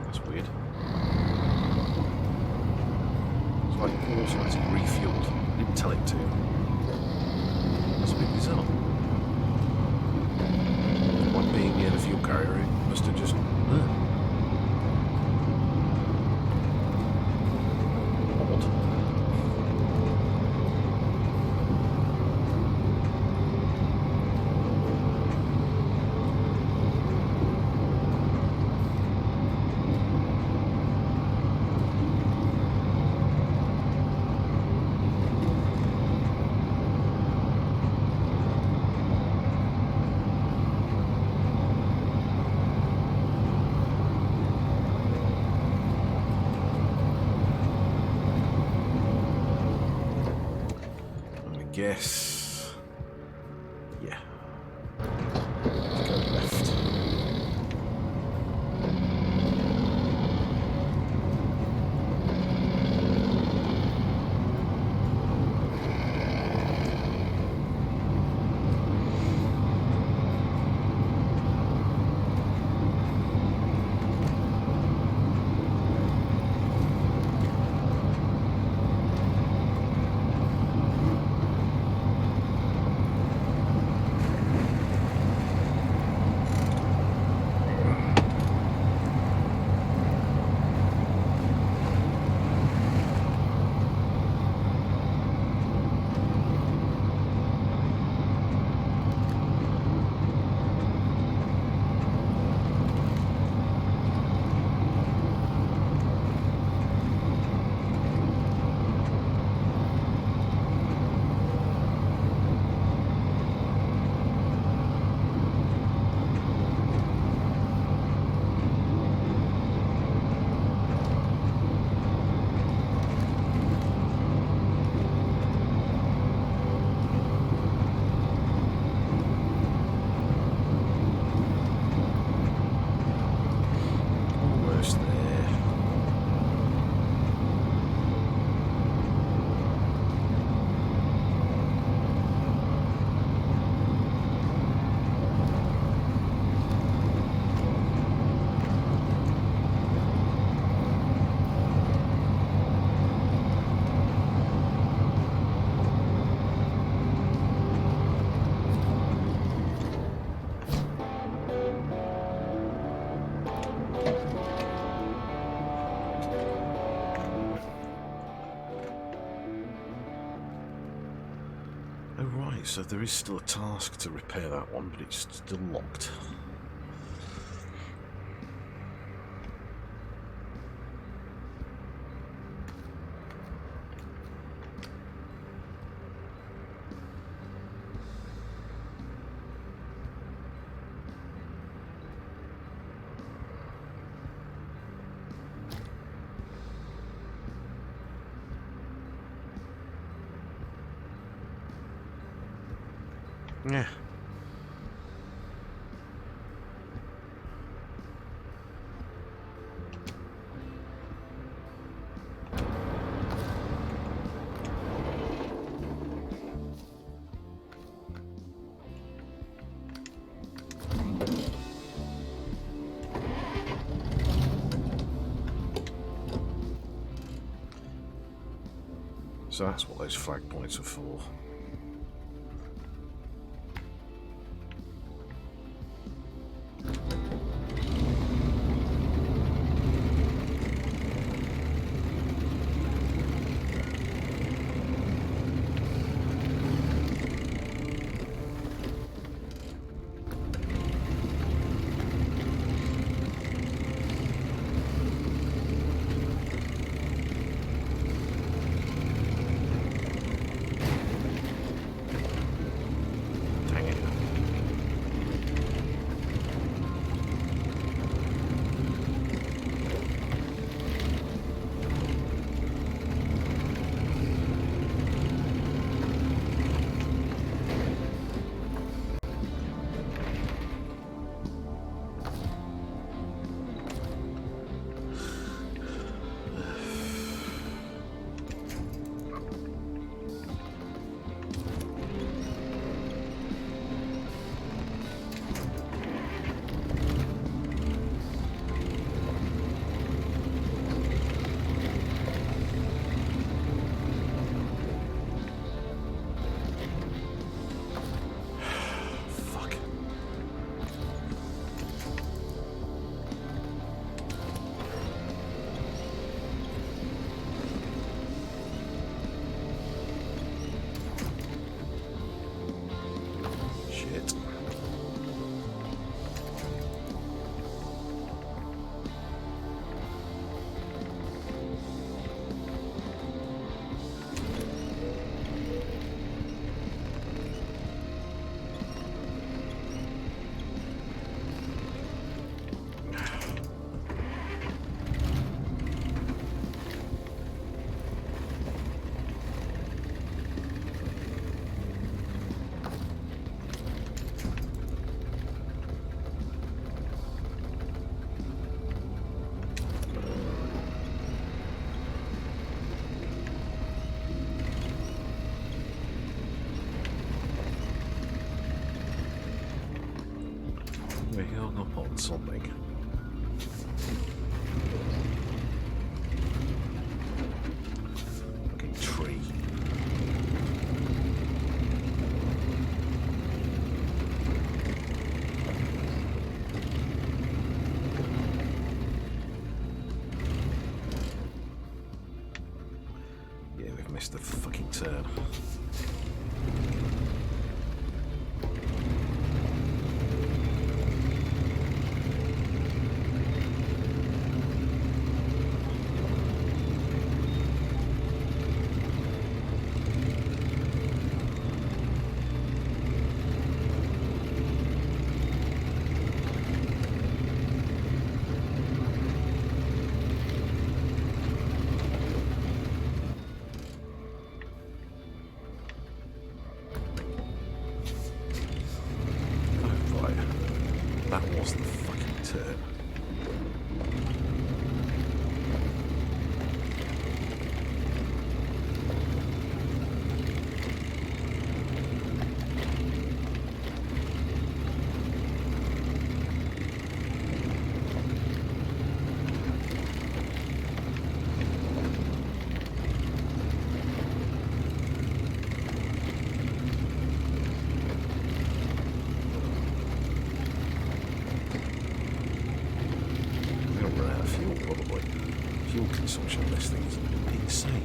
That's weird. It's like automatic refueled. I didn't tell it to. That's a bit bizarre. Like being near the fuel carrier, it must have just... Odd. Guess. Yeah. Let's go left. So there is still a task to repair that one, but it's still locked. Yeah. So that's what those flag points are for. on something. Fucking tree. Yeah, we've missed the fucking turn. That was the fucking turn. Fuel consumption on this thing is insane.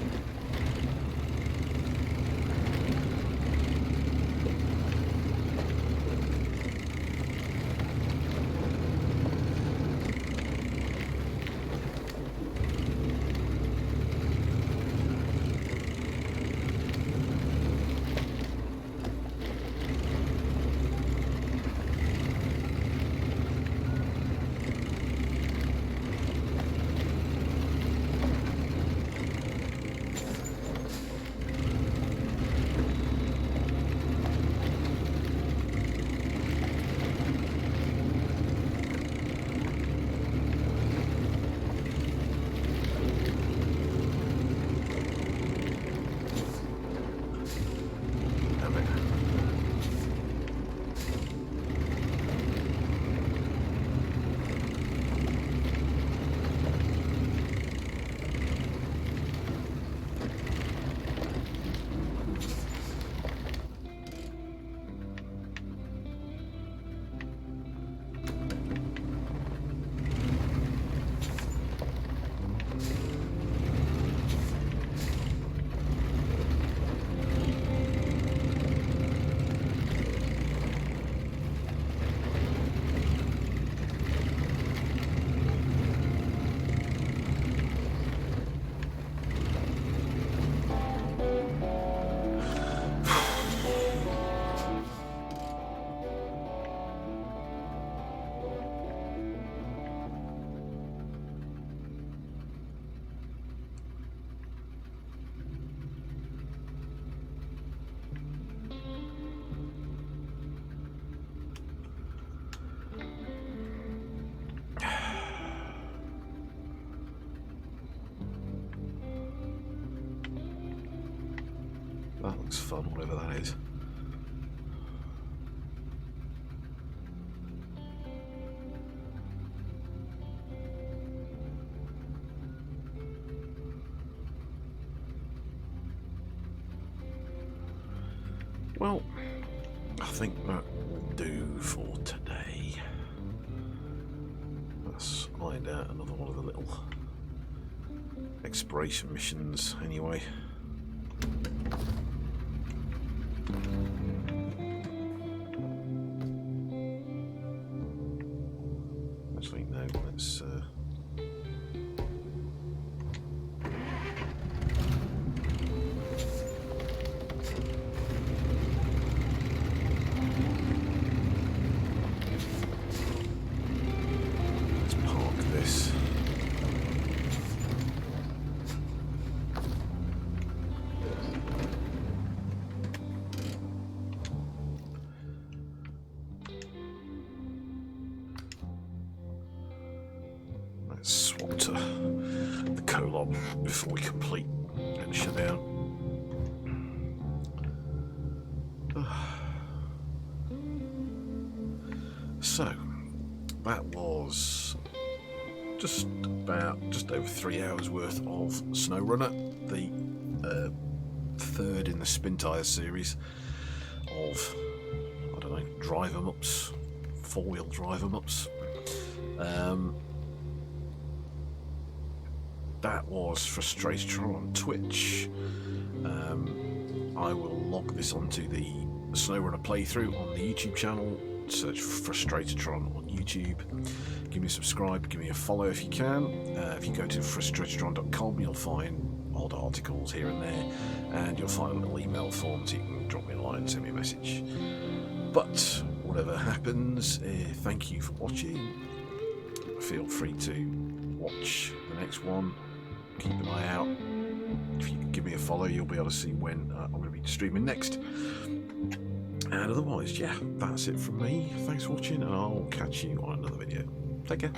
That looks fun, whatever that is. Well, I think that will do for today. Let's find out another one of the little exploration missions anyway. Actually, no, let's park this. Let's swap to the Colon before we complete and shut down. So, that was just over 3 hours worth of SnowRunner, the third in the Spintire series of, I don't know, drive 'em ups, 4-wheel drive 'em ups. That was Frustratotron on Twitch. I will log this onto the SnowRunner playthrough on the YouTube channel. Search Frustratotron on YouTube. Give me a subscribe, give me a follow if you can. If you go to frustratotron.com, you'll find old articles here and there, and you'll find a little email form so you can drop me a line, send me a message. But whatever happens, thank you for watching. Feel free to watch the next one. Keep an eye out. If you give me a follow, you'll be able to see when I'm going to be streaming next. And otherwise, yeah, that's it from me. Thanks for watching, and I'll catch you on another video. Take care.